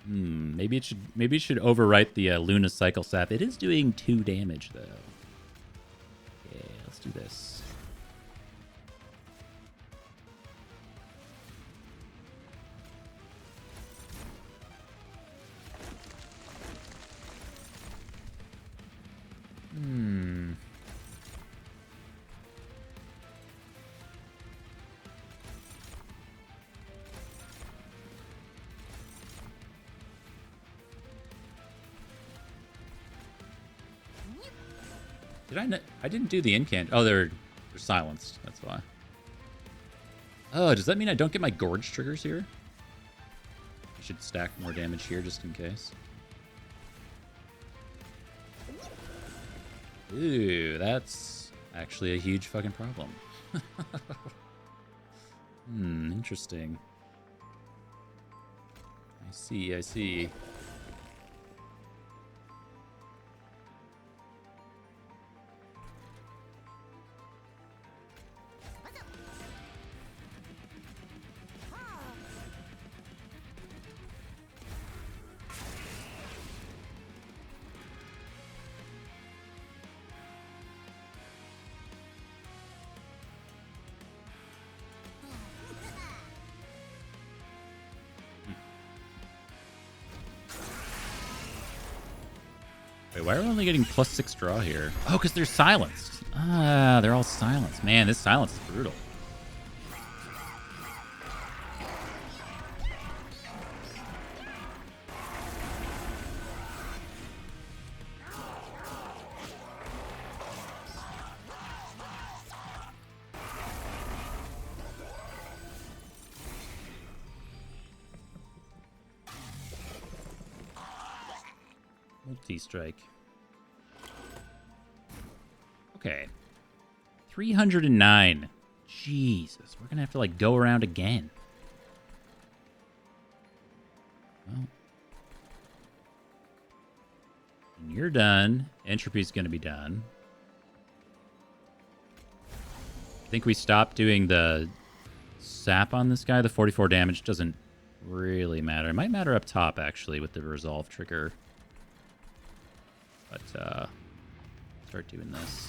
Maybe it should overwrite the Luna Cycle Sap. It is doing 2 damage though. Yeah, let's do this. Did I didn't do the incant. Oh, they're silenced. That's why. Oh, does that mean I don't get my Gorge triggers here? I should stack more damage here just in case. Ooh, that's actually a huge fucking problem. Interesting. I see, I see. Wait, why are we only getting +6 draw here? Oh, because they're silenced. Ah, they're all silenced. Man, this silence is brutal. Multi-strike. Okay. 309. Jesus, we're gonna have to like go around again. Well, when you're done, Entropy's gonna be done. I think we stopped doing the sap on this guy. The 44 damage doesn't really matter. It might matter up top actually with the resolve trigger. But start doing this.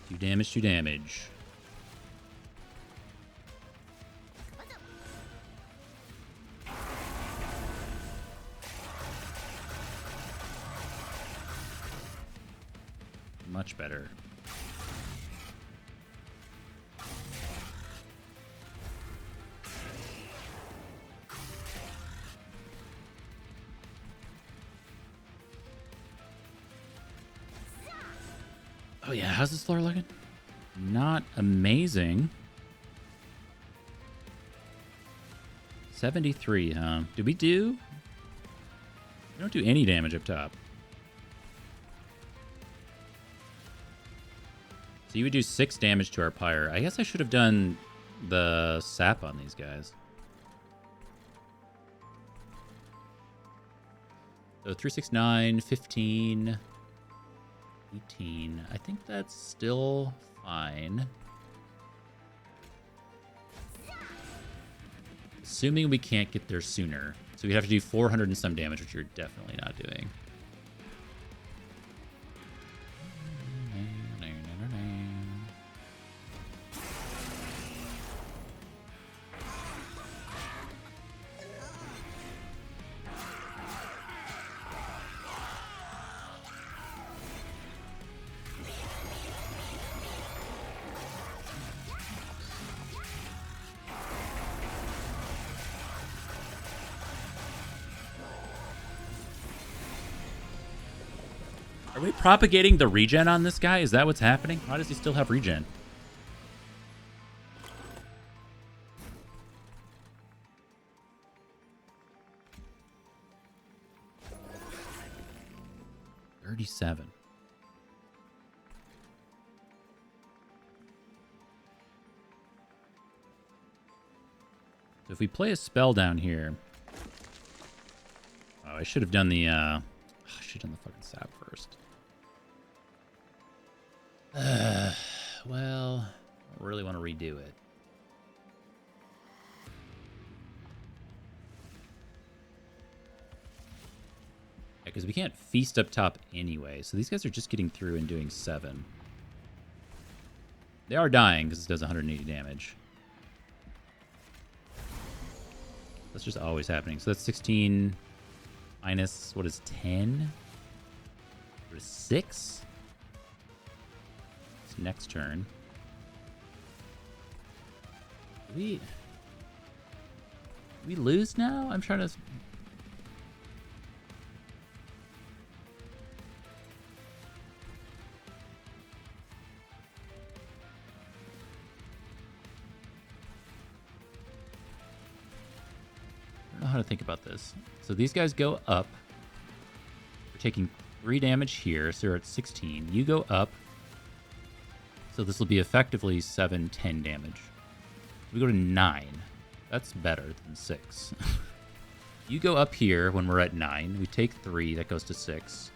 Do damage, do damage. Much better. Oh yeah, how's this floor looking? Not amazing. 73, huh? Did we do? We don't do any damage up top. So you would do 6 damage to our pyre. I guess I should have done the sap on these guys. So 3, 6, 9, 15, 18. I think that's still fine. Assuming we can't get there sooner. So we have to do 400 and some damage, which you're definitely not doing. Are we propagating the regen on this guy? Is that what's happening? Why does he still have regen? $37. So if we play a spell down here... Oh, I should have done the... I should have done the fucking sap first. Well, I don't really want to redo it. Yeah, because we can't feast up top anyway. So these guys are just getting through and doing 7. They are dying because it does 180 damage. That's just always happening. So that's 16 minus, what is 10? What is 6? It's next turn. we lose now? I'm trying to... I don't know how to think about this. So these guys go up. We're taking 3 damage here, so we're at 16. You go up. So this will be effectively 7, 10 damage. We go to 9. That's better than 6. You go up here when we're at 9. We take 3. That goes to 6.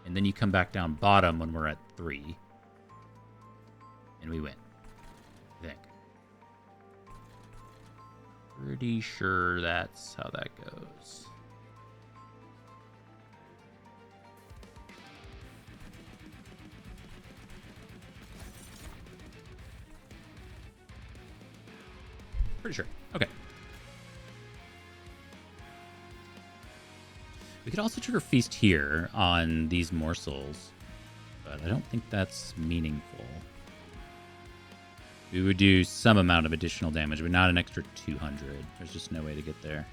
And then you come back down bottom when we're at 3. And we win. I think. Pretty sure that's how that goes. Pretty sure. Okay. We could also trigger Feast here on these morsels, but I don't think that's meaningful. We would do some amount of additional damage, but not an extra 200. There's just no way to get there.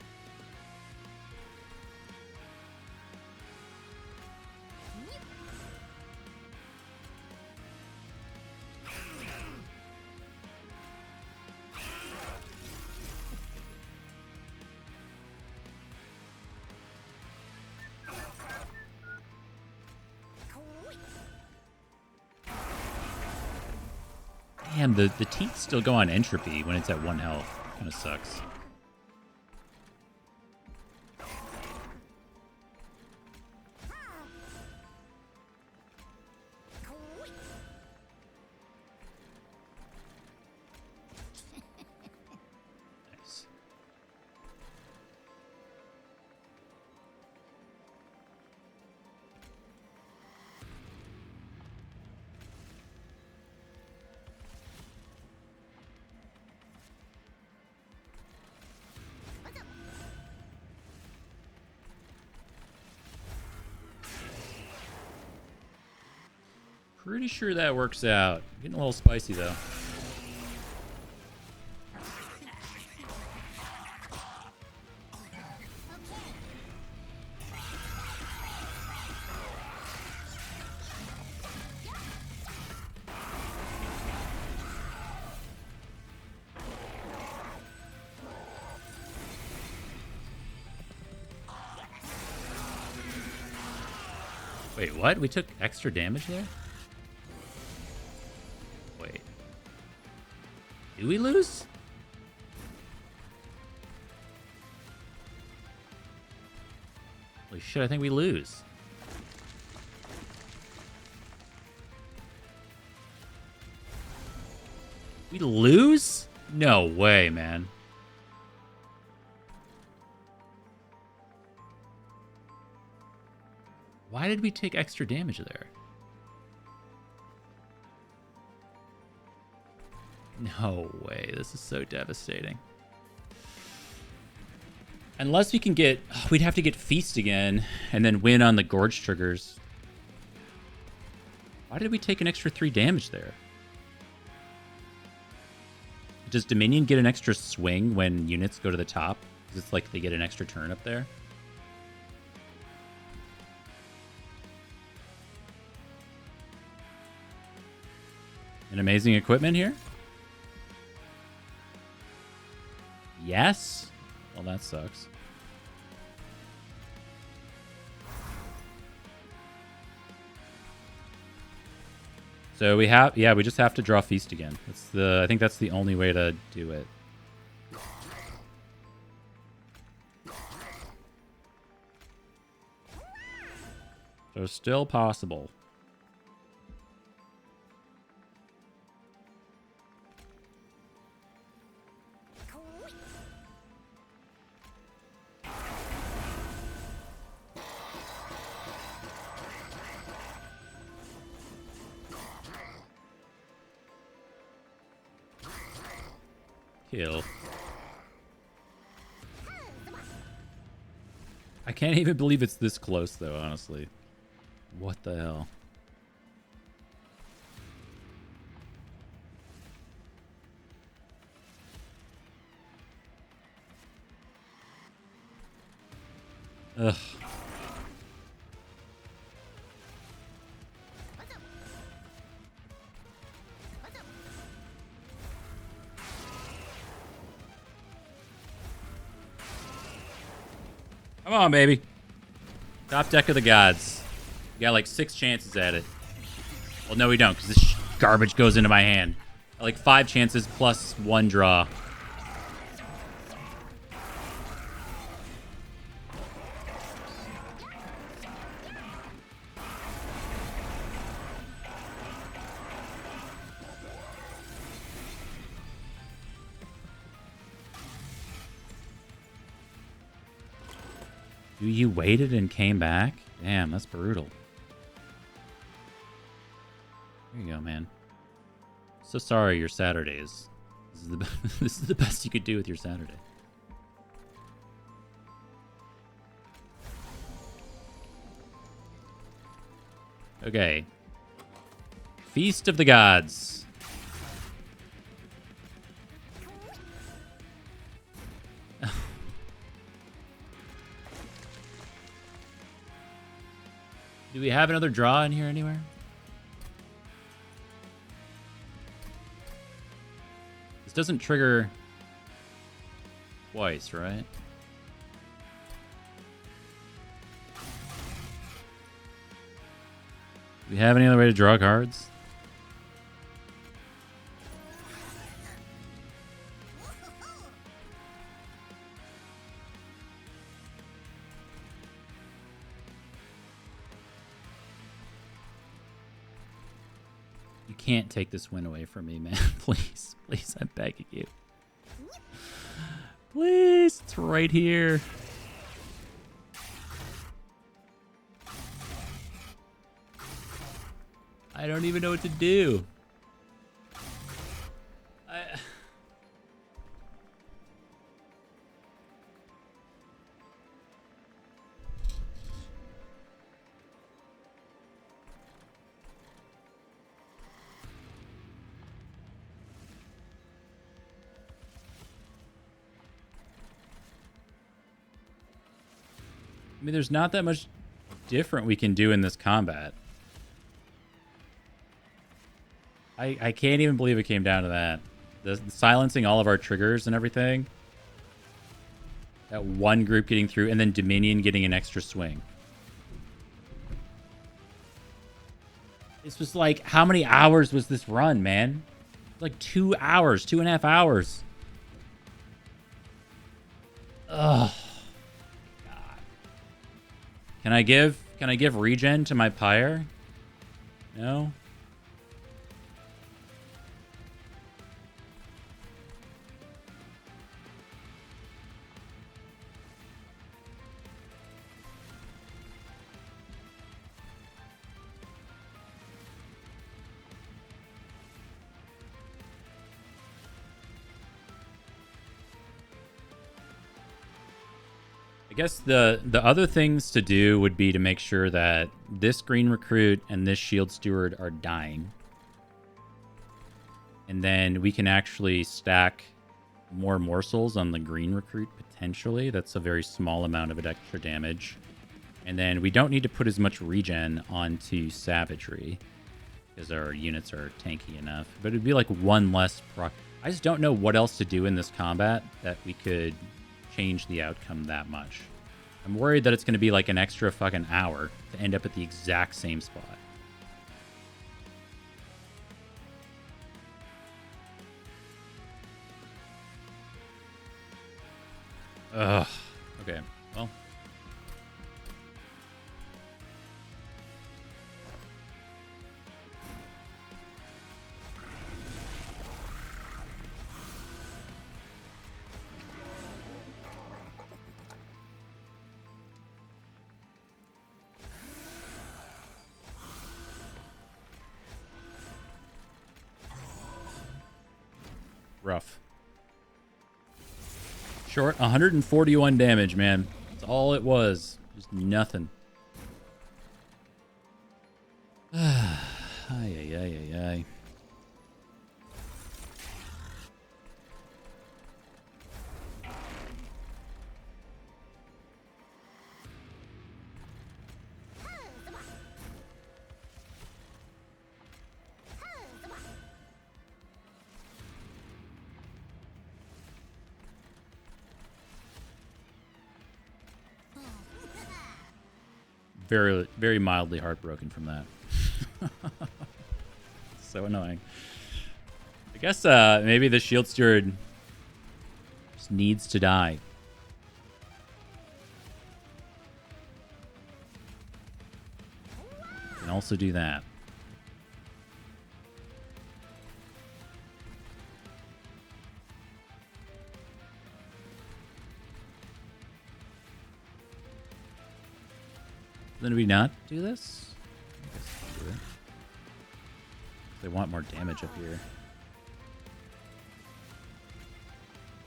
Damn, the teeth still go on entropy when it's at 1 health. Kind of sucks. Nice. Pretty sure that works out. Getting a little spicy, though. Wait, what? We took extra damage there? Wait. Do we lose? Holy shit, I think we lose. We lose? No way, man. Why did we take extra damage there? No way. This is so devastating. Unless we can get... we'd have to get Feast again and then win on the Gorge triggers. Why did we take an extra 3 damage there? Does Dominion get an extra swing when units go to the top? Because it's like they get an extra turn up there. An amazing equipment here? Yes? Well, that sucks. So we have, yeah, we just have to draw Feast again. I think that's the only way to do it. So still possible. Kill. I can't even believe it's this close, though, honestly. What the hell? Ugh. Come on, baby. Top deck of the gods. We got like 6 chances at it. Well, no, we don't, because this garbage goes into my hand. Like 5 chances plus 1 draw. You waited and came back? Damn, that's brutal. There you go, man. So sorry your Saturdays. This is the best you could do with your Saturday. Okay. Feast of the Gods. Do we have another draw in here anywhere? This doesn't trigger twice, right? Do we have any other way to draw cards? You can't take this win away from me, man. Please, please, I'm begging you. Please, it's right here. I don't even know what to do. I mean, there's not that much different we can do in this combat. I can't even believe it came down to that. The silencing all of our triggers and everything. That one group getting through, and then Dominion getting an extra swing. This was like, how many hours was this run, man? Like 2 hours, 2.5 hours. Ugh. God. Can I give regen to my Pyre? No? I guess the other things to do would be to make sure that this green recruit and this shield steward are dying. And then we can actually stack more morsels on the green recruit potentially. That's a very small amount of extra damage. And then we don't need to put as much regen onto savagery because our units are tanky enough. But it'd be like one less proc. I just don't know what else to do in this combat that we could change the outcome that much. I'm worried that it's going to be like an extra fucking hour to end up at the exact same spot. Ugh. Okay. Well. Rough. Short 141 damage, man. That's all it was. Just nothing. Ay, ay, ay, ay, ay. very, very mildly heartbroken from that. So annoying. I guess maybe the Shield Steward just needs to die. Can also do that. Then do we not do this? I guess we do it. They want more damage up here.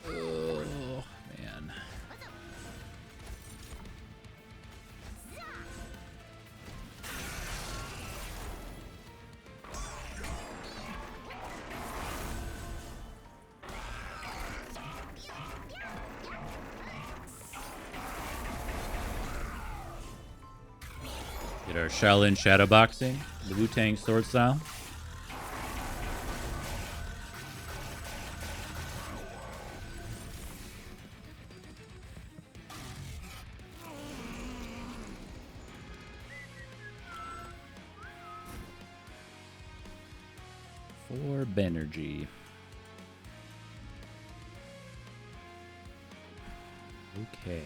Oh, man. Get our Shaolin Shadowboxing, the Wu-Tang sword style. Energy. Okay.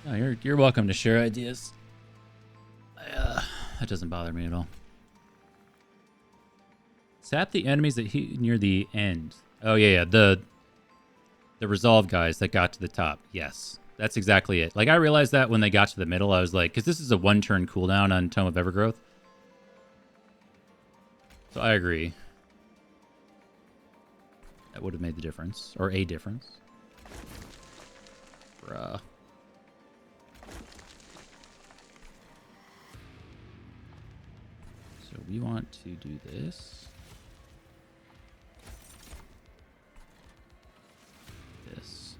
No, you're welcome to share ideas. That doesn't bother me at all. Sap the enemies that near the end. Oh yeah, the resolve guys that got to the top. Yes, that's exactly it. Like I realized that when they got to the middle, I was like, because this is a 1-turn cooldown on Tome of Evergrowth. So I agree. That would have made the difference, or a difference. Bruh. So we want to do this. This.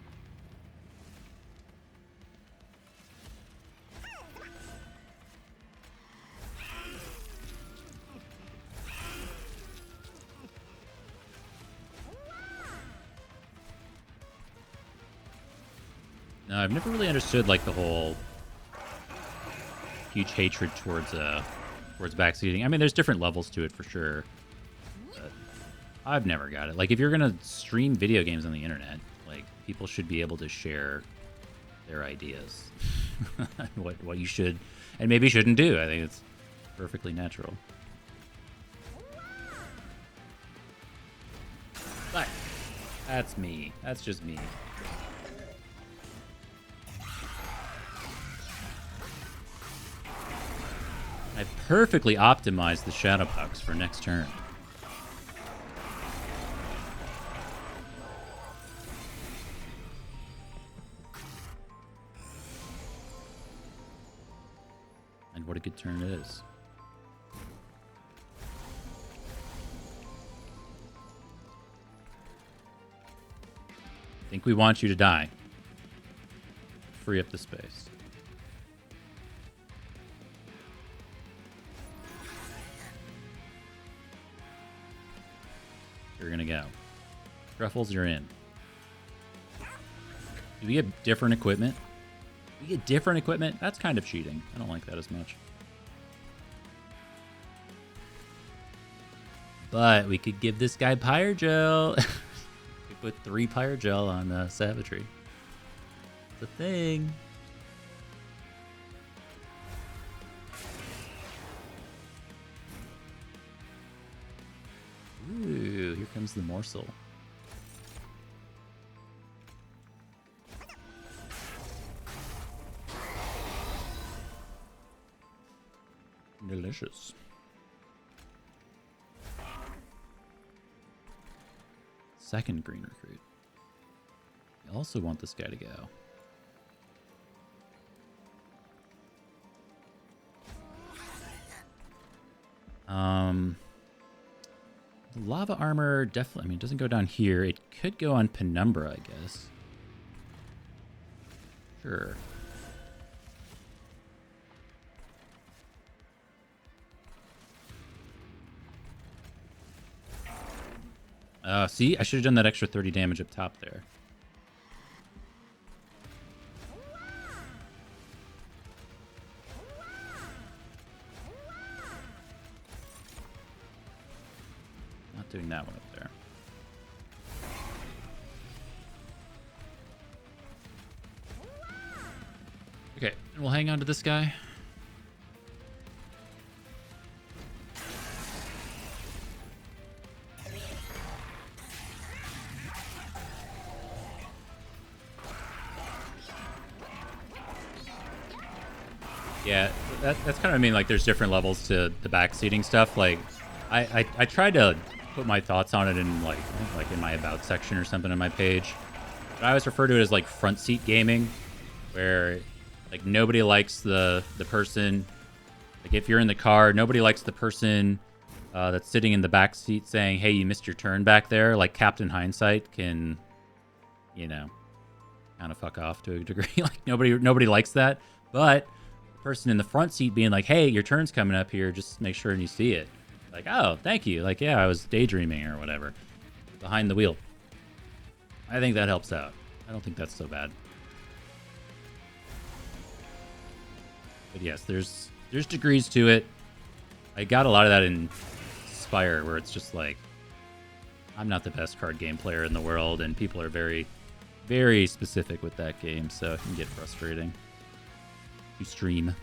No, I've never really understood like the whole huge hatred towards backseating. I mean, there's different levels to it for sure. But I've never got it. Like, if you're gonna stream video games on the internet, like, people should be able to share their ideas. what you should and maybe shouldn't do. I think it's perfectly natural. But that's me. That's just me. I perfectly optimized the Shadowbox for next turn. And what a good turn it is. I think we want you to die. Free up the space. You're gonna go. Ruffles, you're in. Do we get different equipment? We get different equipment? That's kind of cheating. I don't like that as much. But we could give this guy Pyrogel. We put 3 Pyrogel on Savagery. It's a thing. Ooh, here comes the morsel. Delicious. Second green recruit. I also want this guy to go. Lava armor definitely, I mean, it doesn't go down here. It could go on Penumbra, I guess. Sure. See, I should have done that extra 30 damage up top there. Not doing that one up there. Okay, and we'll hang on to this guy. Yeah, that's kind of, I mean, like, there's different levels to the backseating stuff. Like, I tried to put my thoughts on it in, like in my About section or something on my page. But I always refer to it as, like, front seat gaming, where, like, nobody likes the person. Like, if you're in the car, nobody likes the person that's sitting in the back seat saying, hey, you missed your turn back there. Like, Captain Hindsight can, you know, kind of fuck off to a degree. Like, nobody likes that. But person in the front seat being like, hey, your turn's coming up here, just make sure and you see it. Like, oh, thank you. Like, yeah, I was daydreaming or whatever. Behind the wheel. I think that helps out. I don't think that's so bad. But yes, there's degrees to it. I got a lot of that in Spire, where it's just like, I'm not the best card game player in the world, and people are very, very specific with that game, so it can get frustrating. Stream. I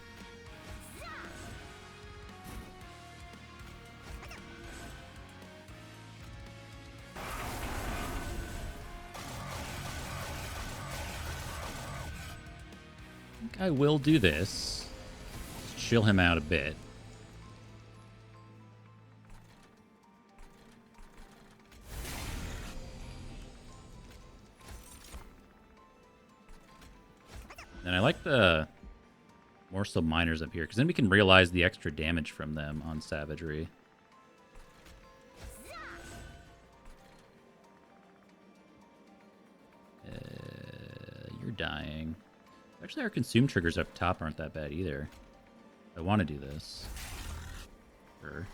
think I will do this. Just chill him out a bit. And I like the Morsel Miners up here, because then we can realize the extra damage from them on Savagery. You're dying. Actually, our consume triggers up top aren't that bad either. I want to do this. Sure.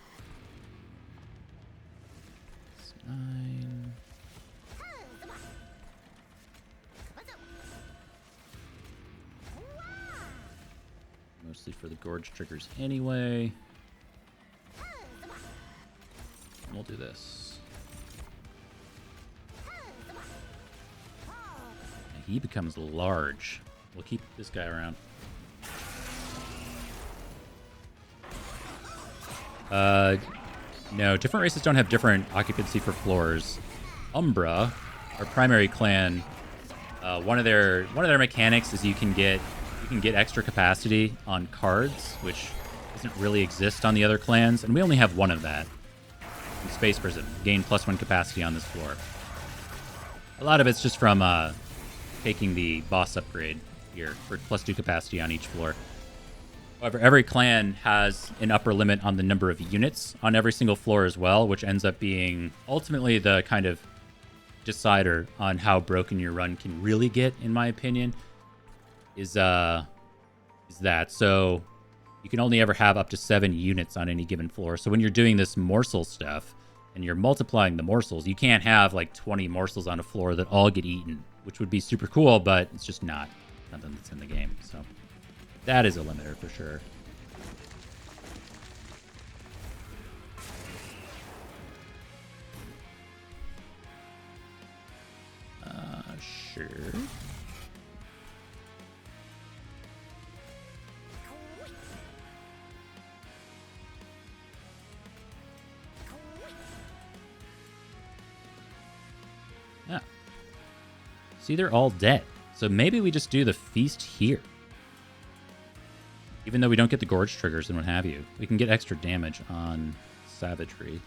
It's 9. Mostly for the Gorge triggers anyway. And we'll do this. And he becomes large. We'll keep this guy around. No, different races don't have different occupancy for floors. Umbra, our primary clan, one of their mechanics is you can get extra capacity on cards, which doesn't really exist on the other clans, and we only have one of that. In Space Prism, gain +1 capacity on this floor. A lot of it's just from taking the boss upgrade here for +2 capacity on each floor. However, every clan has an upper limit on the number of units on every single floor as well, which ends up being ultimately the kind of decider on how broken your run can really get, in my opinion. Is that so you can only ever have up to 7 units on any given floor. So when you're doing this morsel stuff and you're multiplying the morsels, you can't have like 20 morsels on a floor that all get eaten, which would be super cool, but it's just not something that's in the game. So that is a limiter for sure. Sure. Yeah. See, they're all dead. So maybe we just do the feast here. Even though we don't get the gorge triggers and what have you, we can get extra damage on Savagery.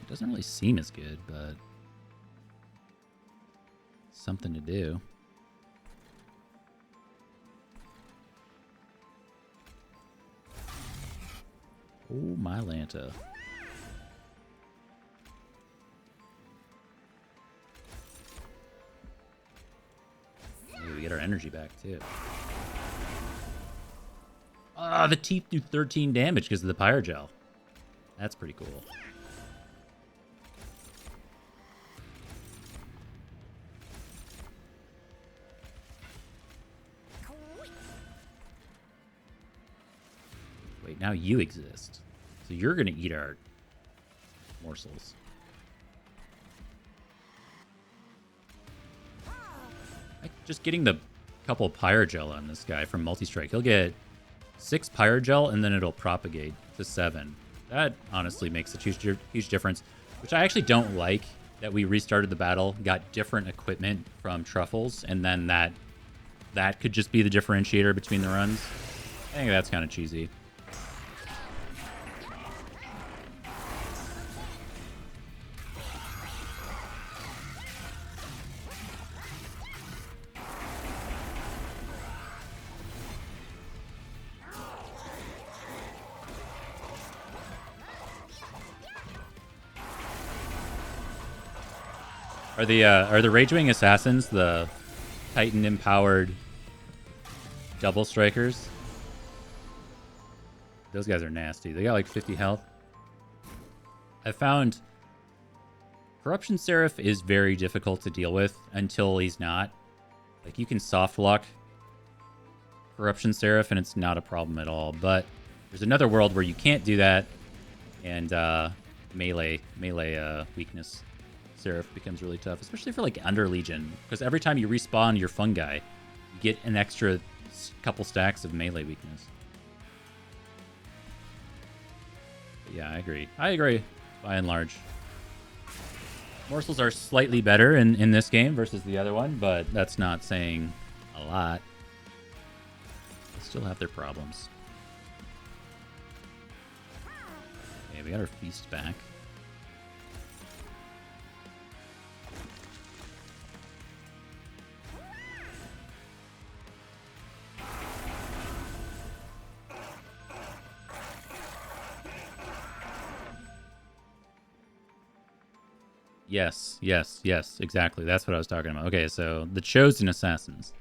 It doesn't really seem as good, but something to do. Oh, my Lanta. Maybe we get our energy back, too. Ah, the teeth do 13 damage because of the Pyrogel. That's pretty cool. Wait, now you exist. So you're going to eat our morsels. Just getting the couple Pyrogel on this guy from Multi-Strike. He'll get 6 Pyrogel, and then it'll propagate to 7. That honestly makes a huge difference, which I actually don't like, that we restarted the battle, got different equipment from Truffles, and then that could just be the differentiator between the runs. I think that's kind of cheesy. Are the Ragewing Assassins the Titan empowered double strikers? Those guys are nasty. They got like 50 health. I found Corruption Seraph is very difficult to deal with until he's not. Like, you can soft lock Corruption Seraph and it's not a problem at all. But there's another world where you can't do that, and melee weakness Seraph becomes really tough, especially for like Under Legion, because every time you respawn your fungi, you get an extra couple stacks of melee weakness. But yeah, I agree by and large. Morsels are slightly better in this game versus the other one, but that's not saying a lot. They still have their problems. Okay, we got our feast back. Yes, exactly. That's what I was talking about. Okay, so the Chosen Assassins.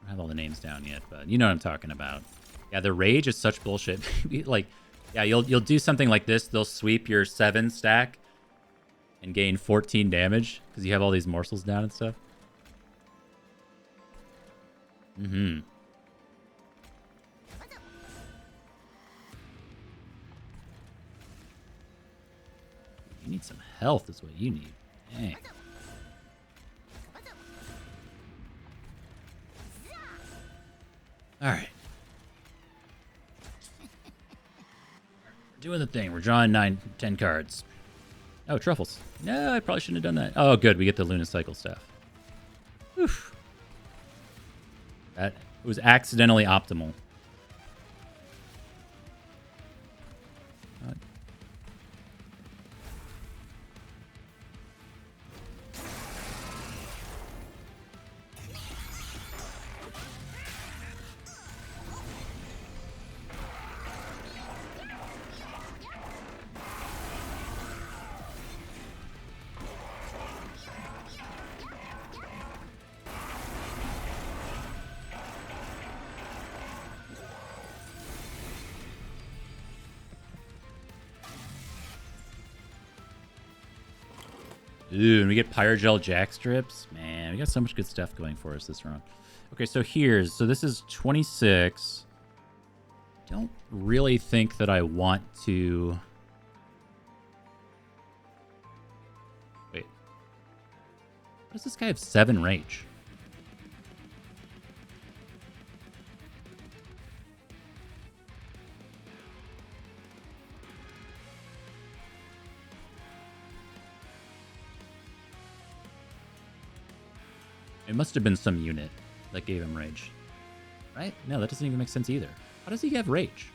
I don't have all the names down yet, but you know what I'm talking about. Yeah, the Rage is such bullshit. Like, yeah, you'll do something like this. They'll sweep your 7 stack and gain 14 damage because you have all these morsels down and stuff. Mm-hmm. You need some health is what you need. Dang. Alright. We're doing the thing. We're drawing 10 cards. Oh, Truffles. No, I probably shouldn't have done that. Oh, good. We get the Luna Cycle staff. Oof. That was accidentally optimal. Ooh, and we get Pyrogel Jack Strips. Man, we got so much good stuff going for us this round. Okay, so this is 26. Don't really think that I want to... Wait. Why does this guy have 7 rage? It must have been some unit that gave him rage. Right? No, that doesn't even make sense either. How does he have rage?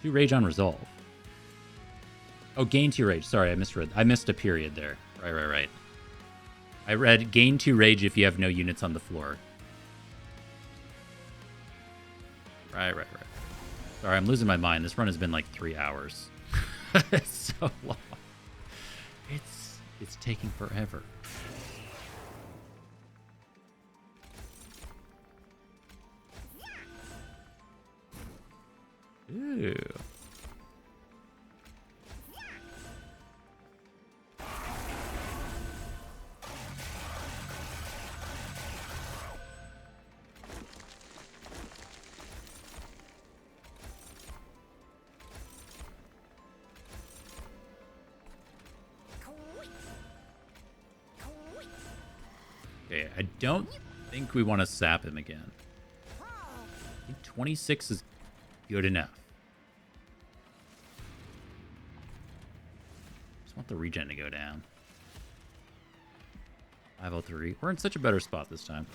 2 rage on resolve. Oh, gain 2 rage. Sorry, I misread. I missed a period there. Right. I read gain 2 rage if you have no units on the floor. Right. Sorry, I'm losing my mind. This run has been like 3 hours. It's so long. It's taking forever. Ooh. Okay, I don't think we want to sap him again. I think 26 is good enough. Just want the regen to go down. 503. We're in such a better spot this time.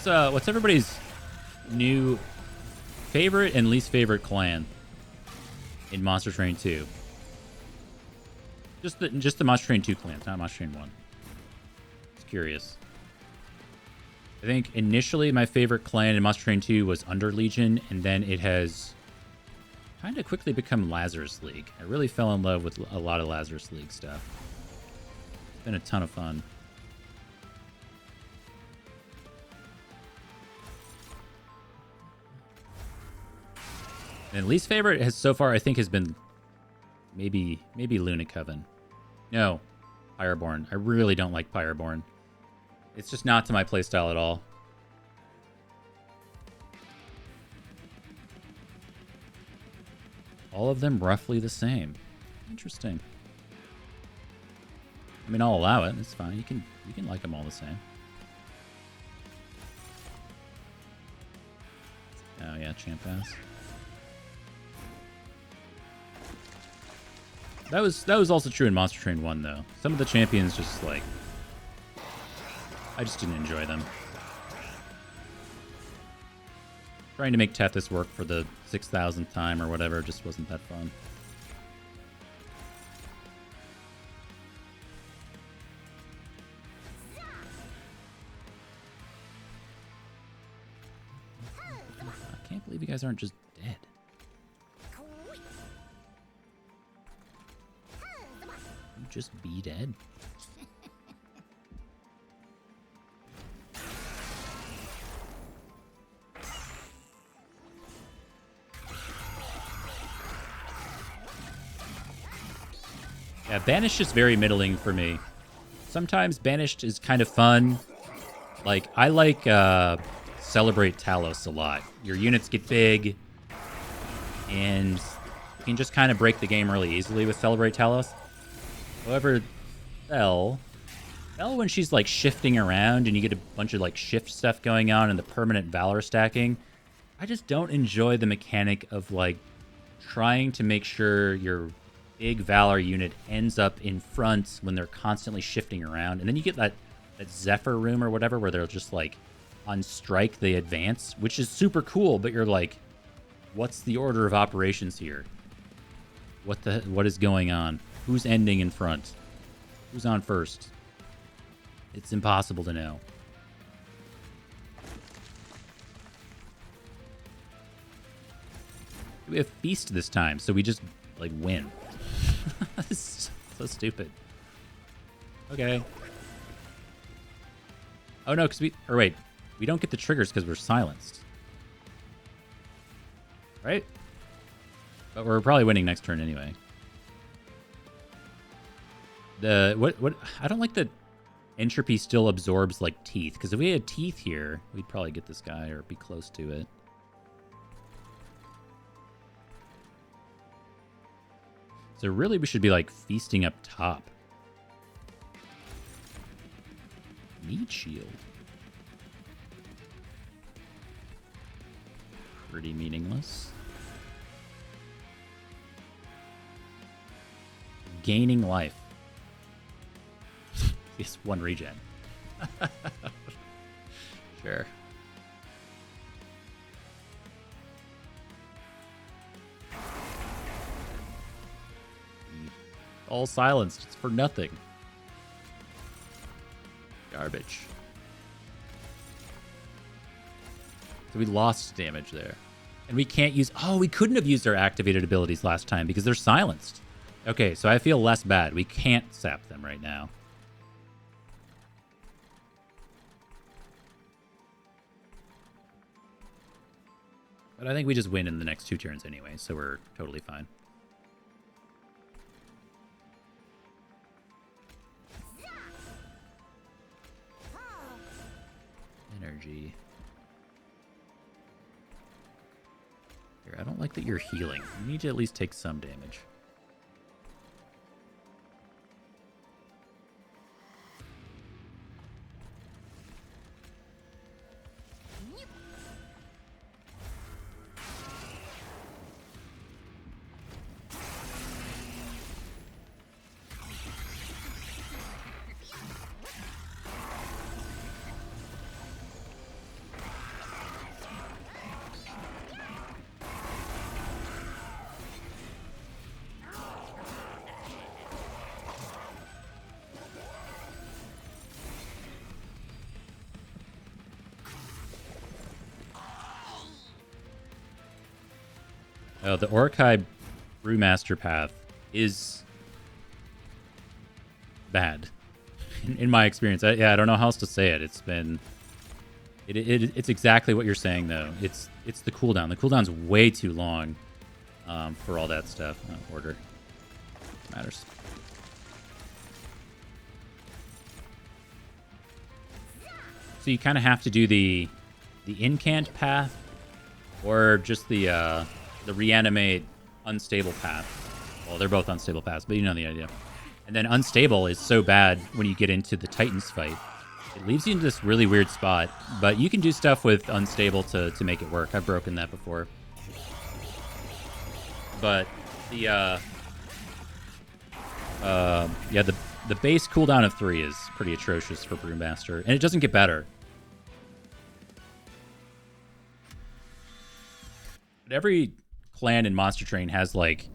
What's everybody's new favorite and least favorite clan in Monster Train 2? Just the Monster Train 2 clans, not Monster Train 1. Just curious. I think initially my favorite clan in Monster Train 2 was Under Legion, and then it has kind of quickly become Lazarus League. I really fell in love with a lot of Lazarus League stuff. It's been a ton of fun. And least favorite has so far, I think, has been maybe Luna Coven. No, Pyreborn. I really don't like Pyreborn. It's just not to my playstyle at all. All of them roughly the same. Interesting. I mean, I'll allow it. It's fine. You can like them all the same. Oh yeah, Champ Pass. That was also true in Monster Train 1, though. Some of the champions just, like... I just didn't enjoy them. Trying to make Tethys work for the 6,000th time or whatever just wasn't that fun. I can't believe you guys aren't just dead. Just be dead. Yeah, Banished is very middling for me. Sometimes Banished is kind of fun. Like, I like Celebrate Talos a lot. Your units get big, and you can just kind of break the game really easily with Celebrate Talos. However, Belle, when she's like shifting around and you get a bunch of like shift stuff going on and the permanent Valor stacking, I just don't enjoy the mechanic of like trying to make sure your big Valor unit ends up in front when they're constantly shifting around. And then you get that Zephyr room or whatever where they're just like on strike, they advance, which is super cool, but you're like, what's the order of operations here? What is going on? Who's ending in front? Who's on first? It's impossible to know. We have Feast this time, so we just, like, win. This is so stupid. Okay. Oh, no, because we don't get the triggers because we're silenced. Right? But we're probably winning next turn anyway. What I don't like that Entropy still absorbs like teeth, because if we had teeth here, we'd probably get this guy or be close to it. So really we should be like feasting up top. Meat shield. Pretty meaningless. Gaining life. Yes, one regen. Sure. all silenced. It's for nothing. Garbage. So we lost damage there. And we can't use... Oh, we couldn't have used our activated abilities last time because they're silenced. Okay, so I feel less bad. We can't sap them right now. But I think we just win in the next 2 turns anyway, so we're totally fine. Energy. Here, I don't like that you're healing. You need to at least take some damage. Oh, the Uruk-hai Brewmaster path is bad, in my experience. I don't know how else to say it. It's been... It's exactly what you're saying, though. It's the cooldown. The cooldown's way too long for all that stuff. Order. Matters. So you kind of have to do the incant path or just the reanimate unstable path. Well, they're both unstable paths, but you know the idea. And then unstable is so bad when you get into the Titans fight. It leaves you in this really weird spot, but you can do stuff with unstable to make it work. I've broken that before. But the base cooldown of 3 is pretty atrocious for Brewmaster, and it doesn't get better. But every clan in Monster Train has, like,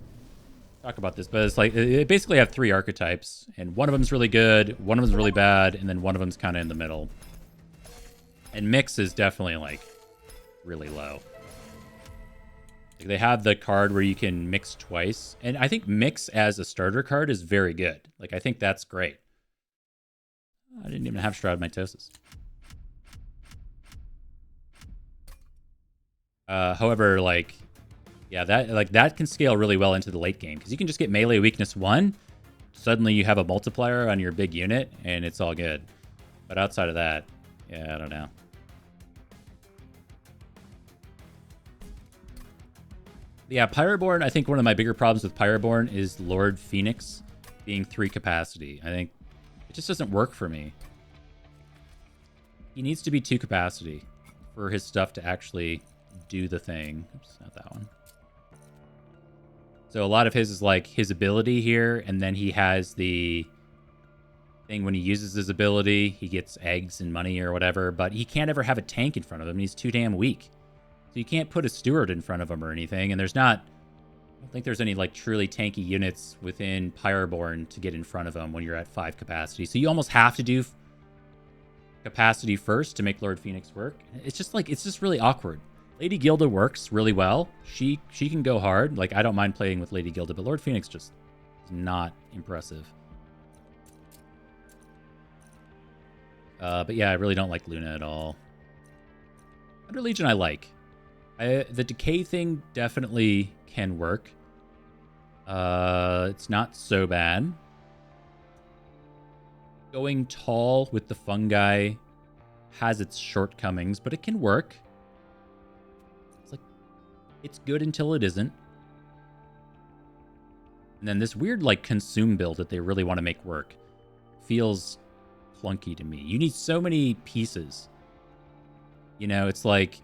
talk about this, but it's like they basically have 3 archetypes, and one of them's really good, one of them's really bad, and then one of them's kind of in the middle. And Mix is definitely, like, really low. Like, they have the card where you can mix twice, and I think Mix as a starter card is very good. Like, I think that's great. I didn't even have Shroud Mitosis. However, like, yeah, that can scale really well into the late game because you can just get melee weakness 1. Suddenly you have a multiplier on your big unit and it's all good. But outside of that, yeah, I don't know. Yeah, Pyroborn, I think one of my bigger problems with Pyroborn is Lord Phoenix being 3 capacity. I think it just doesn't work for me. He needs to be 2 capacity for his stuff to actually do the thing. Oops, not that one. So a lot of his is like his ability here, and then he has the thing when he uses his ability, he gets eggs and money or whatever, but he can't ever have a tank in front of him. He's too damn weak. So you can't put a steward in front of him or anything, and there's not... I don't think there's any like truly tanky units within Pyroborn to get in front of him when you're at 5 capacity. So you almost have to do capacity first to make Lord Phoenix work. It's just like, it's just really awkward. Lady Gilda works really well. She can go hard. Like, I don't mind playing with Lady Gilda, but Lord Phoenix just is not impressive. But yeah, I really don't like Luna at all. Under Legion I like. The decay thing definitely can work. It's not so bad. Going tall with the fungi has its shortcomings, but it can work. It's good until it isn't. And then this weird, like, consume build that they really want to make work feels clunky to me. You need so many pieces. You know, it's like...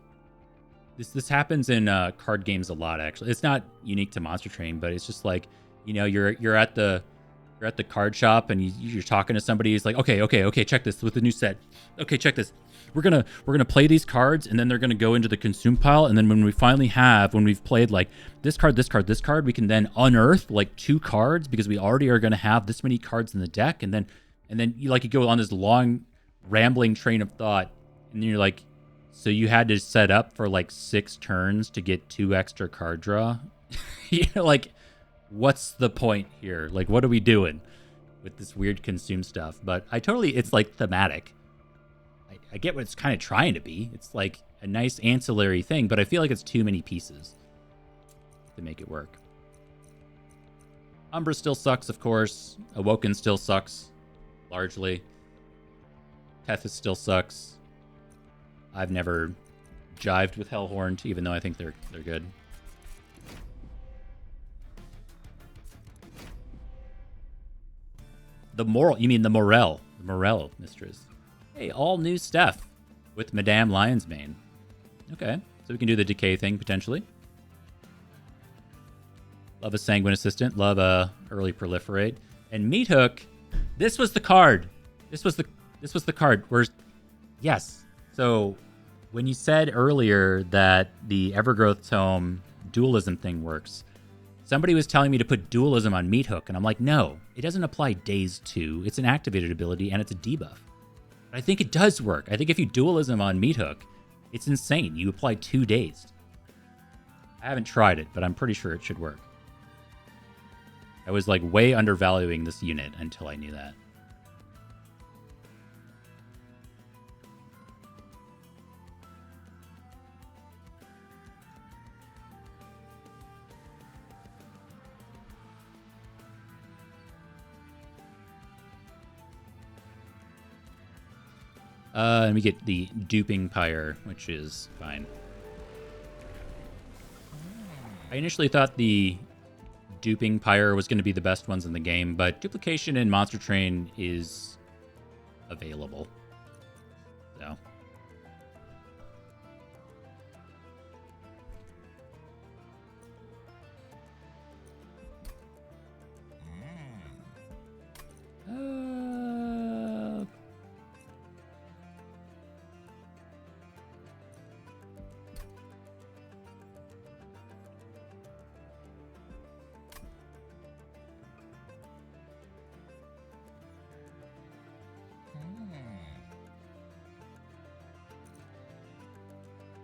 This happens in card games a lot, actually. It's not unique to Monster Train, but it's just like, you know, you're at the card shop and you're talking to somebody who's like, okay, check this with the new set. Okay, check this. we're gonna play these cards, and then they're gonna go into the consume pile, and then when we've played like this card, this card, this card, we can then unearth like 2 cards because we already are gonna have this many cards in the deck, and then you go on this long rambling train of thought, and you're like, so you had to set up for like 6 turns to get 2 extra card draw. Like, what's the point here? Like, what are we doing with this weird consume stuff? But it's like thematic. I get what it's kind of trying to be. It's like a nice ancillary thing, but I feel like it's too many pieces to make it work. Umbra still sucks, of course. Awoken still sucks, largely. Tethys still sucks. I've never jived with Hellhorned, even though I think they're good. You mean the Morel Mistress. Hey, all new stuff with Madame Lionsmane. Okay, so we can do the decay thing, potentially. Love a Sanguine Assistant, love a early Proliferate. And Meathook, this was the card. This was the card. Yes. So when you said earlier that the Evergrowth Tome dualism thing works, somebody was telling me to put dualism on Meathook, and I'm like, no, it doesn't apply Dazed 2. It's an activated ability, and it's a debuff. But I think it does work. I think if you dualism on Meathook, it's insane. You apply 2 Dazed. I haven't tried it, but I'm pretty sure it should work. I was like way undervaluing this unit until I knew that. And we get the Duping Pyre, which is fine. I initially thought the Duping Pyre was going to be the best ones in the game, but Duplication in Monster Train is available. So.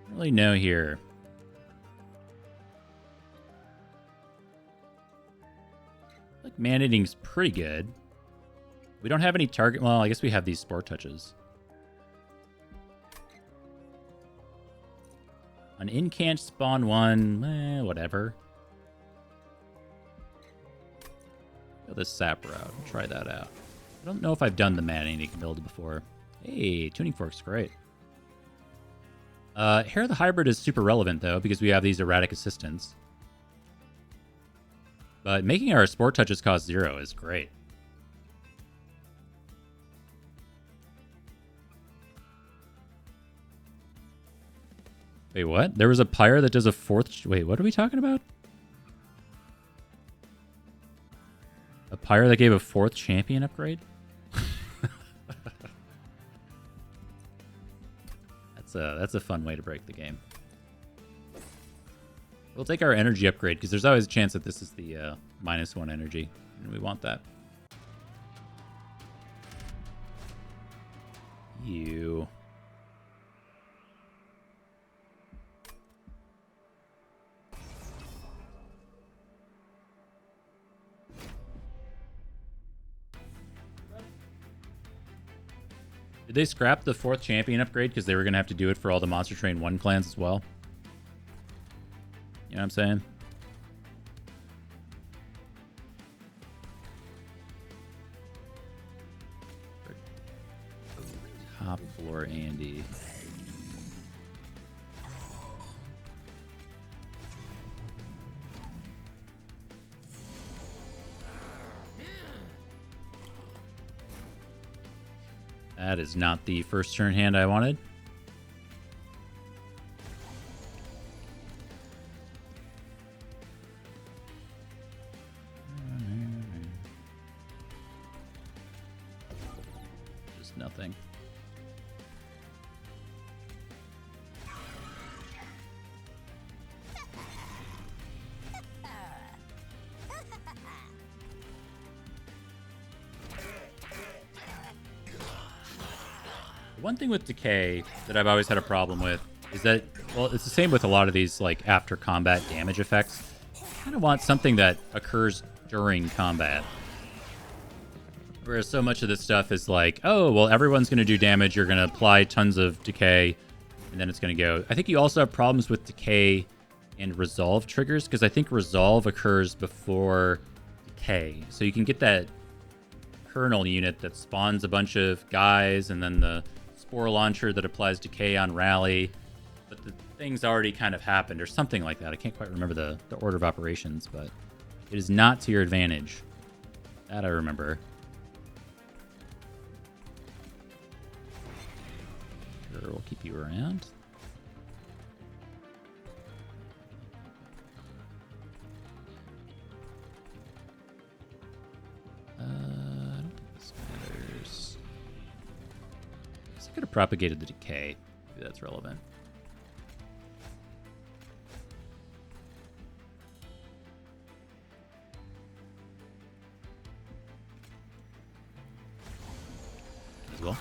Really know here. Like Man-Eating's pretty good. We don't have any target. Well, I guess we have these Spore Touches. An Incant spawn 1, whatever. Go the Sap route. Try that out. I don't know if I've done the Man-Eating build before. Hey, Tuning Fork's great. Hair of the Hybrid is super relevant, though, because we have these erratic assistants. But making our Spore Touches cost 0 is great. Wait, what? There was a Pyre that does a 4th... Wait, what are we talking about? A Pyre that gave a 4th champion upgrade? That's a fun way to break the game. We'll take our energy upgrade, because there's always a chance that this is the -1 energy, and we want that. You. Did they scrap the 4th champion upgrade because they were going to have to do it for all the Monster Train 1 clans as well? You know what I'm saying? Top floor Andy. That is not the first turn hand I wanted. Just nothing. One thing with Decay that I've always had a problem with is that, well, it's the same with a lot of these like after combat damage effects. I kind of want something that occurs during combat. Whereas so much of this stuff is like, oh, well, everyone's going to do damage. You're going to apply tons of Decay, and then it's going to go. I think you also have problems with Decay and Resolve triggers, because I think Resolve occurs before Decay. So you can get that kernel unit that spawns a bunch of guys, and then the Spore Launcher that applies Decay on Rally. But the thing's already kind of happened, or something like that. I can't quite remember the order of operations, but it is not to your advantage. That I remember. Sure, we'll keep you around. I don't think this matters. I guess I could have propagated the Decay. Maybe that's relevant. As well.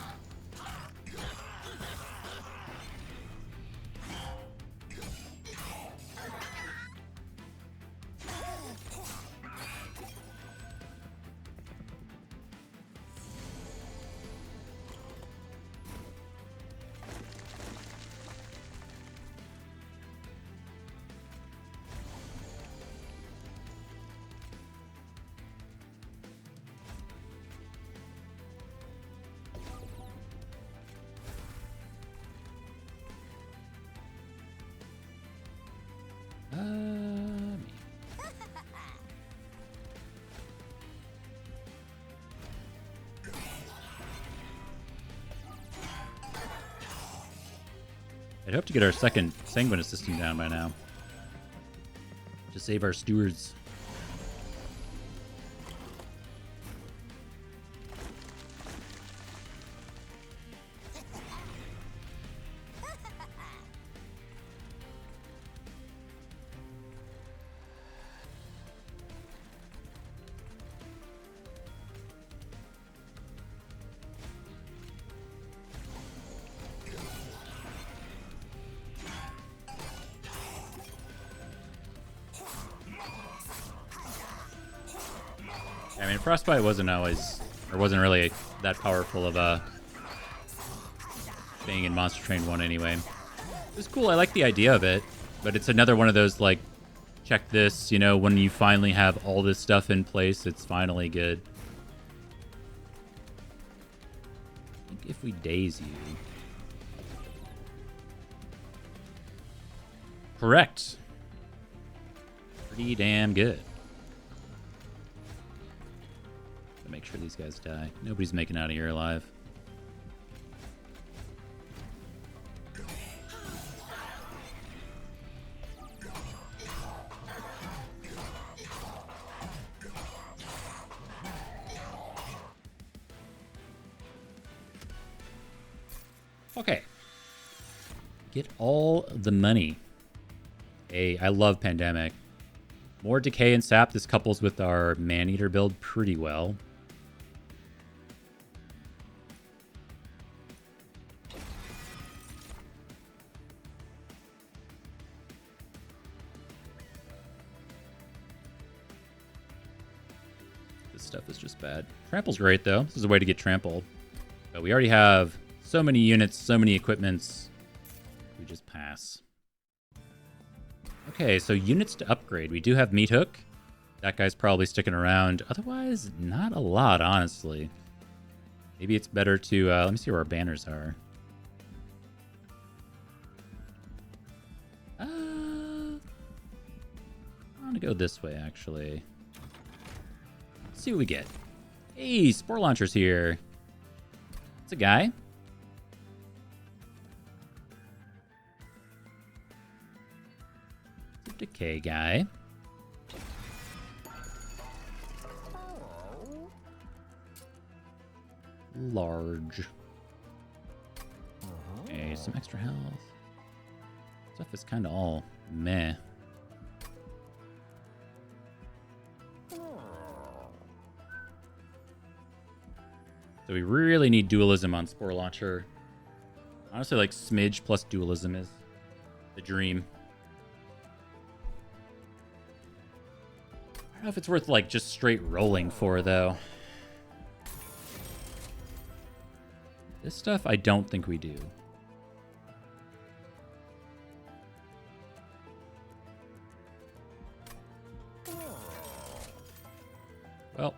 I'd hope to get our second Sanguine System down by now. To save our stewards. I mean, Frostbite wasn't really that powerful of a thing in Monster Train 1 anyway. It was cool, I like the idea of it, but it's another one of those, like, check this, you know, when you finally have all this stuff in place, it's finally good. I think if we daze you... Correct. Pretty damn good. Make sure these guys die. Nobody's making out of here alive. Okay. Get all the money. Hey, I love Pandemic. More Decay and Sap. This couples with our Maneater build pretty well. Stuff is just bad. Trample's great, though. This is a way to get trample. But we already have so many units, so many equipments. We just pass. Okay, so units to upgrade. We do have Meat Hook. That guy's probably sticking around. Otherwise, not a lot, honestly. Maybe it's better to... let me see where our banners are. I'm gonna go this way, actually. Let's see what we get. Hey, Spore Launcher's here. It's a guy. It's a Decay guy. Large. Okay, some extra health. Stuff is kind of all meh. So we really need dualism on Spore Launcher. Honestly, like smidge plus dualism is the dream. I don't know if it's worth like just straight rolling for though. This stuff I don't think we do. Well.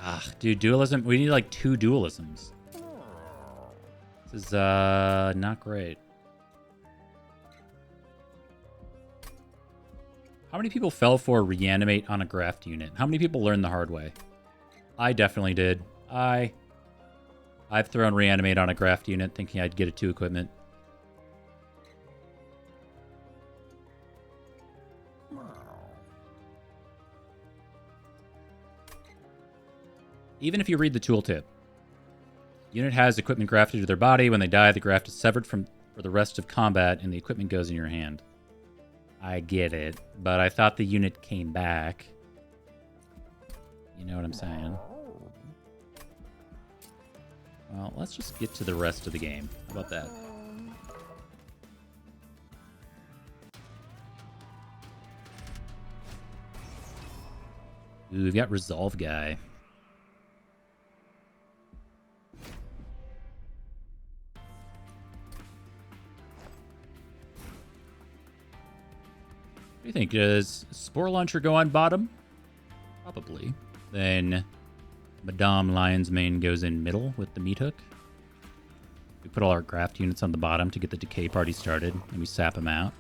Ah, dude, dualism. We need like 2 dualisms. This is not great. How many people fell for reanimate on a graft unit? How many people learned the hard way? I definitely did. I've thrown reanimate on a graft unit thinking I'd get a 2 equipment. Even if you read the tooltip, unit has equipment grafted to their body. When they die, the graft is severed for the rest of combat, and the equipment goes in your hand. I get it, but I thought the unit came back. You know what I'm saying? Well, let's just get to the rest of the game. How about that? Ooh, we've got Resolve Guy. What do you think? Does Spore Launcher go on bottom? Probably. Then Madame Lion's Mane goes in middle with the meat hook. We put all our graft units on the bottom to get the decay party started, and we sap them out.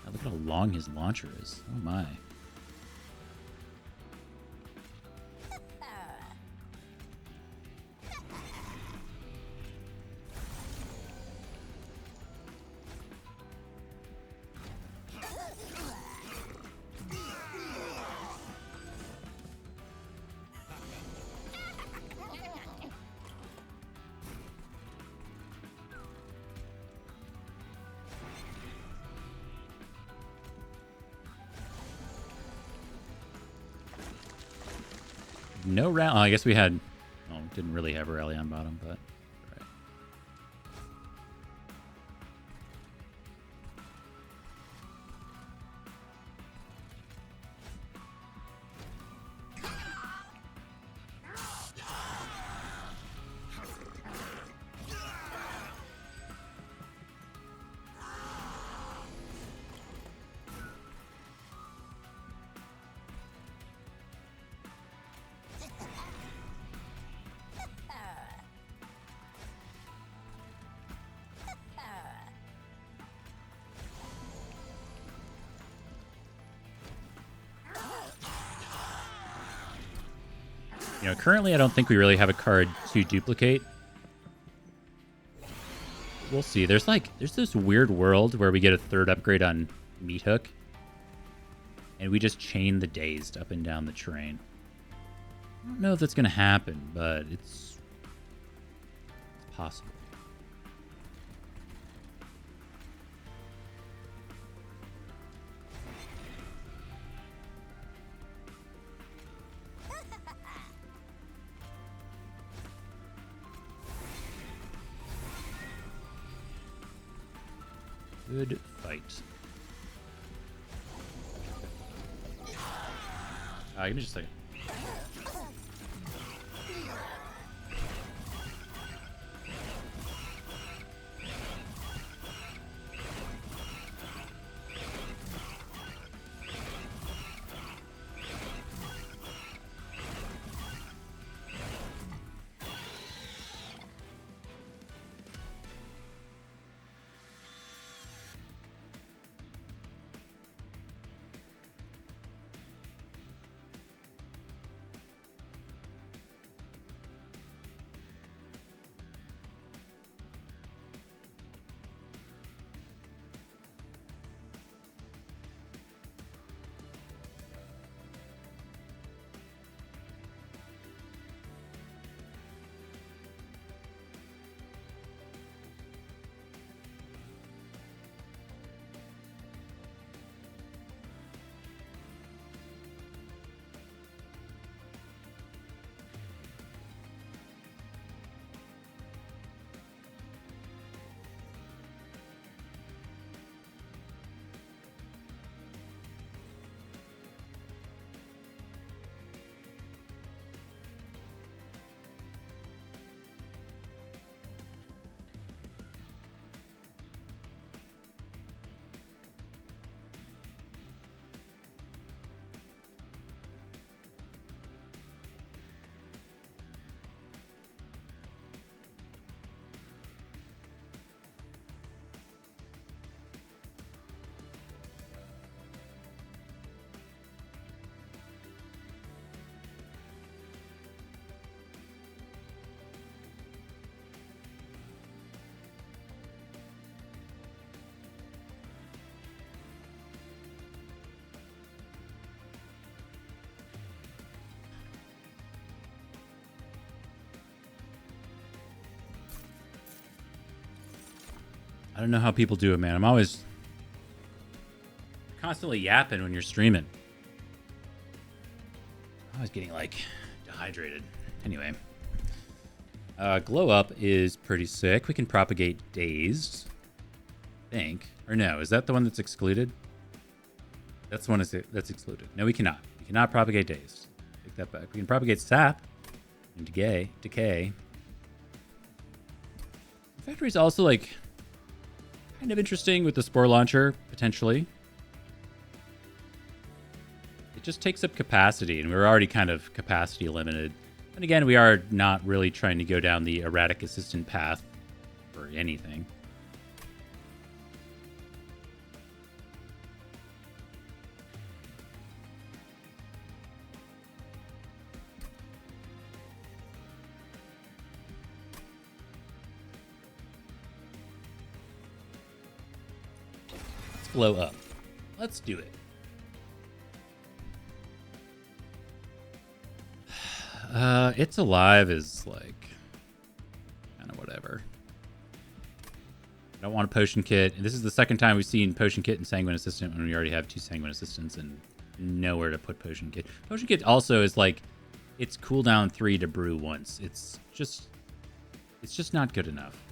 Now look at how long his launcher is. Oh my. No round. Oh, I guess we had. Oh, didn't really have a rally on bottom, but. Right. You know, currently I don't think we really have a card to duplicate. We'll see. There's this weird world where we get a 3rd upgrade on Meat Hook. And we just chain the Dazed up and down the terrain. I don't know if that's going to happen, but it's possible. Good fight. Give me just a second. I don't know how people do it, man. I'm always constantly yapping when you're streaming. I was getting like dehydrated. Anyway, Glow Up is pretty sick. We can propagate Dazed, I think. Or no, is that the one that's excluded? That's the one that's excluded. No, we cannot. We cannot propagate Dazed. Take that back. We can propagate Sap and Decay. Factory is also like kind of interesting with the Spore Launcher, potentially. It just takes up capacity, and we're already kind of capacity limited. And again, we are not really trying to go down the erratic assistant path for anything. Let's blow up. Let's do it. It's Alive is like kind of whatever. I don't want a Potion Kit. This is the second time we've seen Potion Kit and Sanguine Assistant when we already have 2 Sanguine Assistants and nowhere to put Potion Kit. Potion Kit also is like, it's cooldown 3 to brew once. It's just not good enough.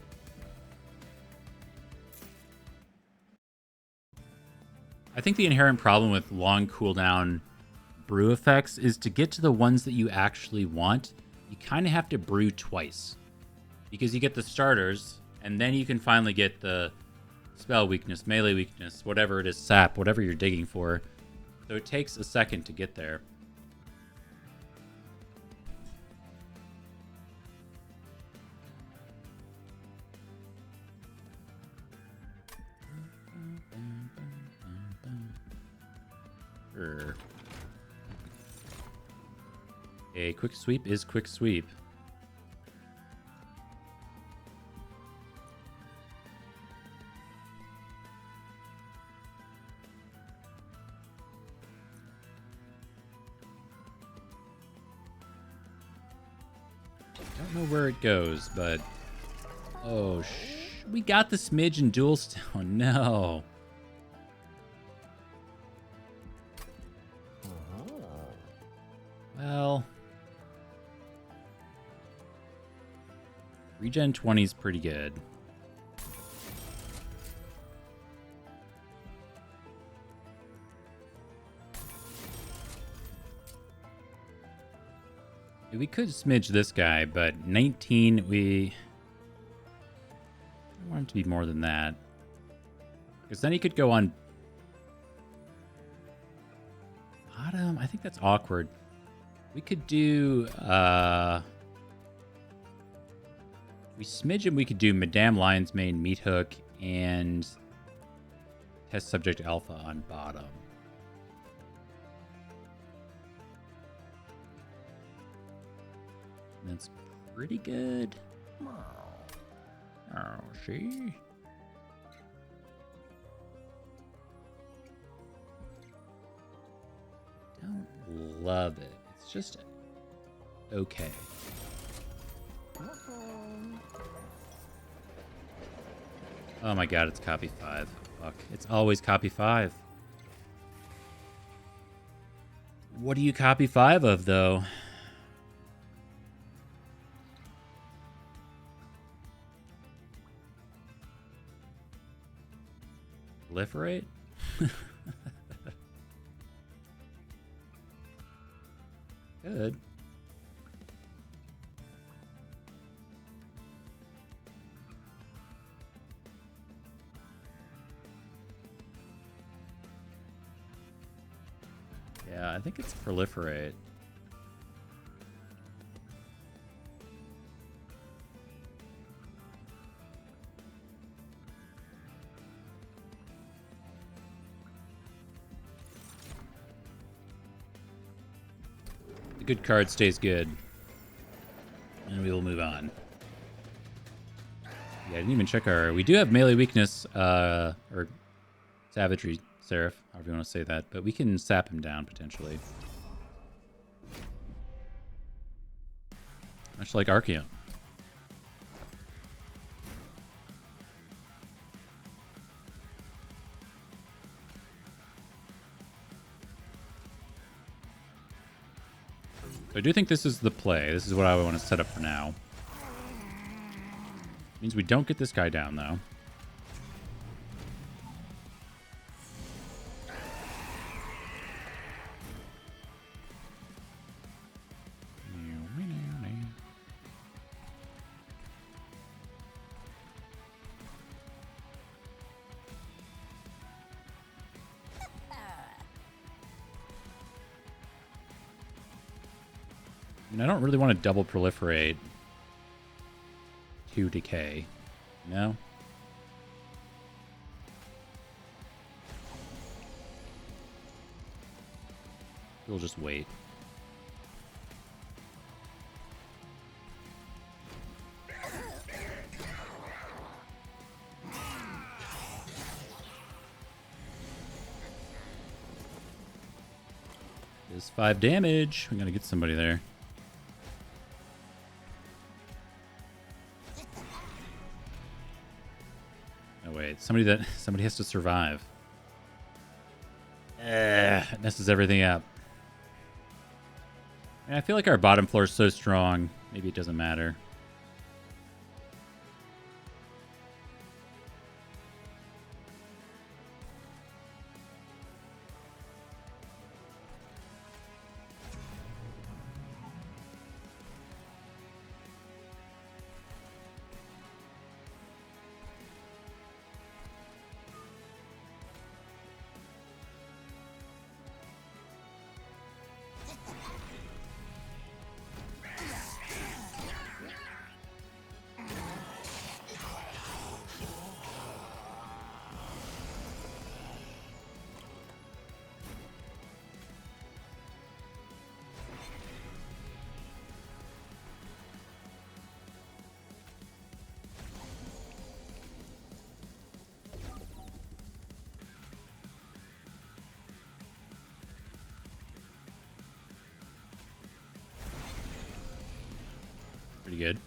I think the inherent problem with long cooldown brew effects is to get to the ones that you actually want, you kind of have to brew twice. Because you get the starters, and then you can finally get the spell weakness, melee weakness, whatever it is, sap, whatever you're digging for. So it takes a second to get there. Sure. A quick sweep is quick sweep. Don't know where it goes, but oh, we got the smidge and dual stone. No. Well, regen 20 is pretty good. We could smidge this guy, but 19, I want him to be more than that. Because then he could go on bottom. I think that's awkward. We could do, we smidge him, we could do Madame Lion's Mane, Meat Hook, and Test Subject Alpha on bottom. That's pretty good. Oh, see? Don't love it. It's just okay. Oh my god, it's copy 5. Fuck. It's always copy 5. What do you copy 5 of, though? Proliferate? Good. Yeah, I think it's Proliferate. The good card stays good. And we will move on. Yeah, I didn't even check our... We do have melee weakness, or savagery, Seraph, however you want to say that. But we can sap him down, potentially. Much like Archeon. I do think this is the play. This is what I want to set up for now. Means we don't get this guy down, though. I mean, I don't really want to double proliferate to decay. No? We'll just wait. There's 5 damage. We gotta get somebody there. Oh wait, somebody has to survive. It messes everything up. And I feel like our bottom floor is so strong, maybe it doesn't matter. Pretty good.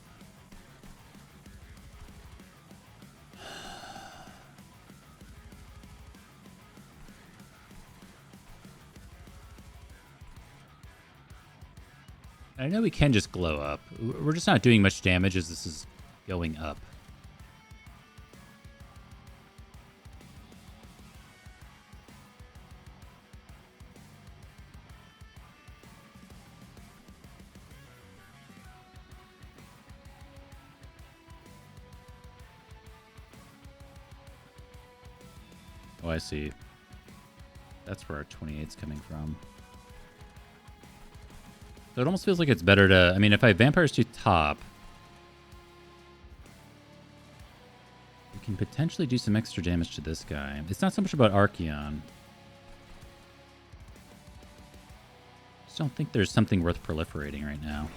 I know we can just glow up. We're just not doing much damage as this is going up. Oh, I see. That's where our 28's coming from. So it almost feels like it's better to... I mean, if I Vampires to top, we can potentially do some extra damage to this guy. It's not so much about Archeon. Just don't think there's something worth proliferating right now.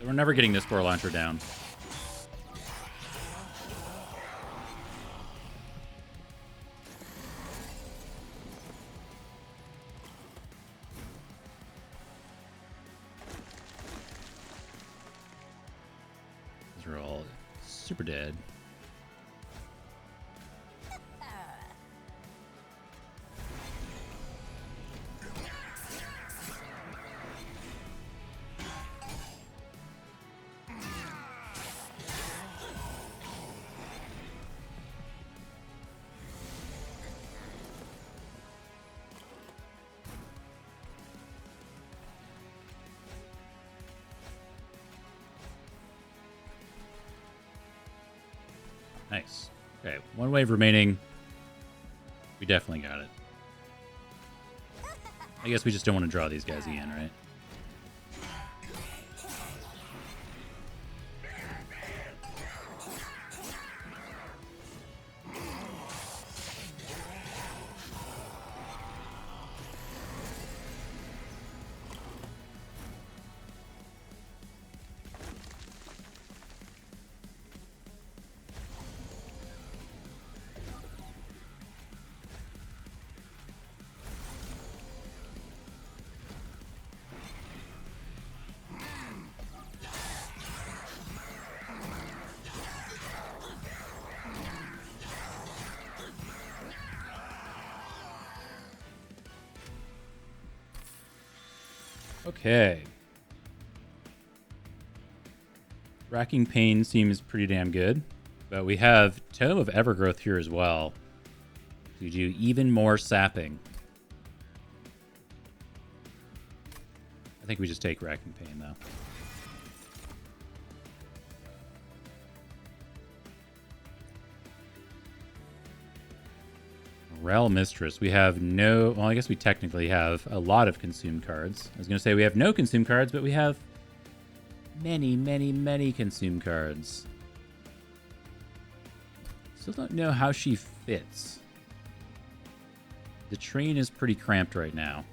We're never getting this Spore Launcher down. These are all super dead. Nice. Okay, 1 wave remaining. We definitely got it. I guess we just don't want to draw these guys again, right? Okay. Racking Pain seems pretty damn good. But we have Tome of Evergrowth here as well. To do even more sapping. I think we just take Racking Pain, though. Morel Mistress. We have no... Well, I guess we technically have a lot of consume cards. I was going to say we have no consume cards, but we have many, many, many consume cards. Still don't know how she fits. The train is pretty cramped right now.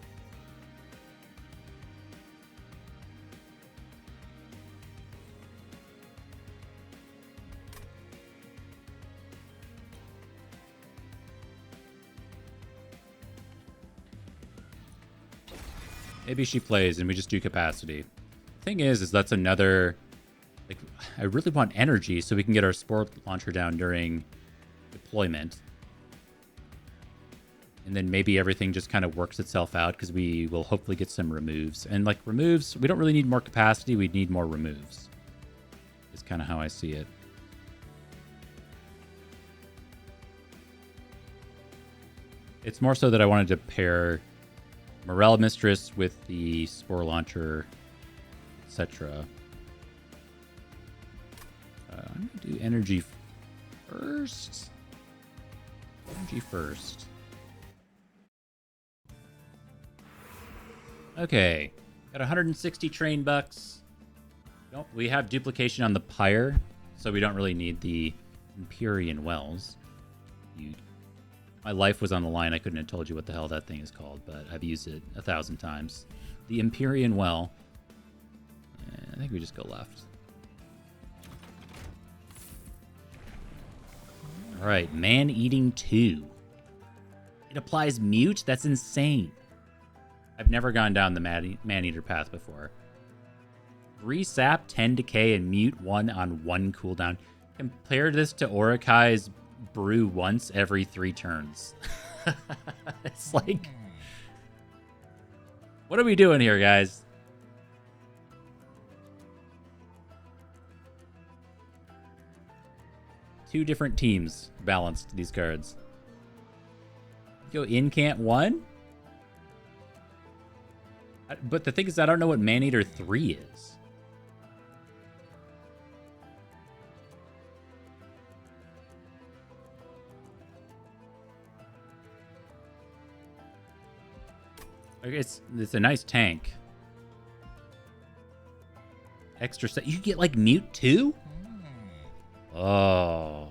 Maybe she plays and we just do capacity. Thing is that's another... Like, I really want energy so we can get our Spore Launcher down during deployment. And then maybe everything just kind of works itself out because we will hopefully get some removes. And like removes, we don't really need more capacity, we need more removes. Is kind of how I see it. It's more so that I wanted to pair Morel Mistress with the Spore Launcher, etc. I'm going to do energy first. Energy first. Okay. Got 160 train bucks. Nope, we have duplication on the Pyre, so we don't really need the Empyrean Wells. My life was on the line. I couldn't have told you what the hell that thing is called, but I've used it 1,000 times. The Empyrean Well. I think we just go left. All right, Man-Eating 2. It applies Mute? That's insane. I've never gone down the Man-Eater path before. 3 sap, 10 decay, and Mute 1 on 1 cooldown. Compare this to Orikai's Brew once every 3 turns. It's like... What are we doing here, guys? Two different teams balanced these cards. Go Incant 1? But the thing is, I don't know what Man-Eater 3 is. It's a nice tank. Extra set. You get like Mute too? Oh.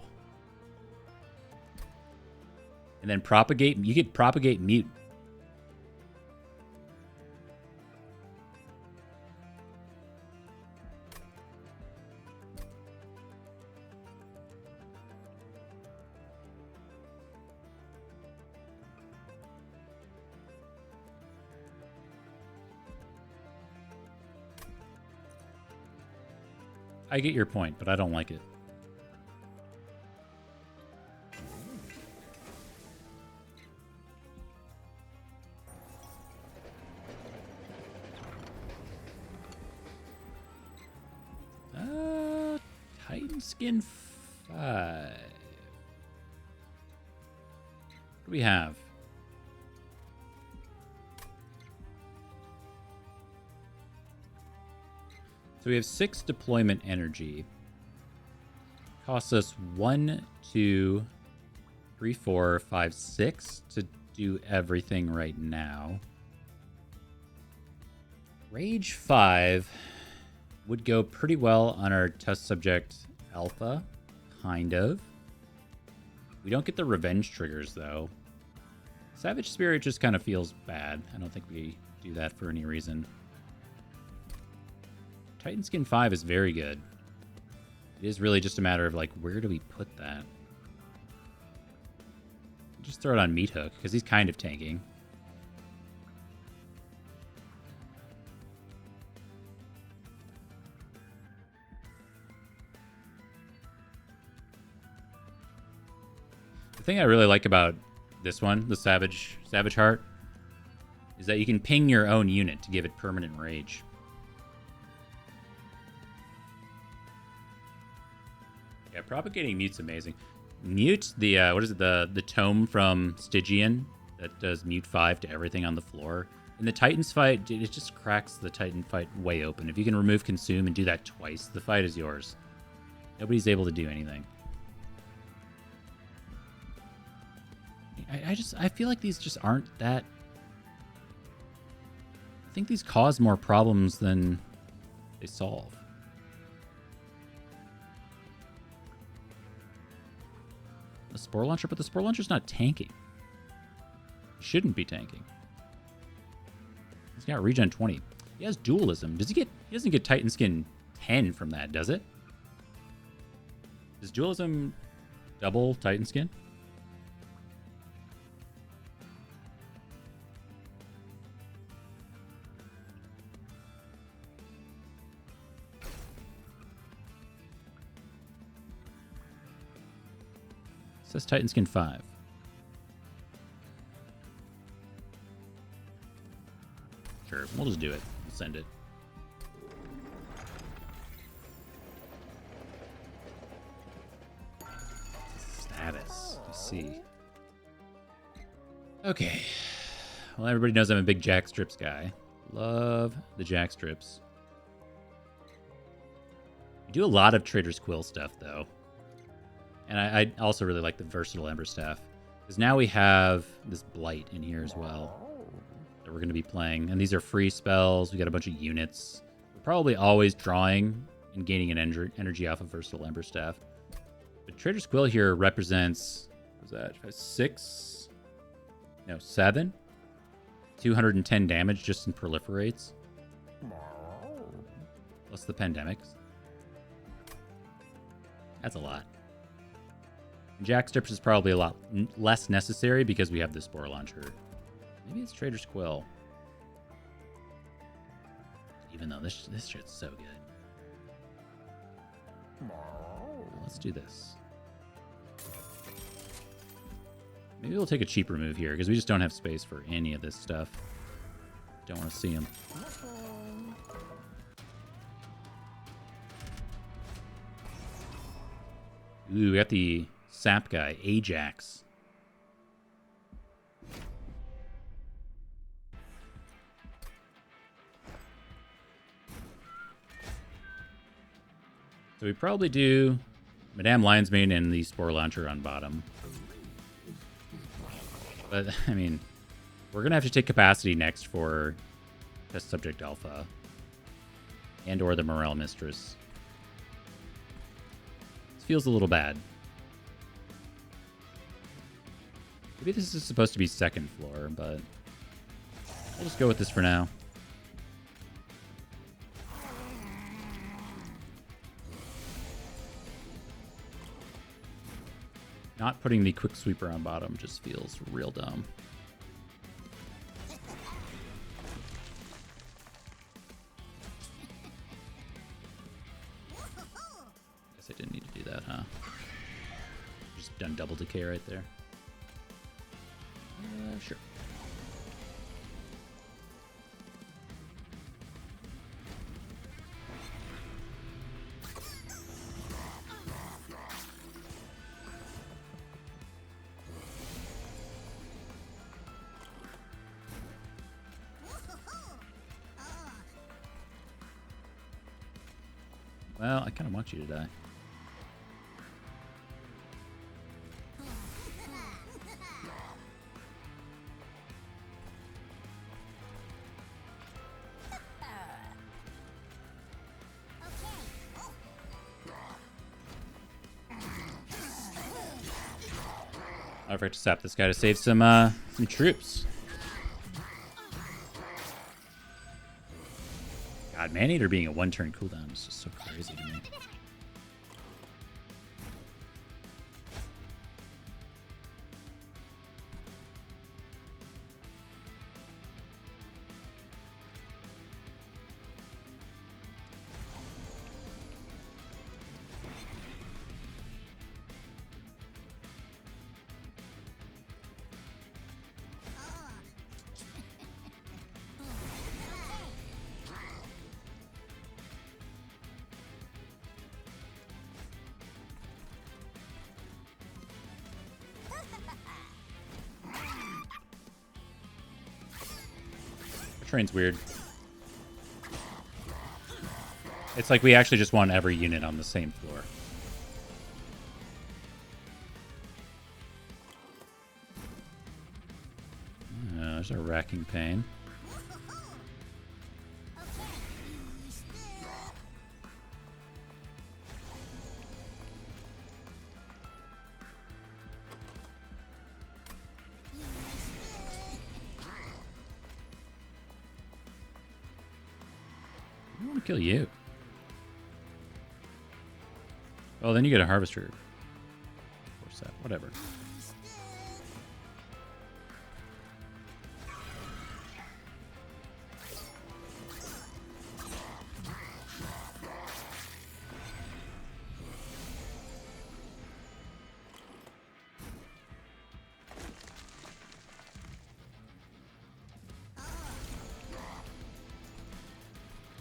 And then Propagate. You get Propagate Mute. I get your point, but I don't like it. Titan Skin 5. What do we have? So we have 6 deployment energy. Costs us 1, 2, 3, 4, 5, 6 to do everything right now. Rage 5 would go pretty well on our test subject Alpha, kind of. We don't get the revenge triggers though. Savage Spirit just kind of feels bad. I don't think we do that for any reason. Titan Skin 5 is very good. It is really just a matter of, like, where do we put that? Just throw it on Meat Hook, because he's kind of tanking. The thing I really like about this one, the Savage Heart, is that you can ping your own unit to give it permanent rage. Yeah, propagating mute's amazing. Mute, the what is it, the tome from Stygian that does mute 5 to everything on the floor. In the Titans fight, it just cracks the Titan fight way open. If you can remove consume and do that twice, the fight is yours. Nobody's able to do anything. I feel like these just aren't that... I think these cause more problems than they solve. The Spore Launcher, but the Spore Launcher's not tanking. He shouldn't be tanking. He's got regen 20. He has dualism. Does he get... He doesn't get Titan Skin 10 from that, does it? Does dualism double Titan Skin? It says Titan Skin 5. Sure, we'll just do it. We'll send it. Status. Let's see. Okay. Well, everybody knows I'm a big Jack Strips guy. Love the Jack Strips. We do a lot of Trader's Quill stuff, though. And I also really like the Versatile Ember Staff. Because now we have this Blight in here as well that we're going to be playing. And these are free spells. We got a bunch of units. We're probably always drawing and gaining an energy off of Versatile Ember Staff. But Trader's Quill here represents... What was that? 6? No, 7? 210 damage just in proliferates. Plus the pandemics. That's a lot. And Jack Strips is probably a lot less necessary because we have the Spore Launcher. Maybe it's Trader's Quill. Even though this shit's so good. Let's do this. Maybe we'll take a cheaper move here because we just don't have space for any of this stuff. Don't want to see him. Ooh, we got the sap guy, Ajax. So we probably do Madame Lionsmane and the Spore Launcher on bottom. But, I mean, we're going to have to take Capacity next for Test Subject Alpha. And or the Morale Mistress. This feels a little bad. Maybe this is supposed to be second floor, but we'll just go with this for now. Not putting the Quick Sweeper on bottom just feels real dumb. Guess I didn't need to do that, huh? Just done double decay right there. Sure. Well, I kind of want you to die. I forgot to sap this guy to save some troops. God, Maneater being a one-turn cooldown is just so crazy to me. Train's weird. It's like we actually just want every unit on the same floor. There's a racking pain. I want to kill you. Well, then you get a harvester. Force that, whatever.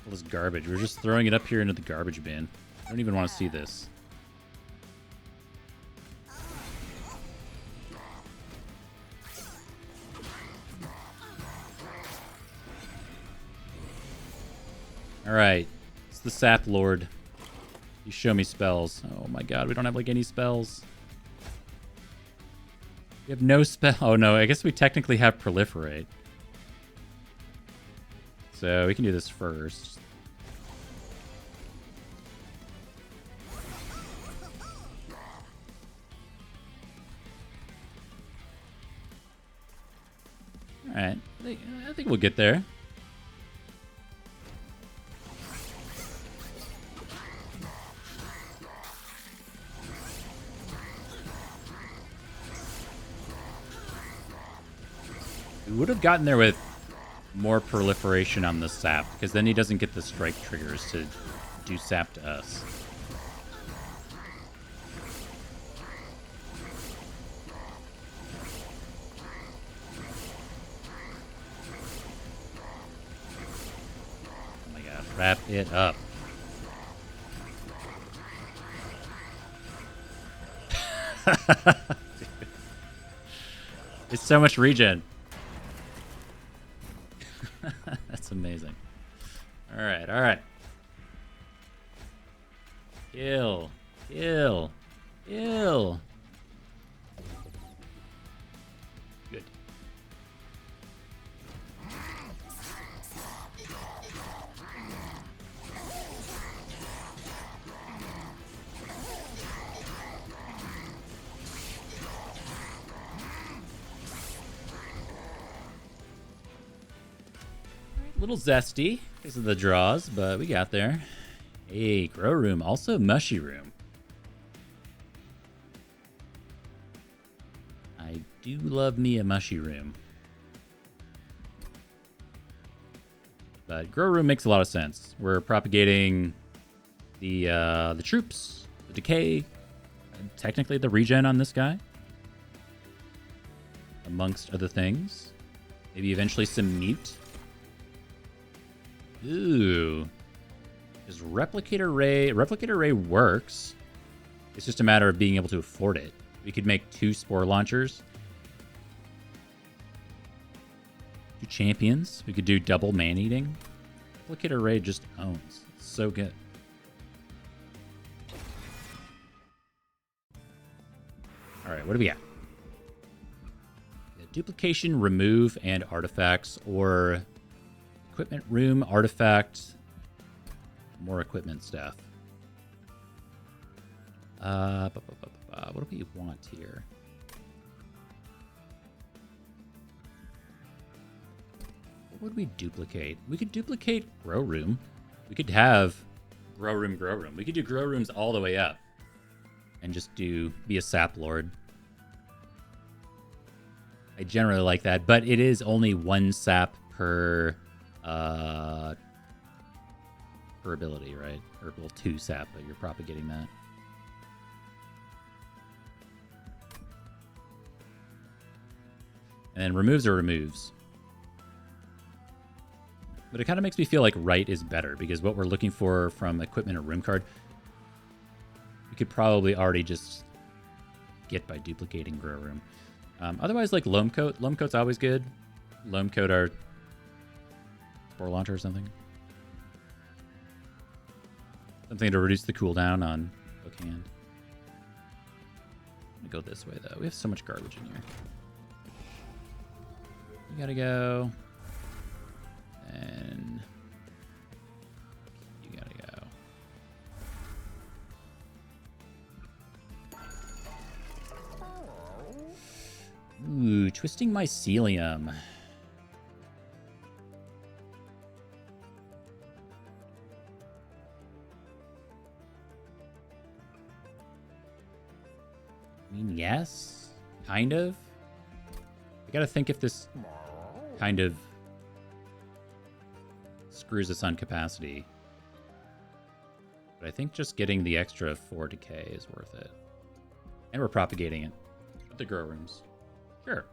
All this garbage. We're just throwing it up here into the garbage bin. I don't even want to see this. Alright. It's the Sap Lord. You show me spells. Oh my god, we don't have like any spells. We have no spell. Oh no, I guess we technically have Proliferate. So we can do this first. Alright. I think we'll get there. We would have gotten there with more proliferation on the sap, because then he doesn't get the strike triggers to do sap to us. Oh my god, wrap it up. It's so much regen. That's amazing. Alright, alright. Kill. Kill. Kill. Good. A little zesty because of the draws, but we got there. Hey, grow room, also mushy room. I do love me a mushy room. But grow room makes a lot of sense. We're propagating the troops, the decay, and technically the regen on this guy, amongst other things. Maybe eventually some mute. Ooh. Because Replicator Ray works. It's just a matter of being able to afford it. We could make 2 Spore Launchers. 2 Champions. We could do double Man-Eating. Replicator Ray just owns. It's so good. Alright, what do we got? Duplication, remove, and artifacts, or equipment room, artifact, more equipment stuff. What do we want here? What would we duplicate? We could duplicate grow room. We could have grow room. We could do grow rooms all the way up and just be a sap lord. I generally like that, but it is only 1 sap per ability, right? Or well, 2 sap, but you're propagating that. And then removes are removes. But it kind of makes me feel like right is better, because what we're looking for from equipment or room card, we could probably already just get by duplicating grow room. Otherwise, like Loam Coat. Loam Coat's always good. Loam Coat are Spore Launcher or something. Something to reduce the cooldown on Bookhand. I'm gonna go this way though. We have so much garbage in here. You gotta go. And you gotta go. Ooh, Twisting Mycelium. I mean, yes, kind of. I gotta think if this kind of screws us on capacity. But I think just getting the extra 4 decay is worth it. And we're propagating it with the grow rooms. Sure.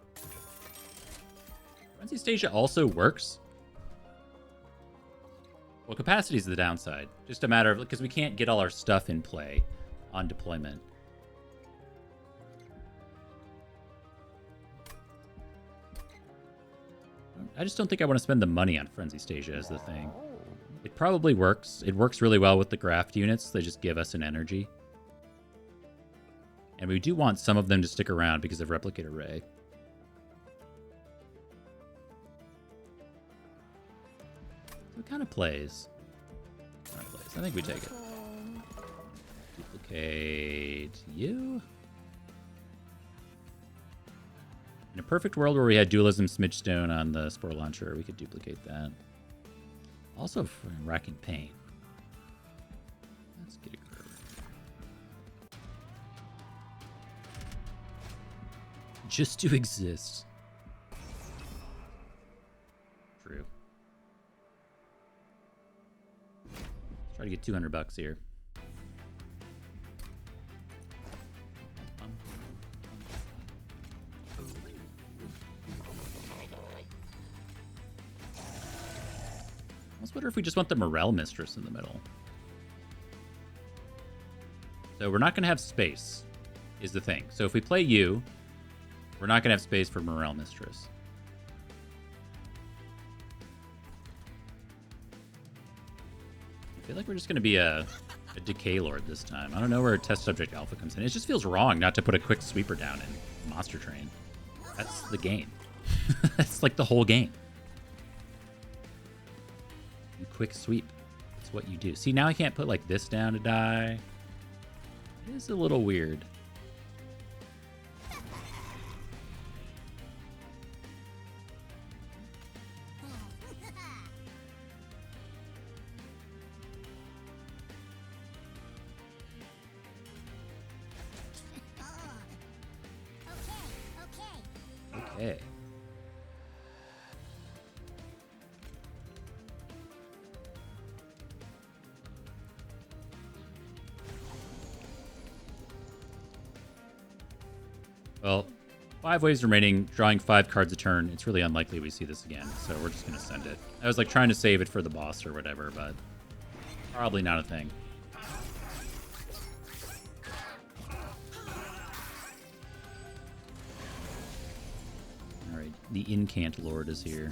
Frenzy Stasia also works. Well, capacity is the downside. Just a matter of, because we can't get all our stuff in play on deployment. I just don't think I want to spend the money on Frenzy Stasia as the thing. It probably works. It works really well with the graft units. They just give us an energy. And we do want some of them to stick around because of Replicate Array. So it kind of plays. I think we take it. Duplicate you. In a perfect world where we had Dualism Smidgestone on the Spore Launcher, we could duplicate that. Also for Racking Pain. Let's get a grow. Just to exist. True. Try to get $200 here. I wonder if we just want the Morel Mistress in the middle. So we're not going to have space, is the thing. So if we play you, we're not going to have space for Morel Mistress. I feel like we're just going to be a Decay Lord this time. I don't know where Test Subject Alpha comes in. It just feels wrong not to put a quick sweeper down in Monster Train. That's the game. That's like the whole game. Quick sweep. That's what you do. See, now I can't put like this down to die. It is a little weird. Okay. Well, 5 waves remaining, drawing 5 cards a turn. It's really unlikely we see this again, so we're just going to send it. I was like trying to save it for the boss or whatever, but probably not a thing. Alright, the Incant Lord is here.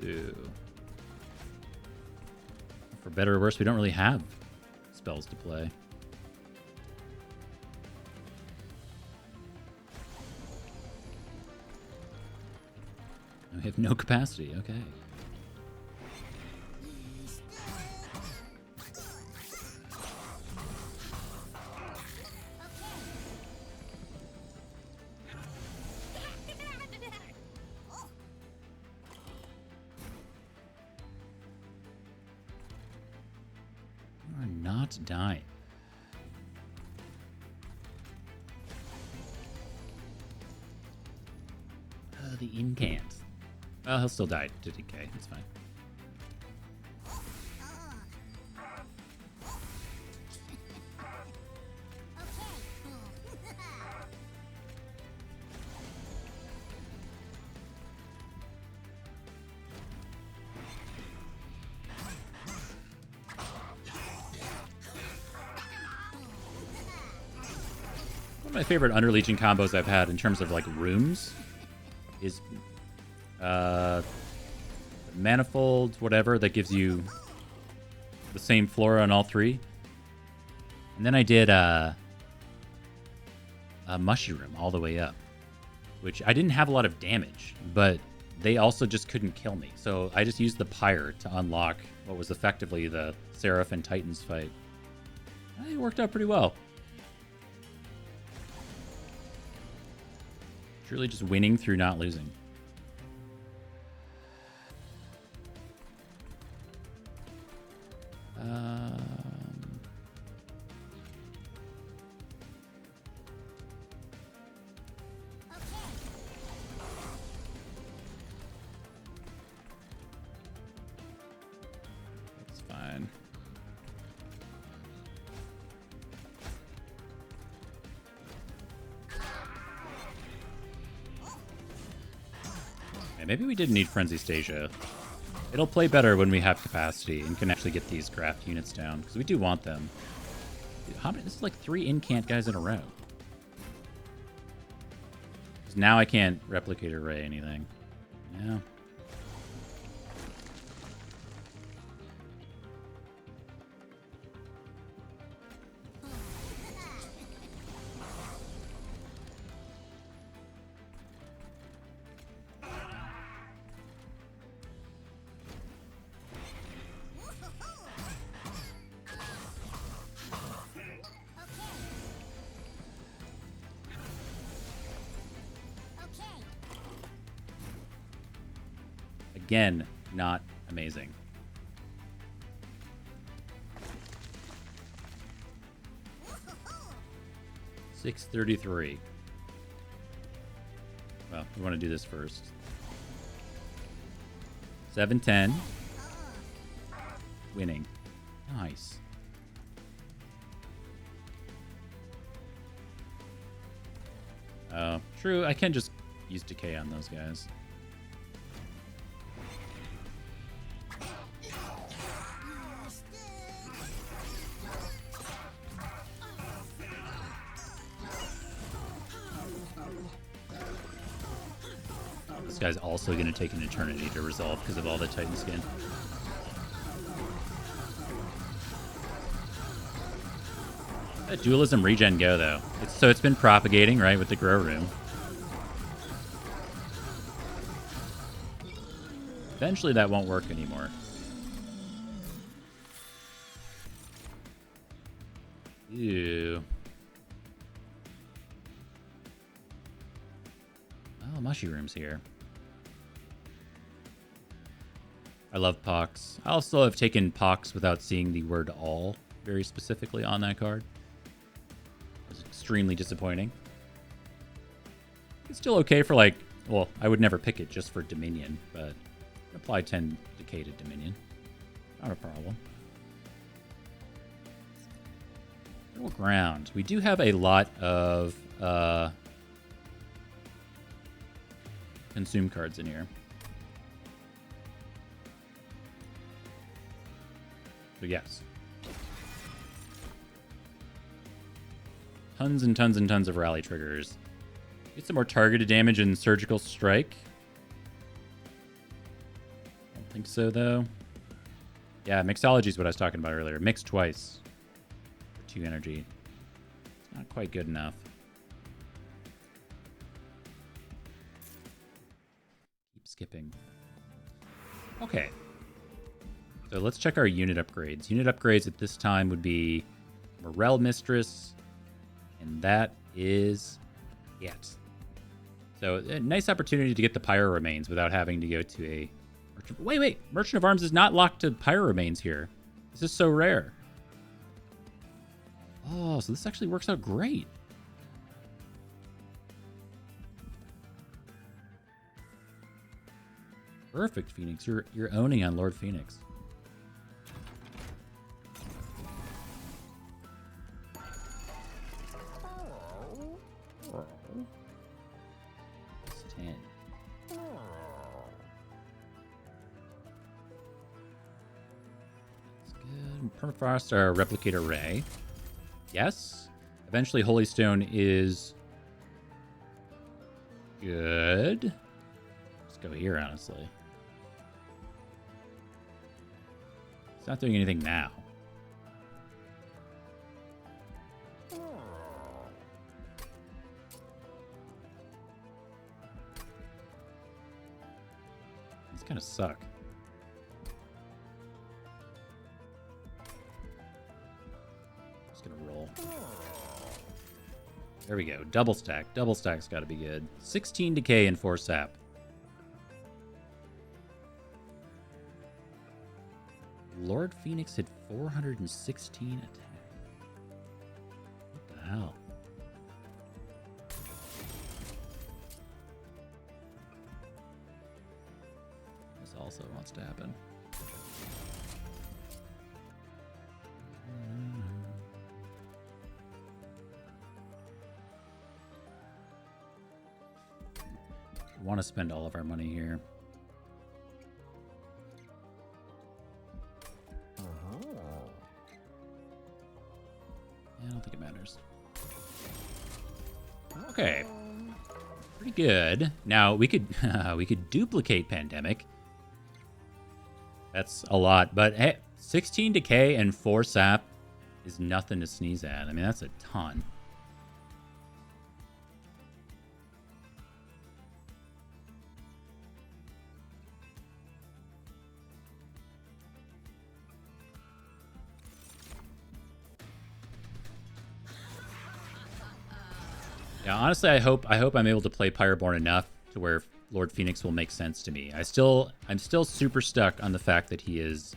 Ooh. For better or worse, we don't really have spells to play. We have no capacity, okay. You are not dying. The Incant. Well, he'll still die to decay. It's fine. One of my favorite Underlegion combos I've had in terms of like rooms is Manifold, whatever, that gives you the same flora on all three. And then I did a Mushroom all the way up, which I didn't have a lot of damage, but they also just couldn't kill me. So I just used the Pyre to unlock what was effectively the Seraph and Titans fight. It worked out pretty well. Truly just winning through not losing. That's fine. Yeah, maybe we did need Frenzy Stasia. It'll play better when we have capacity and can actually get these craft units down, because we do want them. Dude, how many, this is like 3 incant guys in a row. Because now I can't replicate array anything. Yeah. Again, not amazing. $633. Well, we want to do this first. 710. Winning. Nice. Oh, true. I can just use decay on those guys. This guy's also going to take an eternity to resolve because of all the Titan skin. That dualism regen go though. It's been propagating, right, with the grow room. Eventually that won't work anymore. Ew. Oh, mushrooms here. I love Pox. I also have taken Pox without seeing the word all very specifically on that card. It was extremely disappointing. It's still okay for like, well, I would never pick it just for Dominion, but apply 10 decay to Dominion. Not a problem. Fertile Ground. We do have a lot of consume cards in here. So yes. Tons and tons and tons of rally triggers. Get some more targeted damage in Surgical Strike. Don't think so, though. Yeah, Mixology is what I was talking about earlier. Mix twice. For 2 energy. It's not quite good enough. Keep skipping. Okay. So let's check our unit upgrades. Unit upgrades at this time would be Morel Mistress, and that is it. So a nice opportunity to get the Pyro Remains without having to go to a... Wait. Merchant of Arms is not locked to Pyro Remains here. This is so rare. Oh, so this actually works out great. Perfect, Phoenix. You're owning on Lord Phoenix. It's 10. That's good. Permafrost or Replicator Ray. Yes. Eventually, Holy Stone is good. Let's go here, honestly. It's not doing anything now. These kind of suck. Just gonna roll. There we go. Double stack. Double stack's got to be good. 16 decay and 4 sap. Lord Phoenix had 416 attack. What the hell? This also wants to happen. We want to spend all of our money here. Yeah, I don't think it matters. Okay. Pretty good. Now we could we could duplicate Pandemic. That's a lot, but hey, 16 decay and 4 sap is nothing to sneeze at. I mean, that's a ton. Yeah, honestly, I hope I'm able to play Pyroborn enough to where Lord Phoenix will make sense to me. I'm still super stuck on the fact that he is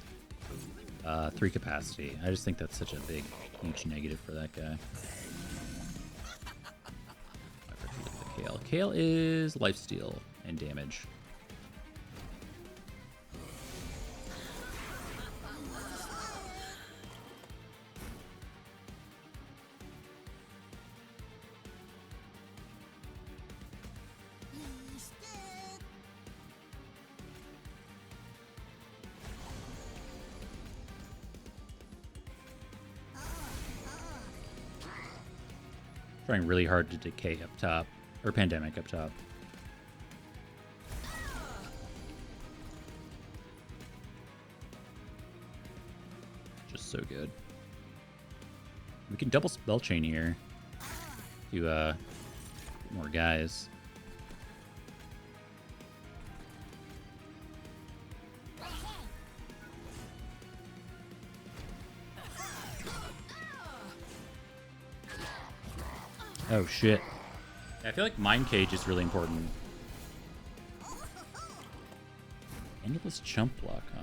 3 capacity. I just think that's such a big, huge negative for that guy. I forget to look at the Kale. Kale is lifesteal and damage. Trying really hard to decay up top, or Pandemic up top. Just so good. We can double spell chain here to more guys. Oh shit. I feel like Mind Cage is really important. Endless chump block, huh?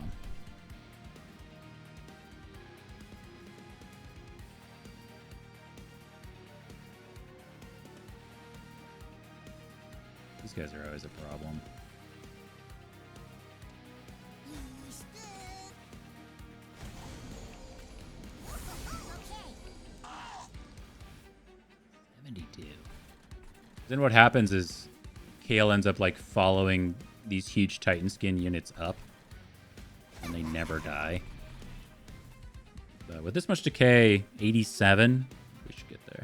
These guys are always a problem. Then what happens is Kale ends up like following these huge Titan skin units up, and they never die. But with this much decay, 87, we should get there.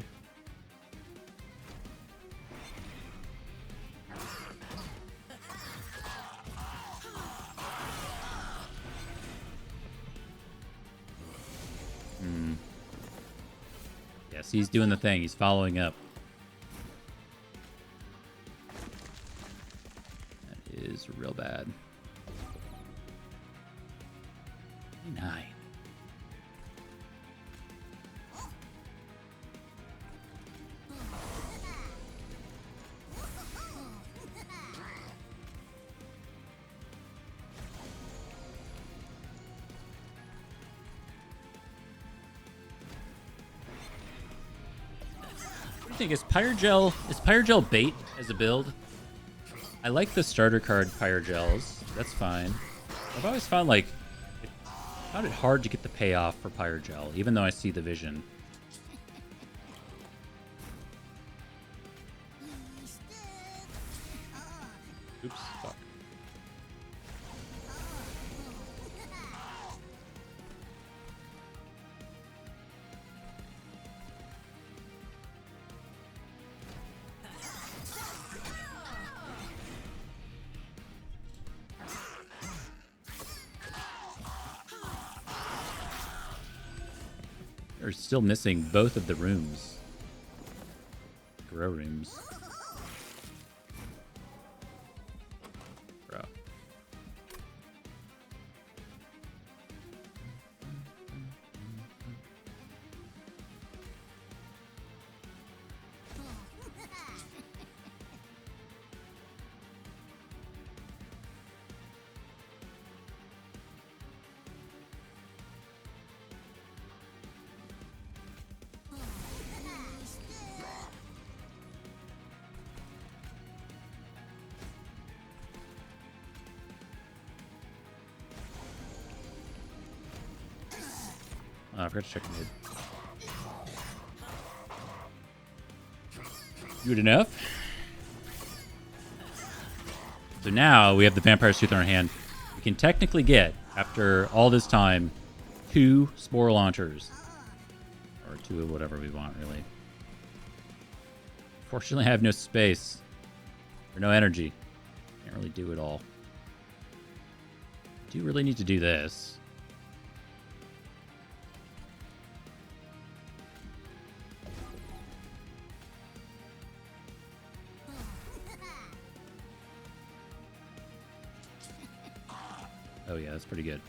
Yes, he's doing the thing. He's following up. Is real bad. 9. What do you think? Is Pyrogel bait as a build? I like the starter card Pyrogels. That's fine. I've always found it hard to get the payoff for Pyrogel, even though I see the vision. Oops, fuck. We're still missing both of the rooms. Grow rooms. Bro. Oh, I forgot to check mid. Good enough. So now we have the Vampire's Tooth in our hand. We can technically get, after all this time, 2 Spore Launchers. Or 2 of whatever we want, really. Fortunately, I have no space. Or no energy. Can't really do it all. Do really need to do this. Oh yeah, that's pretty good.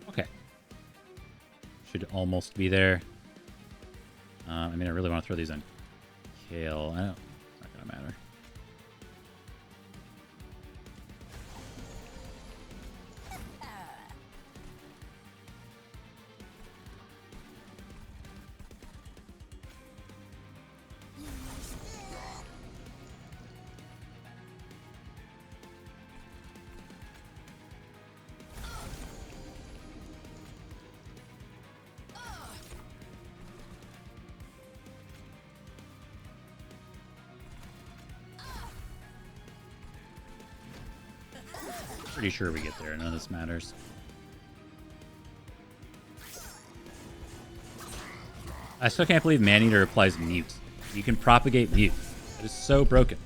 Okay. Should almost be there. I mean, I really want to throw these on Kale. I don't. It's not gonna matter. Pretty sure we get there. None of this matters. I still can't believe Maneater applies mute. You can propagate mute. That is so broken.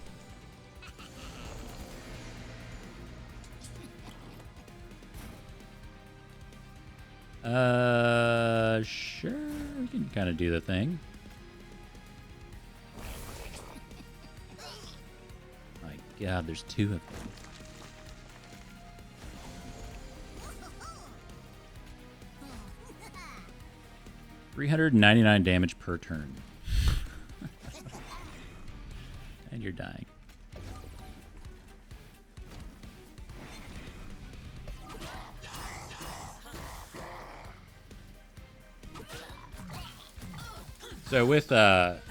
Sure. We can kind of do the thing. My God, there's 2 of them. 399 damage per turn. And you're dying. So with let's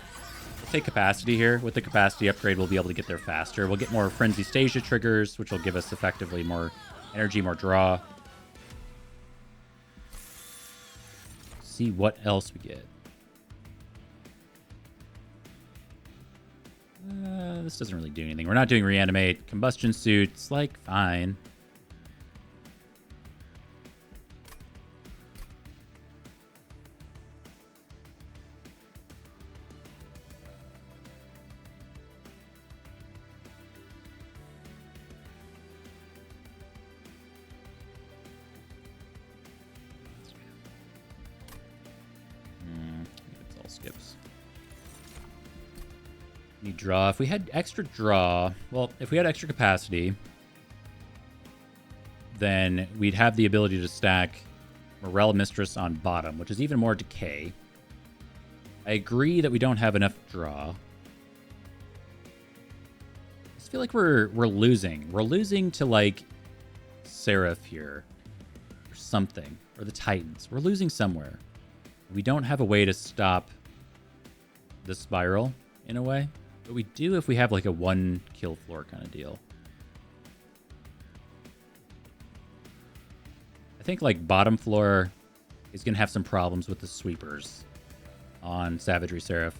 take capacity here. With the capacity upgrade, we'll be able to get there faster. We'll get more Frenzy Stasia triggers, which will give us effectively more energy, more draw. See what else we get. This doesn't really do anything. We're not doing reanimate. Combustion suits, like, fine. It's all skips. Need draw. If we had extra draw, well, if we had extra capacity, then we'd have the ability to stack Morel Mistress on bottom, which is even more decay. I agree that we don't have enough draw. I just feel like we're losing. We're losing to, like, Seraph here or something, or the Titans. We're losing somewhere. We don't have a way to stop the spiral in a way. But we do if we have like a 1 kill floor kind of deal. I think like bottom floor is going to have some problems with the sweepers on Savagery Seraph.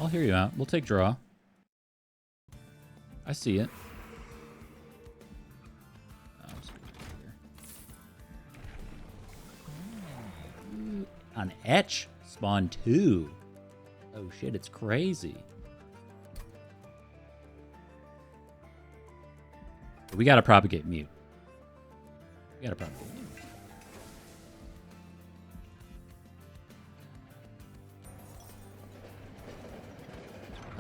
I'll hear you out. We'll take draw. I see it. Oh, I'm just gonna here. An etch spawn 2. Oh shit, it's crazy. We gotta propagate mute. We gotta propagate mute.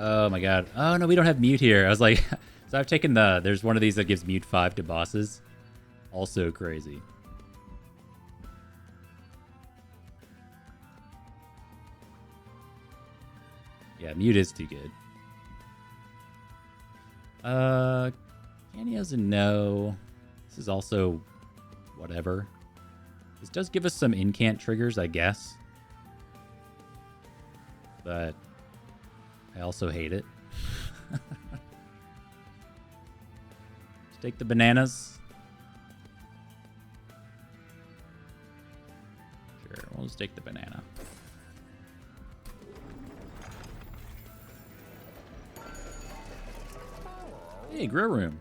Oh my god. Oh no, we don't have mute here. I was like, so I've taken there's one of these that gives mute 5 to bosses. Also crazy. Yeah, mute is too good. Candy has a no. This is also whatever. This does give us some incant triggers, I guess. But I also hate it. Just take the bananas. Sure, we'll just take the banana. Hey, grow room.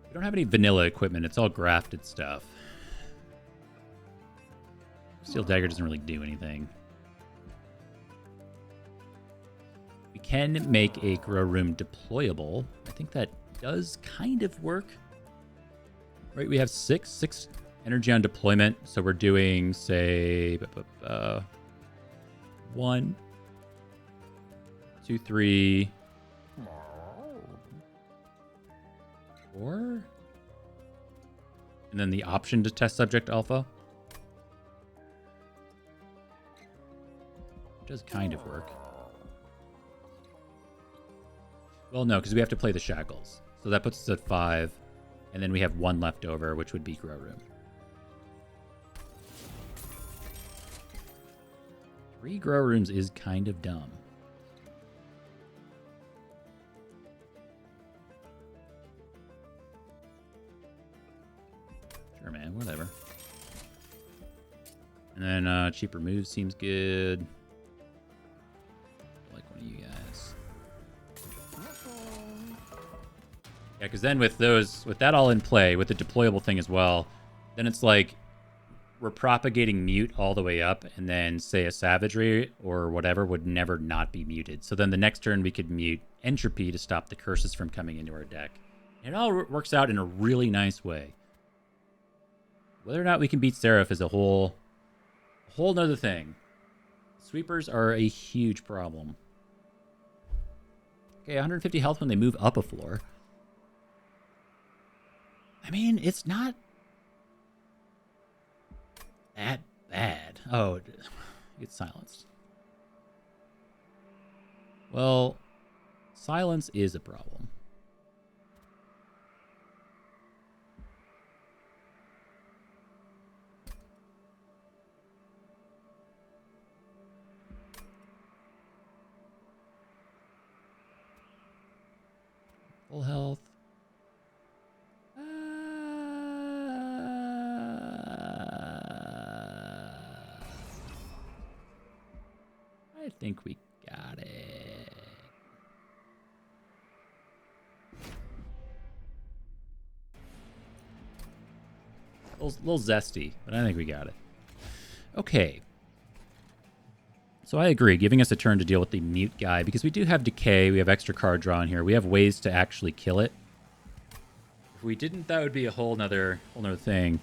We don't have any vanilla equipment. It's all grafted stuff. Steel dagger doesn't really do anything. We can make a grow room deployable. I think that does kind of work. Right, we have six energy on deployment. So we're doing, say, 1, 2, 3, 4. And then the option to test subject alpha. It does kind of work. Well, no, because we have to play the shackles. So that puts us at 5. And then we have 1 left over, which would be grow room. 3 grow rooms is kind of dumb. Sure, man, whatever. And then cheaper move seems good. I like one of you guys. Yeah, because then with that all in play, with the deployable thing as well, then it's like we're propagating mute all the way up, and then say a savagery or whatever would never not be muted. So then the next turn we could mute entropy to stop the curses from coming into our deck. And it all works out in a really nice way. Whether or not we can beat Seraph is a whole nother thing. Sweepers are a huge problem. Okay, 150 health when they move up a floor. I mean, it's not that bad. Oh, it's silenced. Well, silence is a problem. Full health. I think we got it. A little zesty, but I think we got it. Okay. So I agree, giving us a turn to deal with the mute guy, because we do have decay, we have extra card draw in here, we have ways to actually kill it. If we didn't, that would be a whole nother thing.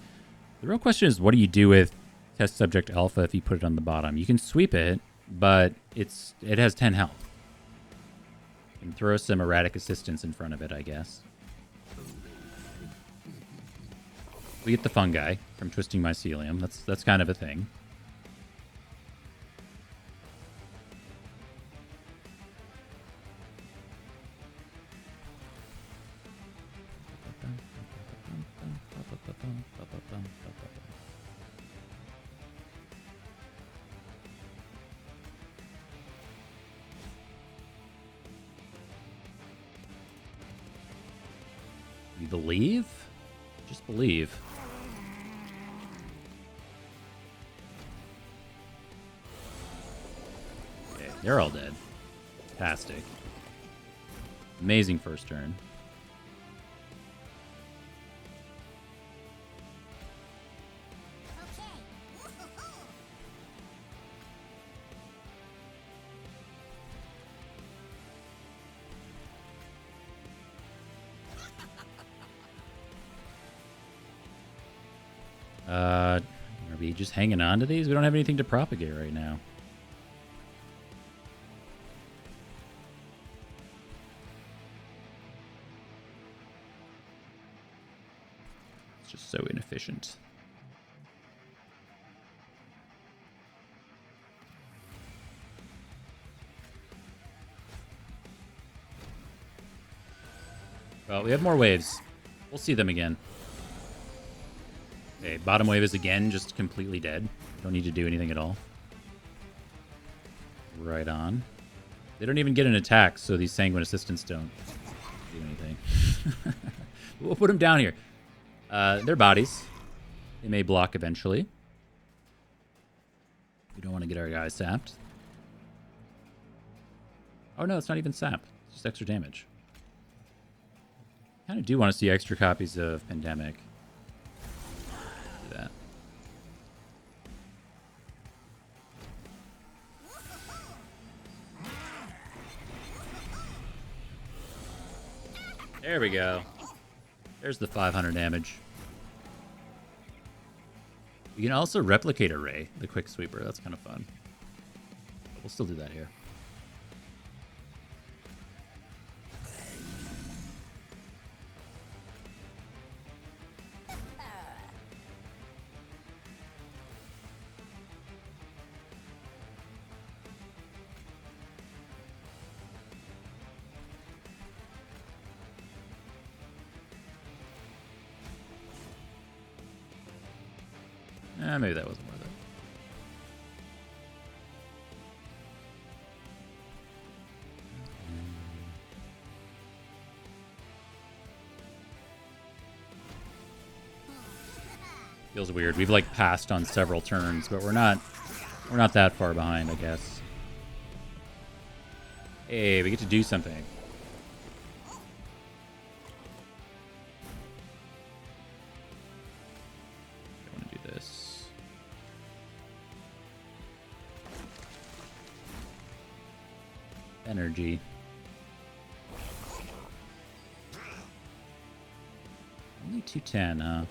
The real question is, what do you do with test subject alpha if you put it on the bottom? You can sweep it, but it has 10 health. You can throw some erratic assistance in front of it, I guess. We get the fungi from Twisting Mycelium. That's kind of a thing. You believe? Just believe. Okay, they're all dead. Fantastic. Amazing first turn. Are we just hanging on to these? We don't have anything to propagate right now. It's just so inefficient. Well, we have more waves. We'll see them again. Okay, bottom wave is again just completely dead. Don't need to do anything at all. Right on. They don't even get an attack, so these Sanguine Assistants don't do anything. We'll put them down here. They're bodies. They may block eventually. We don't want to get our guys sapped. Oh no, it's not even sap. It's just extra damage. Kind of do want to see extra copies of Pandemic. Do that. There we go. There's the 500 damage. You can also replicate Array, the quick sweeper. That's kind of fun. We'll still do that here. Maybe that wasn't worth it. Feels weird. We've like passed on several turns, but we're not that far behind, I guess. Hey, we get to do something. I want to do this. Energy. Only 210, huh?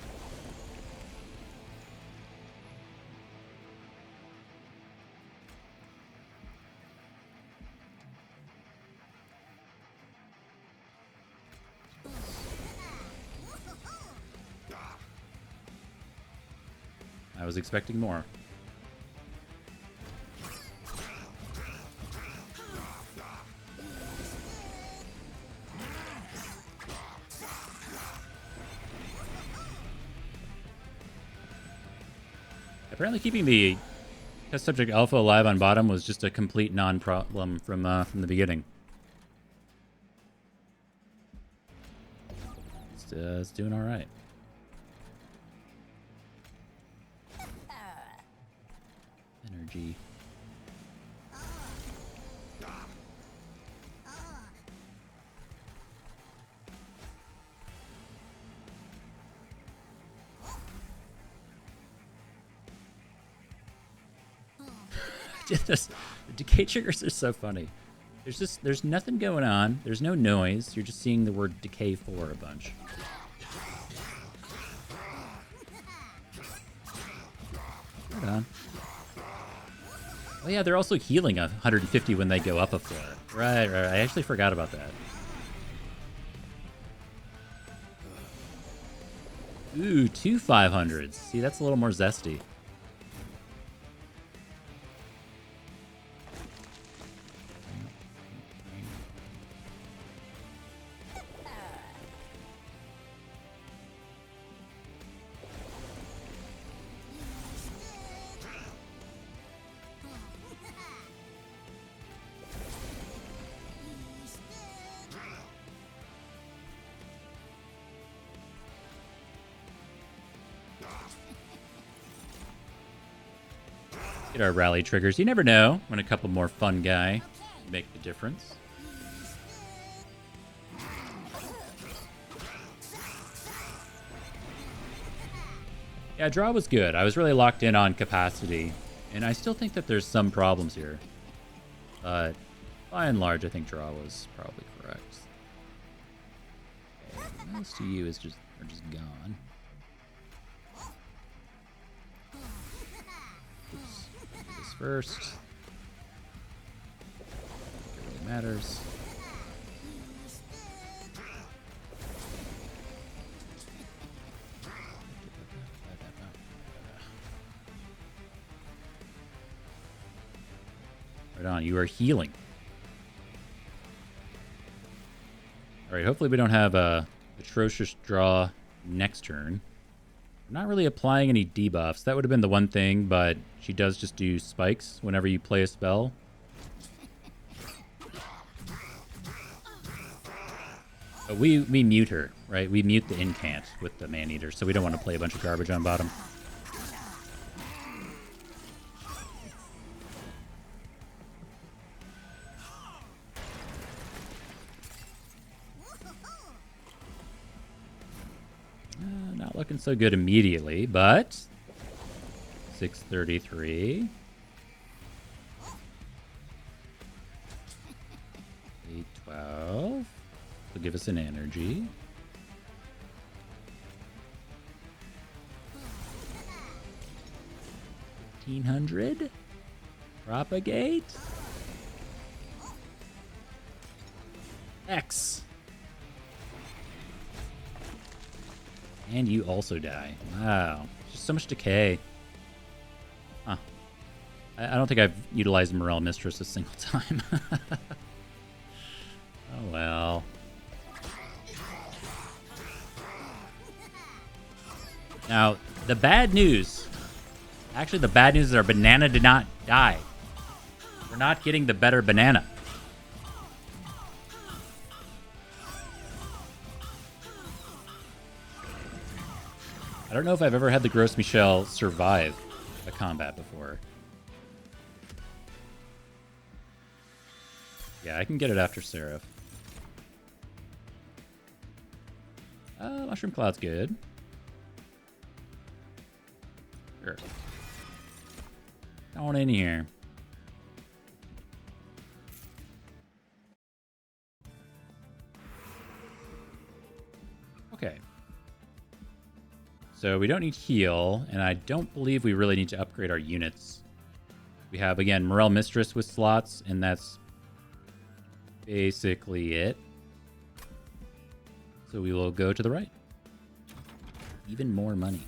I was expecting more. Apparently keeping the test subject alpha alive on bottom was just a complete non-problem from the beginning. It's doing all right. Energy. The decay triggers are so funny. There's nothing going on. There's no noise. You're just seeing the word decay 4 a bunch. Hold on. Oh yeah, they're also healing 150 when they go up a floor. Right. I actually forgot about that. Ooh, 2 500s. See, that's a little more zesty. Get our rally triggers. You never know when a couple more fun guy make the difference. Yeah, draw was good. I was really locked in on capacity, and I still think that there's some problems here. But by and large, I think draw was probably correct. Okay, most of you are just gone. Oops. Do this first. It really matters. Right on, you are healing. Alright, hopefully we don't have a atrocious draw next turn. We're not really applying any debuffs. That would have been the one thing, but she does just do spikes whenever you play a spell. But we mute her, right? We mute the incant with the Maneater, so we don't want to play a bunch of garbage on bottom. Not looking so good immediately, but 633. 812. Will give us an energy. 1500. Propagate. X. And you also die. Wow. Just so much decay. Huh. I don't think I've utilized Morel Mistress a single time. Oh well. Now, the bad news. Actually, the bad news is our banana did not die. We're not getting the better banana. I don't know if I've ever had the Gros Michel survive a combat before. Yeah, I can get it after Seraph. Mushroom Cloud's good. Sure. Going in here. Okay. So we don't need heal, and I don't believe we really need to upgrade our units. We have, again, Morel Mistress with slots, and that's basically it. So we will go to the right. Even more money.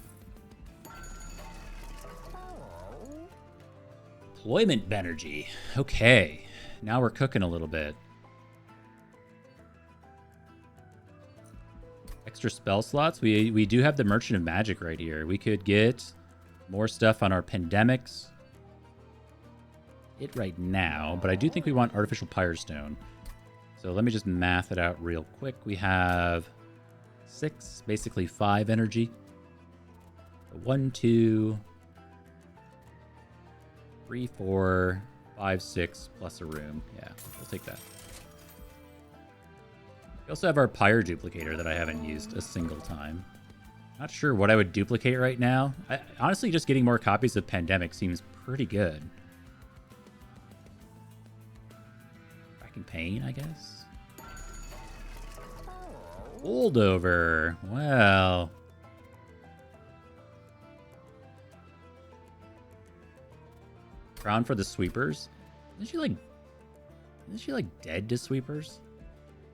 Deployment Benergy. Okay. Now we're cooking a little bit. Extra spell slots. We do have the Merchant of Magic right here. We could get more stuff on our pandemics. It right now, but I do think we want Artificial Pyrostone. So let me just math it out real quick. We have 6, basically 5 energy. 1, 2, 3, 4, 5, 6 plus a room. Yeah, we'll take that. We also have our Pyre Duplicator that I haven't used a single time. Not sure what I would duplicate right now. Honestly, just getting more copies of Pandemic seems pretty good. Racking Pain, I guess. Holdover. Well. Crown for the Sweepers. Isn't she like dead to Sweepers?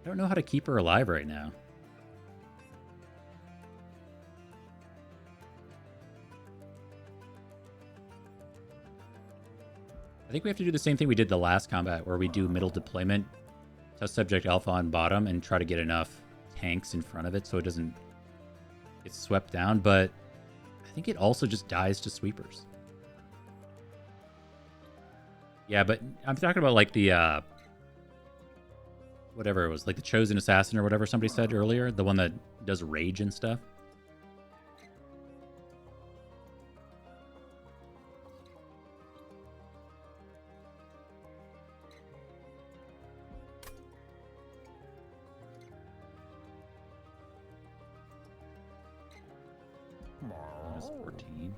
I don't know how to keep her alive right now. I think we have to do the same thing we did the last combat, where we do middle deployment, test subject alpha on bottom, and try to get enough tanks in front of it so it doesn't get swept down. But I think it also just dies to Sweepers. Yeah, but I'm talking about like the whatever it was, like the Chosen Assassin or whatever somebody said earlier, the one that does rage and stuff. Minus 14.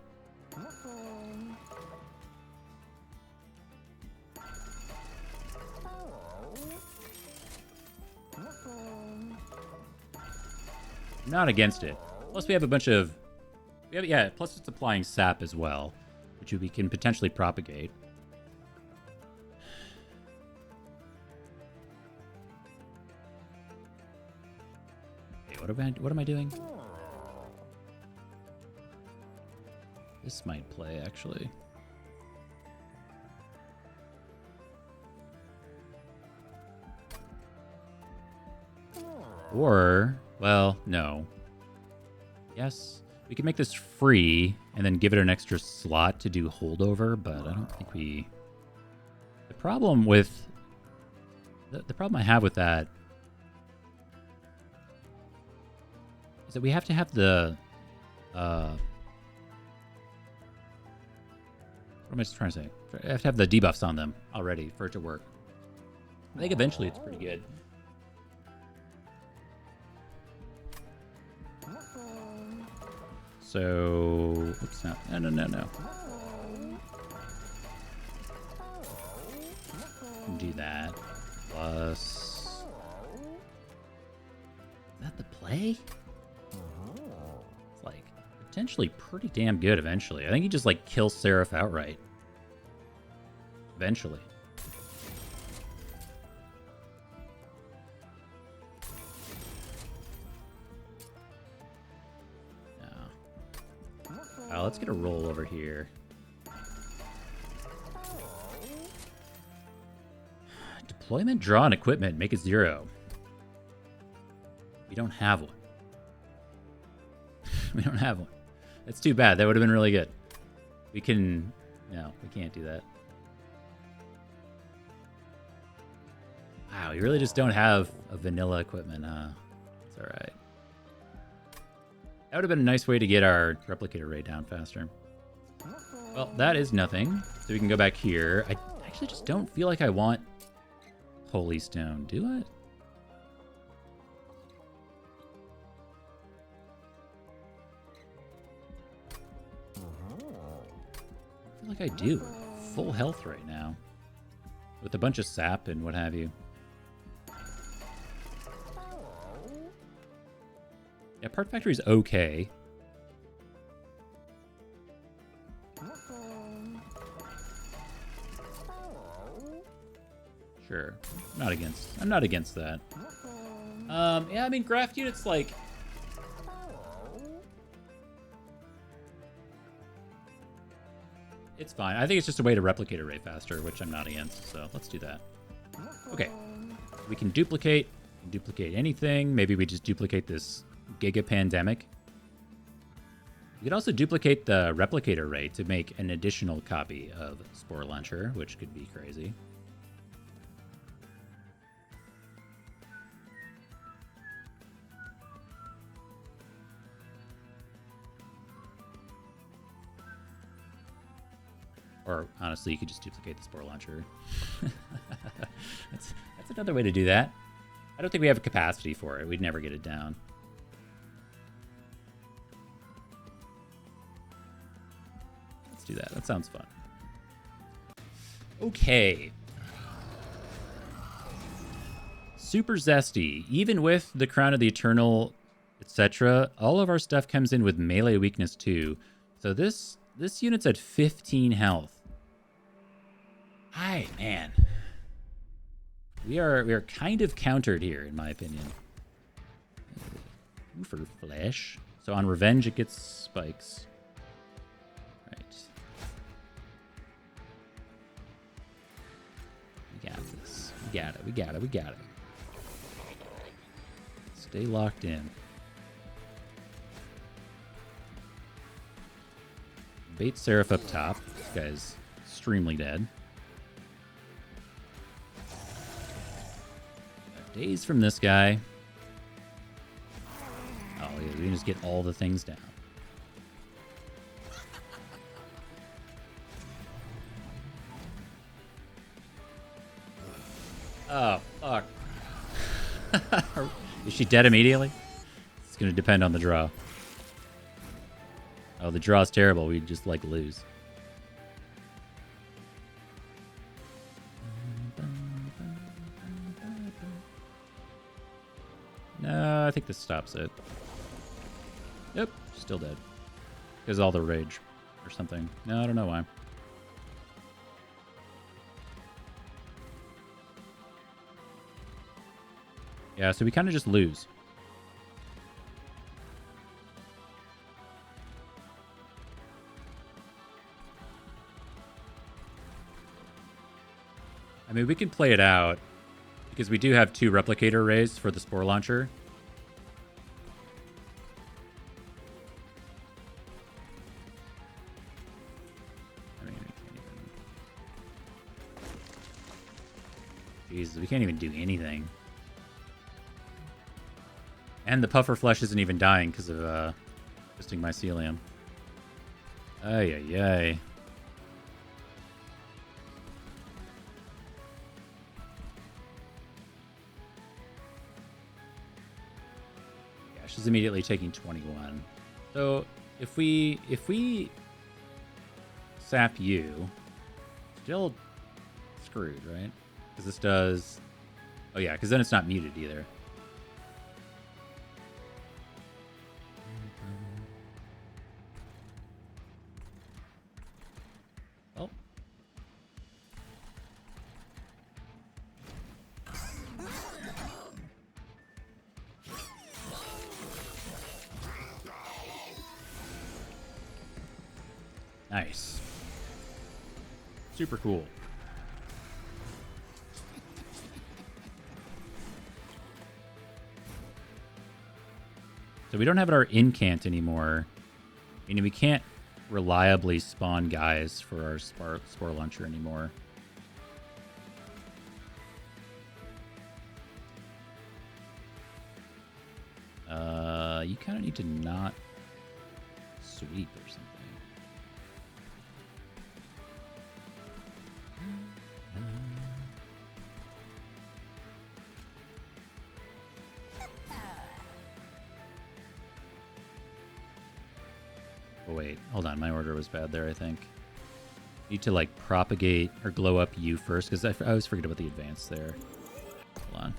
I'm not against it. Plus, we have a bunch of... yeah, plus it's applying sap as well, which we can potentially propagate. What am I doing? This might play, actually. Or, well, no. Yes, we can make this free and then give it an extra slot to do holdover, but I don't think we... The problem with... The problem I have with that is that we have to have the... what am I trying to say? I have to have the debuffs on them already for it to work. I think eventually it's pretty good. So, oops, no. Do that. Plus... Is that the play? It's like potentially pretty damn good eventually. I think he just like kills Seraph outright. Eventually. Let's get a roll over here. Deployment, draw, and equipment. Make it 0. We don't have one. We don't have one. That's too bad. That would have been really good. We can... No, we can't do that. Wow, we really just don't have a vanilla equipment, huh? It's alright. That would have been a nice way to get our replicator rate down faster. Well, that is nothing. So we can go back here. I actually just don't feel like I want Holy Stone, do I? I feel like I do. Full health right now. With a bunch of sap and what have you. Yeah, Part Factory's okay. Sure. I'm not against that. Yeah, I mean, Graft Unit's like... It's fine. I think it's just a way to replicate a rate faster, which I'm not against, so let's do that. Okay. We can duplicate anything. Maybe we just duplicate this Giga Pandemic. You could also duplicate the replicator rate to make an additional copy of Spore Launcher, which could be crazy. Or honestly, you could just duplicate the Spore Launcher. That's another way to do that. I don't think we have a capacity for it. We'd never get it down. Let's do that. That sounds fun. Okay. Super zesty. Even with the Crown of the Eternal, etc., all of our stuff comes in with melee weakness too. So this unit's at 15 health. Hi, man. We are kind of countered here, in my opinion. For flesh. So on Revenge, it gets spikes. Right. We got this. We got it. Stay locked in. Bait Seraph up top. This guy's extremely dead. Days from this guy. Oh, yeah, we can just get all the things down. Oh, fuck. Is she dead immediately? It's going to depend on the draw. Oh, the draw's terrible. We just, like, lose. No, I think this stops it. Yep, still dead. Because all the rage or something. No, I don't know why. Yeah, so we kind of just lose. I mean, we can play it out because we do have 2 replicator rays for the spore launcher. I mean, Jesus, we can't even do anything. And the puffer flesh isn't even dying because of twisting mycelium. Ay, ay, ay. Yeah, she's immediately taking 21. So if we sap you, still screwed, right? Because this does... Oh yeah, because then it's not muted either. Oh. Nice. Super cool. So we don't have our incant anymore. Meaning we can't reliably spawn guys for our spore launcher anymore. You kind of need to not sweep or something. Oh, wait. Hold on. My order was bad there, I think. Need to, like, propagate or glow up you first, because I always forget about the advance there. Hold on.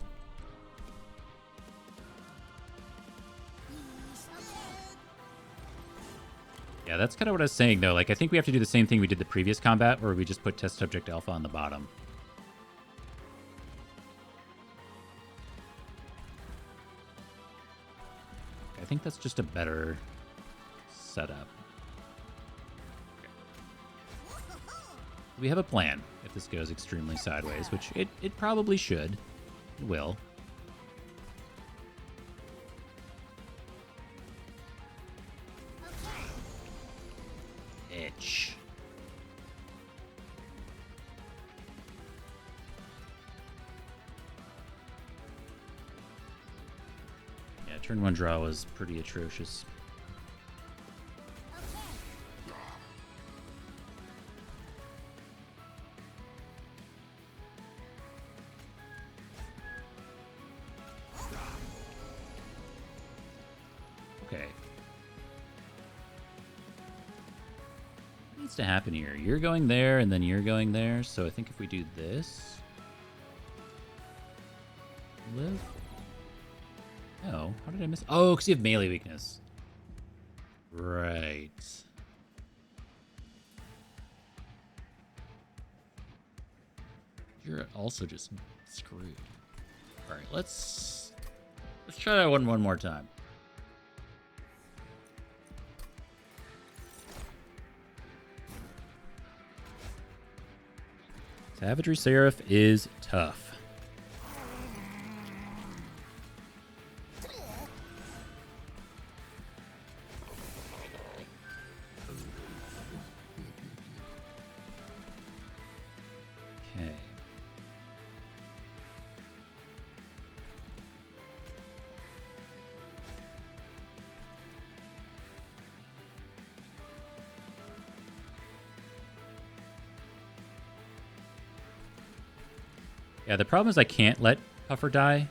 Yeah, that's kind of what I was saying, though. Like, I think we have to do the same thing we did the previous combat, where we just put test subject alpha on the bottom. I think that's just a better setup. We have a plan if this goes extremely sideways, which it probably should. It will. Itch. Yeah, turn 1 draw was pretty atrocious. Okay. What needs to happen here? You're going there, and then you're going there. So I think if we do this... Live? Oh, how did I miss... Oh, because you have melee weakness. Right. You're also just screwed. All right, let's try that one more time. Savagery Seraph is tough. Okay. Yeah, the problem is I can't let Puffer die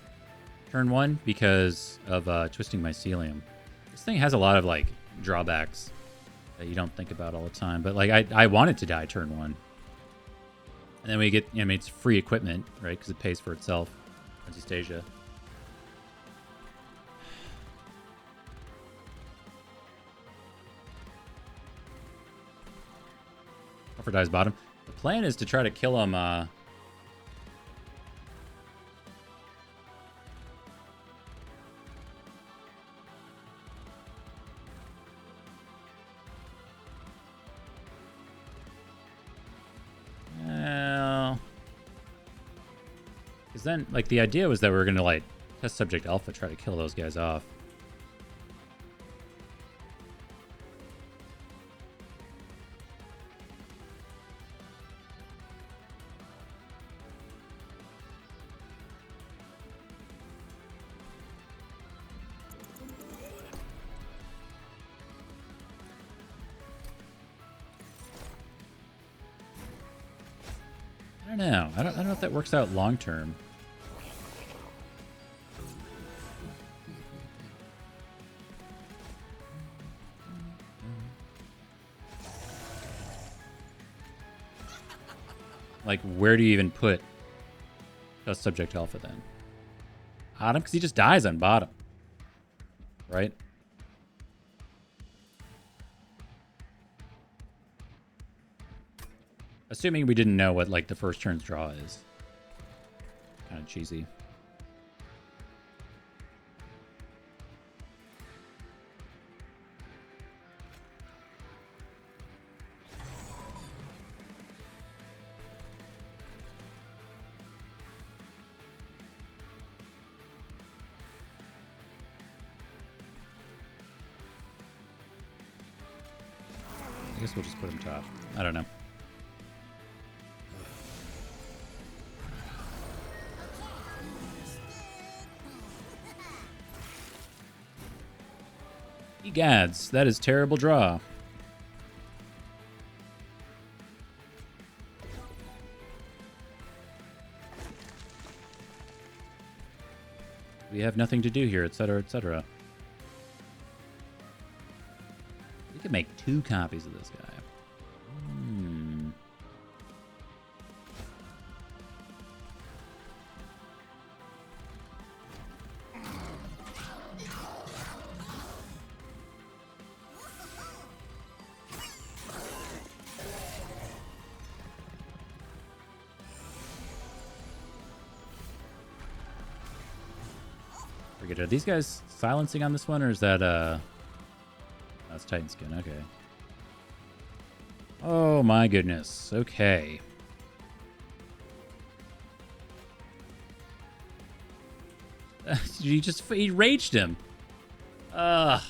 turn 1 because of twisting mycelium. This thing has a lot of, like, drawbacks. that you don't think about all the time. But like I wanted to die turn 1. And then we get, I mean, it's free equipment, right? Because it pays for itself. Antistasia. Buffer dies bottom. The plan is to try to kill him, because then, like, the idea was that we were going to, like, test subject alpha, try to kill those guys off. I don't know. I don't know if that works out long term. Like, where do you even put test subject alpha then? Bottom? Because he just dies on bottom. Right? Assuming we didn't know what, like, the first turn's draw is. Kind of cheesy. I guess we'll just put him top. I don't know. Egads, that is terrible draw. We have nothing to do here, etc., etc. We could make 2 copies of this guy. Forget it. Are these guys silencing on this one, or is that that's Titan Skin? Okay. Oh my goodness. Okay. He raged him. Ugh.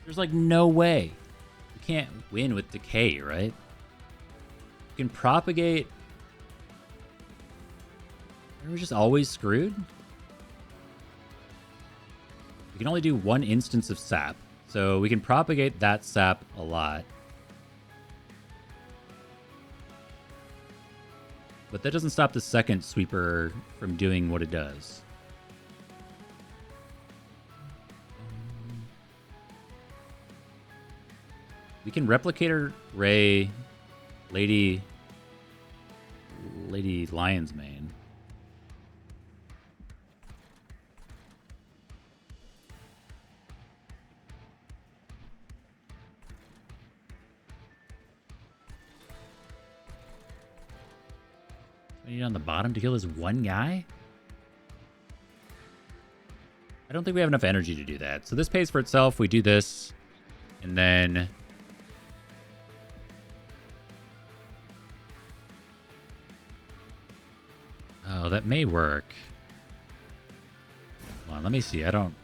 There's like no way. You can't win with decay, right? You can propagate. Are we just always screwed? We can only do 1 instance of sap, so we can propagate that sap a lot. But that doesn't stop the second sweeper from doing what it does. We can Replicator Ray Lady Lion's Mane. We need on the bottom to kill this one guy? I don't think we have enough energy to do that. So this pays for itself. We do this. And then... oh, that may work. Hold on, let me see. I don't...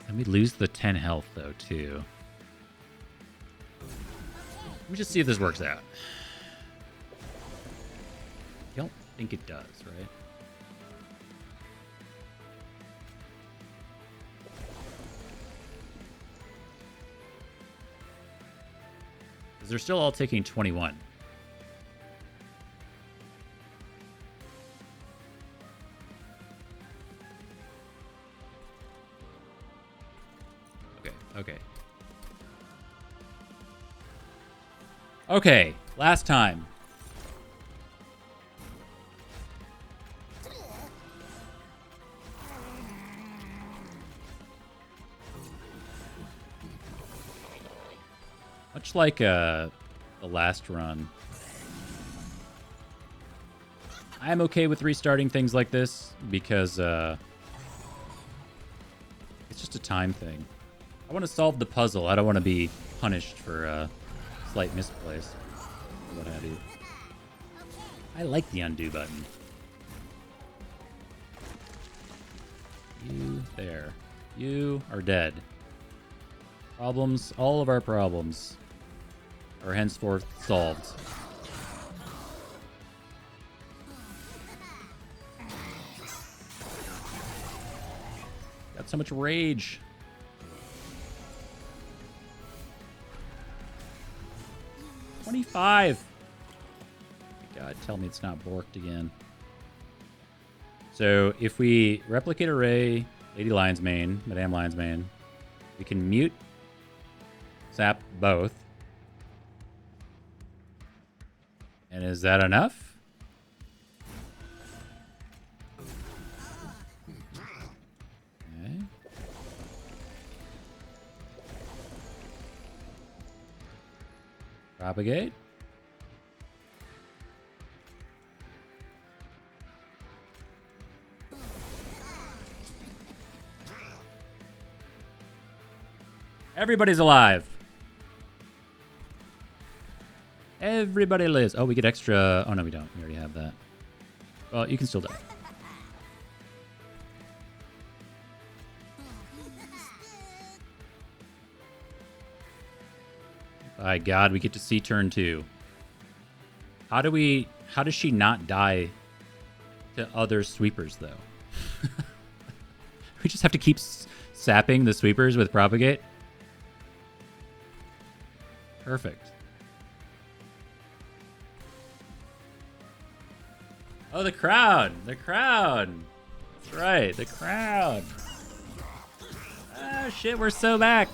let me lose the 10 health, though, too. Let me just see if this works out. I don't think it does, right? Because they're still all taking 21. Okay, last time. Much like the last run, I'm okay with restarting things like this because it's just a time thing. I want to solve the puzzle. I don't want to be punished for slight misplays. What have you. I like the undo button. You there. You are dead. Problems, all of our problems are henceforth solved. Got so much rage. $25. God, tell me it's not borked again. So if we replicate array, Lady Lion's Mane, Madame Lion's Mane, we can mute, zap both. And is that enough? Okay. Propagate. Everybody's alive. Everybody lives. Oh, we get extra. Oh, no, we don't. We already have that. Well, you can still die. By God, we get to see turn 2. How does she not die to other sweepers, though? We just have to keep sapping the sweepers with propagate. Perfect. Oh, the crowd! The crowd! That's right, the crowd! Oh, shit, we're so back!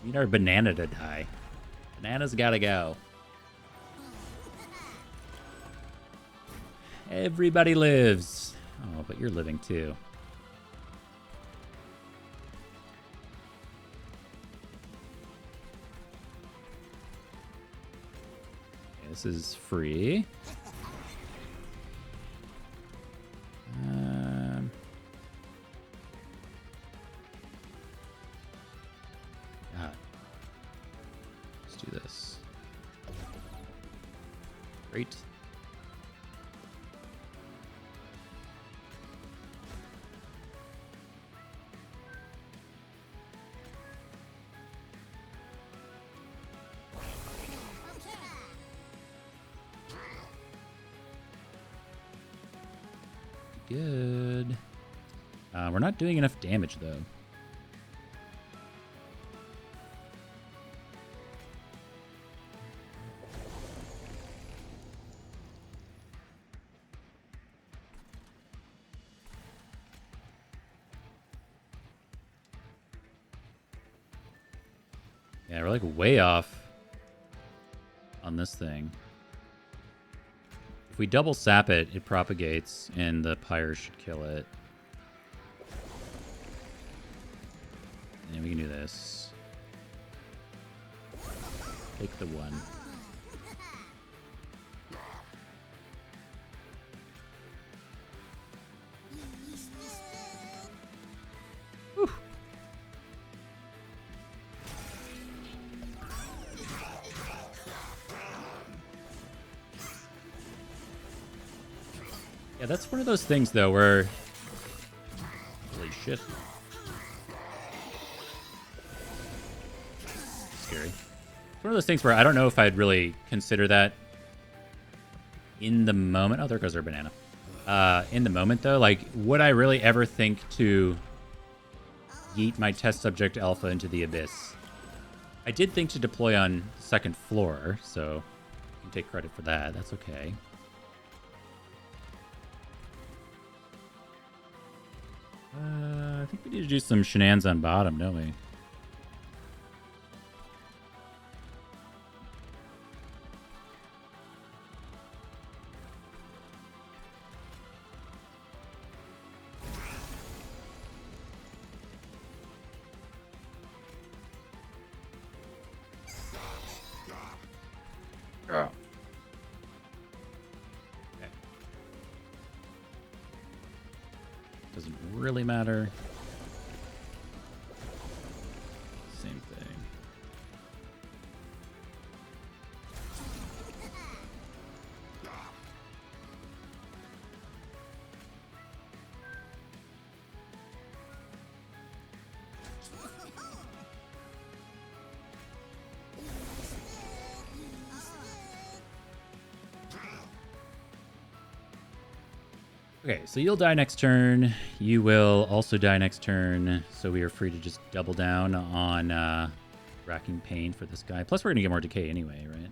We need our banana to die. Banana's gotta go. Everybody lives. Oh, but you're living too. Okay, this is free. God. Let's do this. Great. Good. We're not doing enough damage, though. Yeah, we're like way off on this thing. If we double sap it, it propagates, and the pyre should kill it. And we can do this. Take the one. Whew. Yeah, that's one of those things, though, where... Holy shit. Scary. It's one of those things where I don't know if I'd really consider that in the moment. Oh, there goes our banana. In the moment, though, like, would I really ever think to yeet my test subject alpha into the abyss? I did think to deploy on the second floor, so you can take credit for that. That's okay. think we need to do some shenanigans on bottom, don't we? Doesn't really matter. Same thing. Okay, so you'll die next turn. You will also die next turn. So we are free to just double down on Racking Pain for this guy. Plus, we're going to get more decay anyway, right?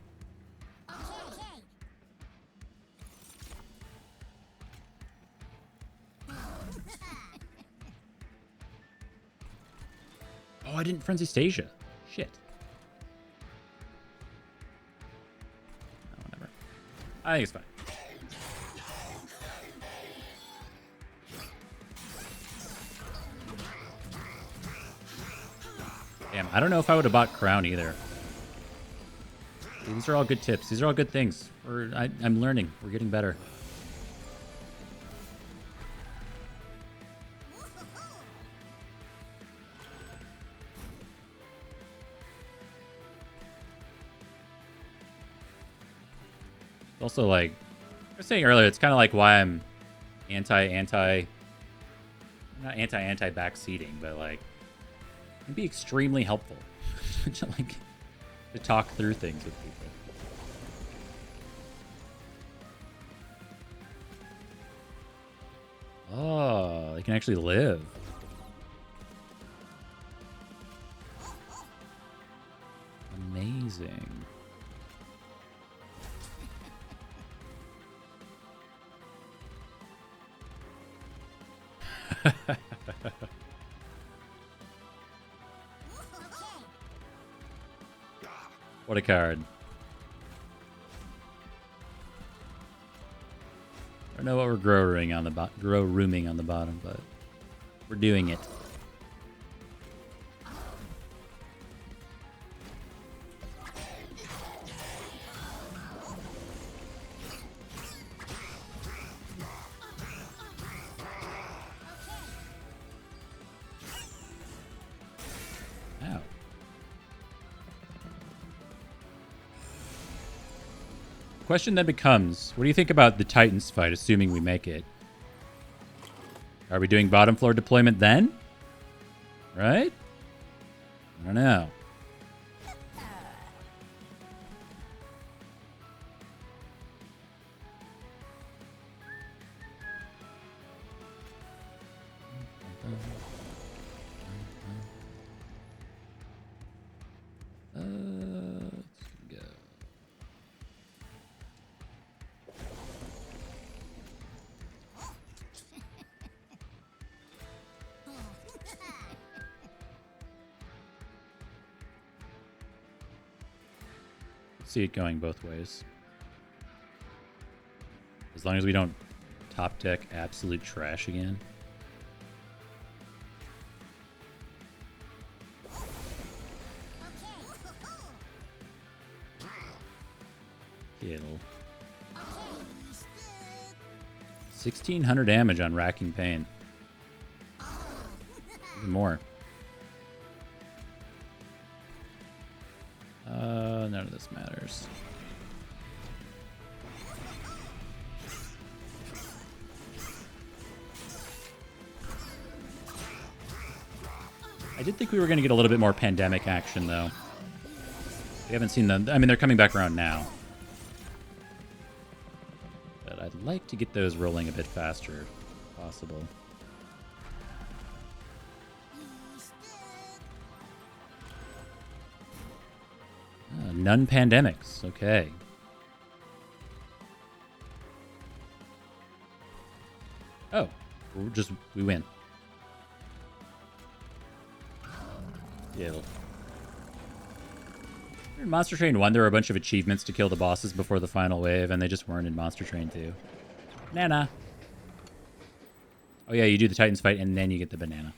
Oh, I didn't Frenzy Stasia. Shit. Oh, whatever. I think it's fine. Damn, I don't know if I would have bought Crown either. These are all good tips. These are all good things. I'm learning. We're getting better. Also, like I was saying earlier, it's kind of like why I'm not anti backseating, but like it'd be extremely helpful to talk through things with people. Oh, they can actually live. Amazing. What a card. I don't know what we're grow rooming on the bottom, but we're doing it. Ow. Question then becomes, what do you think about the Titans fight, assuming we make it? Are we doing bottom floor deployment then? Right? I don't know. Let's go. See it going both ways. As long as we don't top deck absolute trash again. Kill. 1600 damage on Racking Pain. Even more. None of this matters. I did think we were going to get a little bit more pandemic action, though. We haven't seen them. I mean, they're coming back around now. But I'd like to get those rolling a bit faster, if possible. None pandemics. Okay. Oh, we win. Ew. In Monster Train 1, there were a bunch of achievements to kill the bosses before the final wave, and they just weren't in Monster Train 2. Banana. Oh yeah, you do the Titans fight, and then you get the banana.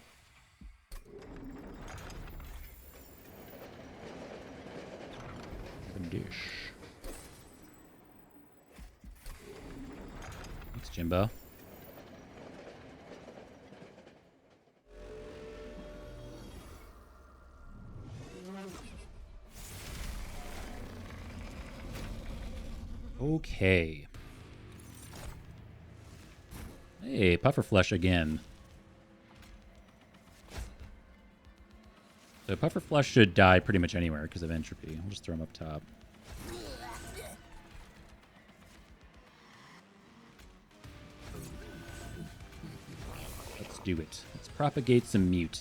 Dish. Thanks, Jimbo. Okay. Hey, Pufferflesh again. So Pufferflesh should die pretty much anywhere because of entropy. I'll just throw him up top. Let's do it. Let's propagate some mute.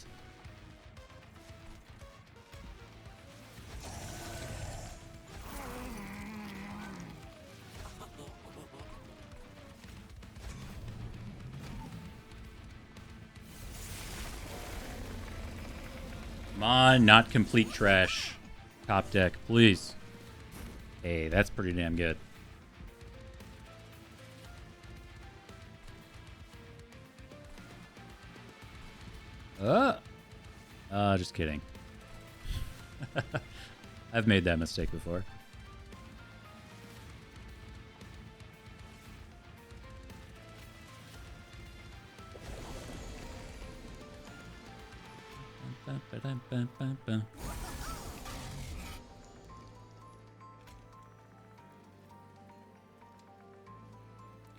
Come on, not complete trash. Top deck, please. Hey, that's pretty damn good. Just kidding. I've made that mistake before.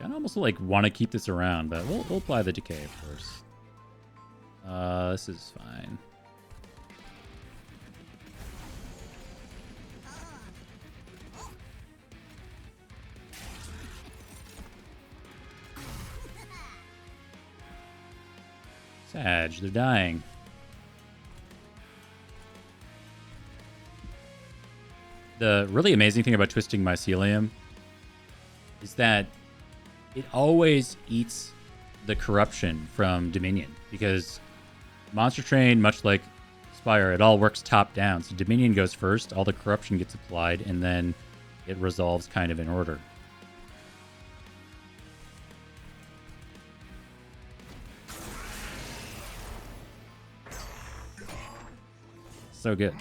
I almost like want to keep this around, but we'll apply the decay, of course. This is fine. Sag, they're dying. The really amazing thing about Twisting Mycelium is that it always eats the corruption from Dominion, because Monster Train, much like Spire, it all works top down. So Dominion goes first, all the corruption gets applied, and then it resolves kind of in order. So good.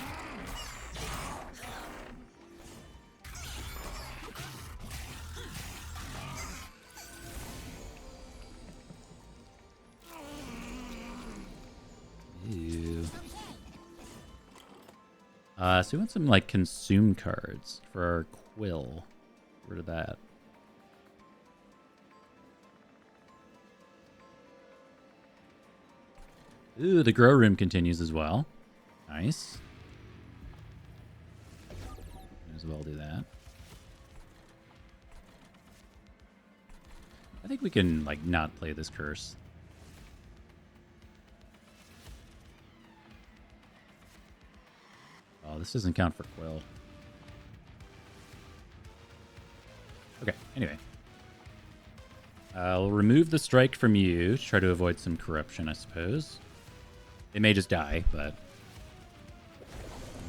So we want some, like, consume cards for our Quill. Get rid of that. Ooh, the grow room continues as well. Nice. Might as well do that. I think we can, like, not play this curse. Oh, this doesn't count for Quill. Okay, anyway. I'll remove the strike from you to try to avoid some corruption, I suppose. They may just die, but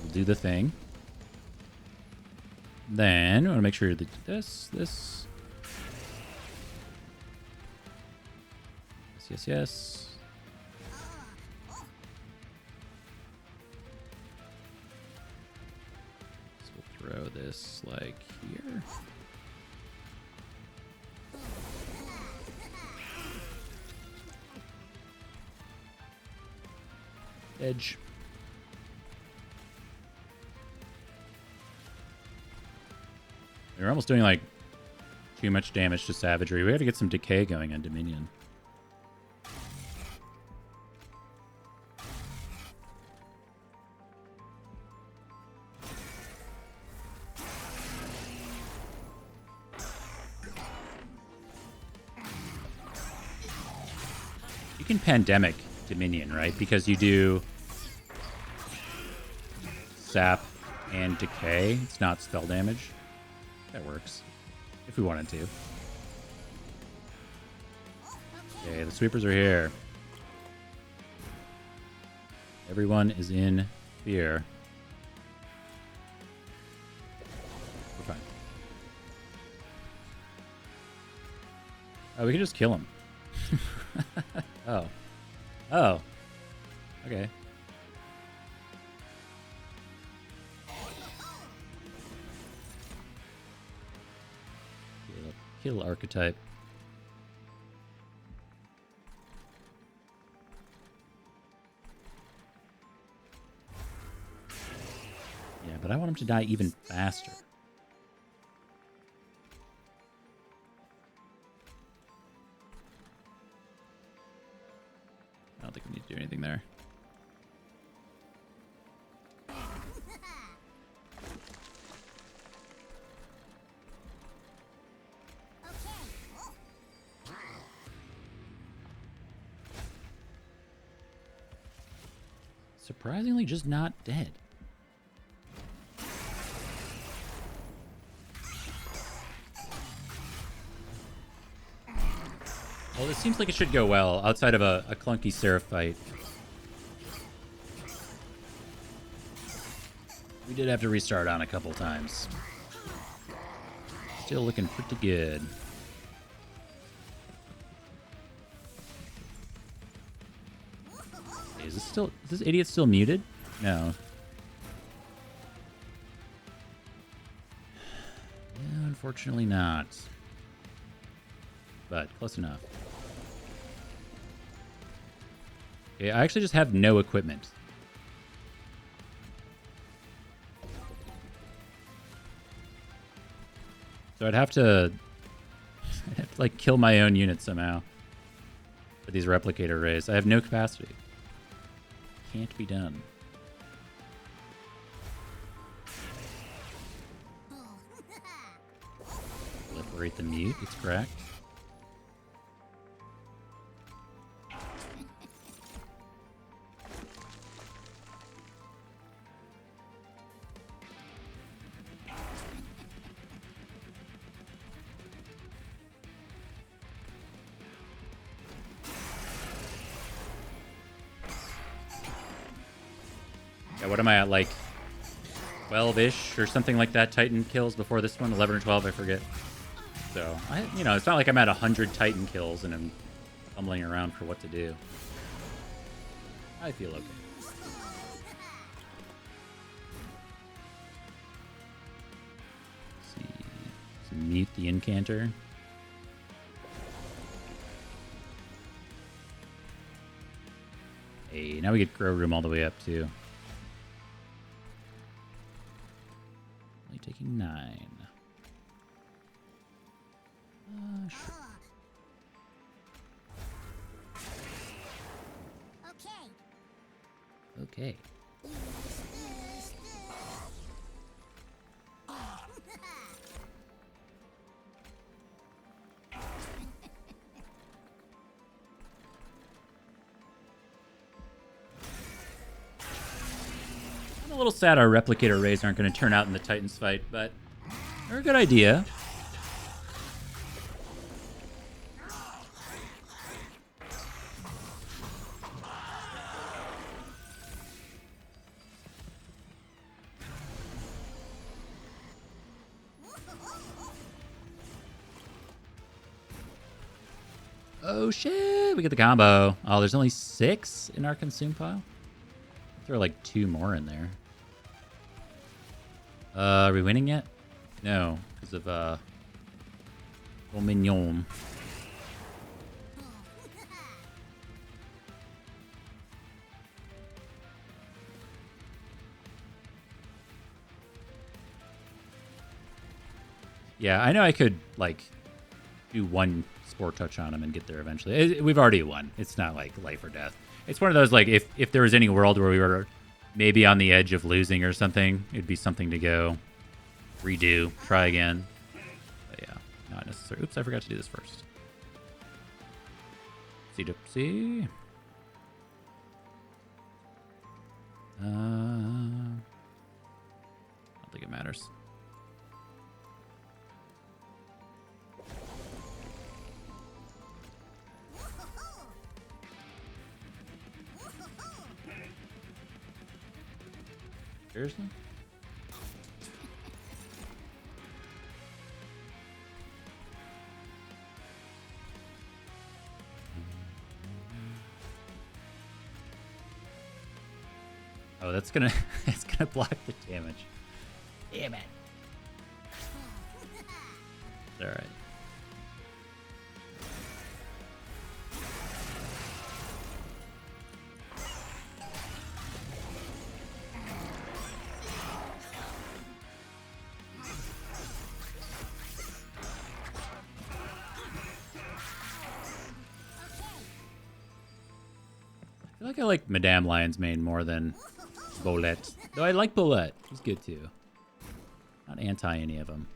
we'll do the thing. Then we want to make sure that this. Yes. Throw this like here. Edge. We're almost doing like too much damage to Savagery. We have to get some decay going on Dominion. You can Pandemic Dominion, right? Because you do sap and decay. It's not spell damage. That works. If we wanted to. Okay, the sweepers are here. Everyone is in Fear. We're fine. Oh, we can just kill him. Oh. Oh. Okay. Kill archetype. Yeah, but I want him to die even faster. I don't think we need to do anything there. Surprisingly, just not dead. Well, this seems like it should go well, outside of a clunky Seraph fight. We did have to restart on a couple times. Still looking pretty good. Hey, is this idiot still muted? No. Yeah, unfortunately not. But close enough. Okay, I actually just have no equipment. So I'd have to like kill my own unit somehow for these replicator rays. I have no capacity. Can't be done. Liberate the mute, it's correct. Yeah, what am I at, like 12-ish or something like that Titan kills before this one? 11 or 12, I forget. So, it's not like I'm at 100 Titan kills and I'm fumbling around for what to do. I feel okay. Let's see. Let's mute the incanter. Hey, now we get grow room all the way up too. Only taking 9. Sure. Okay. I'm a little sad our replicator rays aren't going to turn out in the Titans fight, but they're a good idea. Oh shit, we get the combo. Oh, there's only 6 in our consume pile. Throw like 2 more in there. Are we winning yet? No, because of Mignon. Yeah, I know I could like do 1 Spore Touch on him and get there eventually. We've already won. It's not like life or death. It's one of those, like, if there was any world where we were maybe on the edge of losing or something, it'd be something to go redo, try again. But yeah, not necessary. Oops, I forgot to do this first. Oopsie-doopsie. I don't think it matters. Seriously? Oh, that's gonna it's gonna block the damage. Damn it. Alright. I feel like I like Madame Lion's Mane more than Bolette. Though I like Bolette. He's good too. Not anti any of them.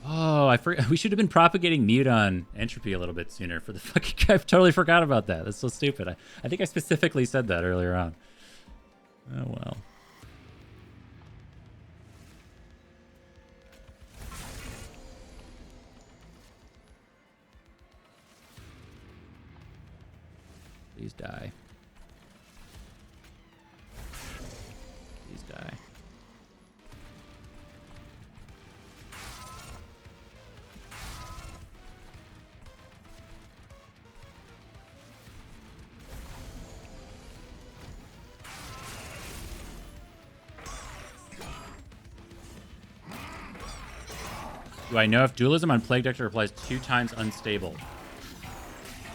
Oh, I forgot. We should have been propagating mute on Entropy a little bit sooner. For the fucking, I totally forgot about that. That's so stupid. I think I specifically said that earlier on. Oh well. Please die. Please die. Do I know if dualism on Plague Doctor applies 2 times unstable?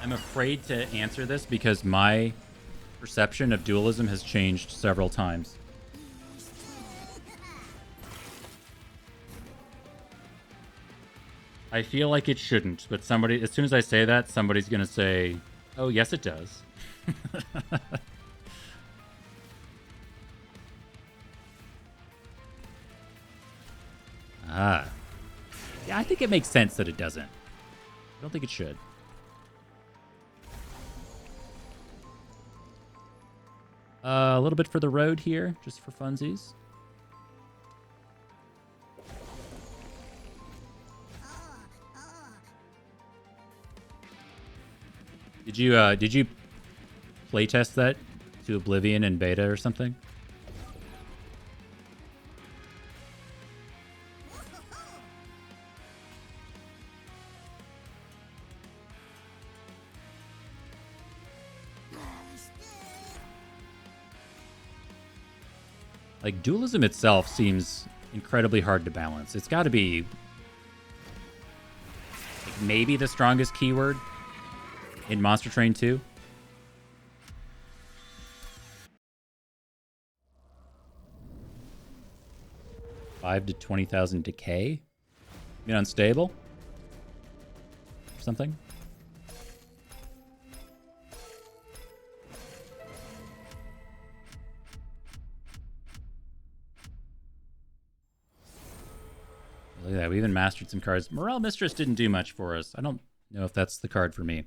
I'm afraid to answer this because my perception of dualism has changed several times. I feel like it shouldn't, but somebody, as soon as I say that, somebody's going to say, oh, yes, it does. Ah. Yeah, I think it makes sense that it doesn't. I don't think it should. A little bit for the road here, just for funsies. Did you playtest that to Oblivion in beta or something? Like, dualism itself seems incredibly hard to balance. It's got to be like, maybe the strongest keyword in Monster Train 2. $5,000 to $20,000 decay? You mean unstable? Or something? Look at that. We even mastered some cards. Morale Mistress didn't do much for us. I don't know if that's the card for me.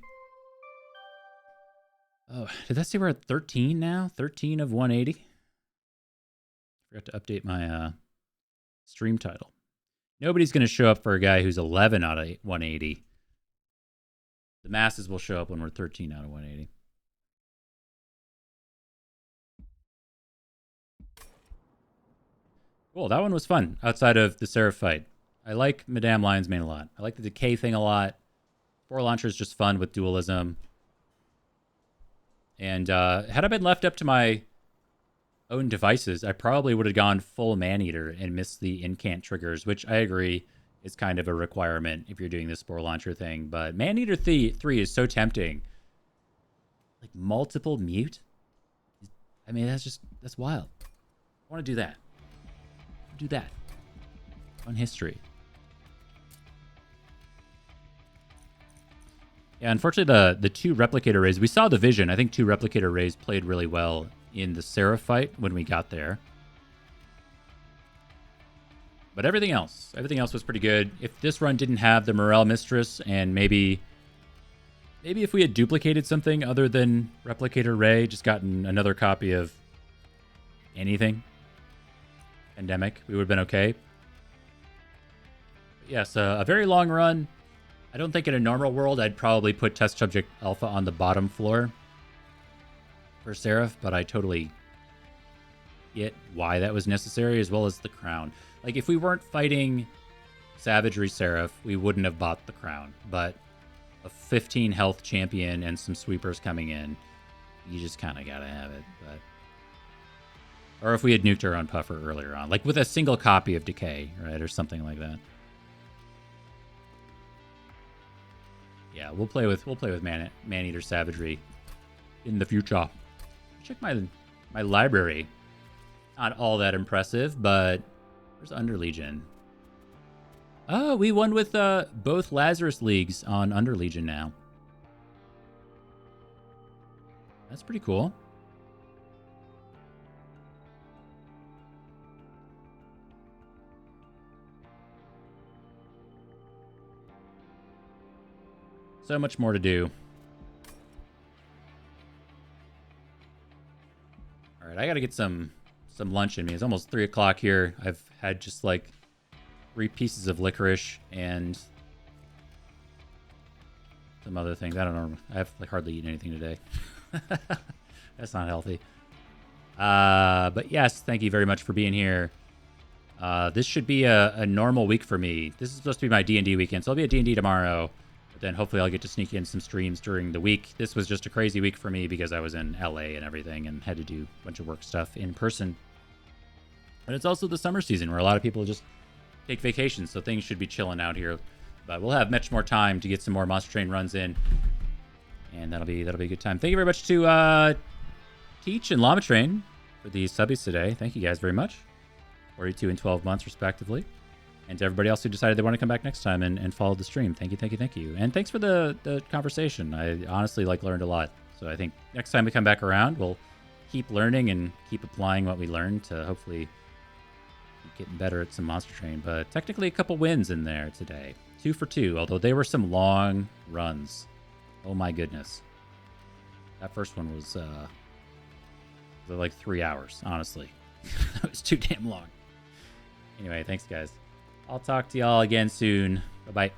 Oh, did that say we're at 13 now? 13 of 180? Forgot to update my stream title. Nobody's going to show up for a guy who's 11 out of 180. The masses will show up when we're 13 out of 180. Cool, that one was fun outside of the Seraph fight. I like Madame Lion's Mane a lot. I like the decay thing a lot. Spore Launcher is just fun with dualism. And had I been left up to my own devices, I probably would have gone full Maneater and missed the incant triggers, which I agree is kind of a requirement if you're doing the Spore Launcher thing. But Maneater 3 is so tempting. Like multiple mute? I mean, that's wild. I want to do that. Do that. Fun history. Yeah, unfortunately, the 2 Replicator Rays, we saw the vision. I think 2 Replicator Rays played really well in the Seraph fight when we got there. But everything else was pretty good. If this run didn't have the Morale Mistress, and maybe if we had duplicated something other than Replicator Ray, just gotten another copy of anything, Pandemic, we would have been okay. But yes, a very long run. I don't think in a normal world I'd probably put Test Subject Alpha on the bottom floor for Seraph, but I totally get why that was necessary, as well as the crown. Like, if we weren't fighting Savagery Seraph, we wouldn't have bought the crown, but a 15 health champion and some sweepers coming in, you just kind of gotta have it. But or if we had nuked our own puffer earlier on, like with a single copy of Decay, right, or something like that. Yeah, we'll play with Maneater Savagery in the future. Check my library. Not all that impressive, but where's Underlegion? Oh, we won with both Lazarus Leagues on Underlegion now. That's pretty cool. So much more to do. All right, I got to get some lunch in me. It's almost 3 o'clock here. I've had just like 3 pieces of licorice and some other things. I don't know. I have like hardly eaten anything today. That's not healthy. But yes, thank you very much for being here. This should be a normal week for me. This is supposed to be my D&D weekend, so I'll be at D&D tomorrow. Then hopefully I'll get to sneak in some streams during the week. This was just a crazy week for me because I was in LA and everything and had to do a bunch of work stuff in person. But it's also the summer season where a lot of people just take vacations, so things should be chilling out here. But we'll have much more time to get some more Monster Train runs in, and that'll be a good time. Thank you very much to Teach and Llama Train for these subbies today. Thank you guys very much. 42 and 12 months respectively. And to everybody else who decided they want to come back next time and follow the stream, thank you. And thanks for the conversation. I honestly learned a lot. So I think next time we come back around, we'll keep learning and keep applying what we learned to hopefully keep getting better at some Monster Train. But technically a couple wins in there today. 2 for 2, although they were some long runs. Oh my goodness. That first one was like 3 hours, honestly. That was too damn long. Anyway, thanks guys. I'll talk to y'all again soon. Bye-bye.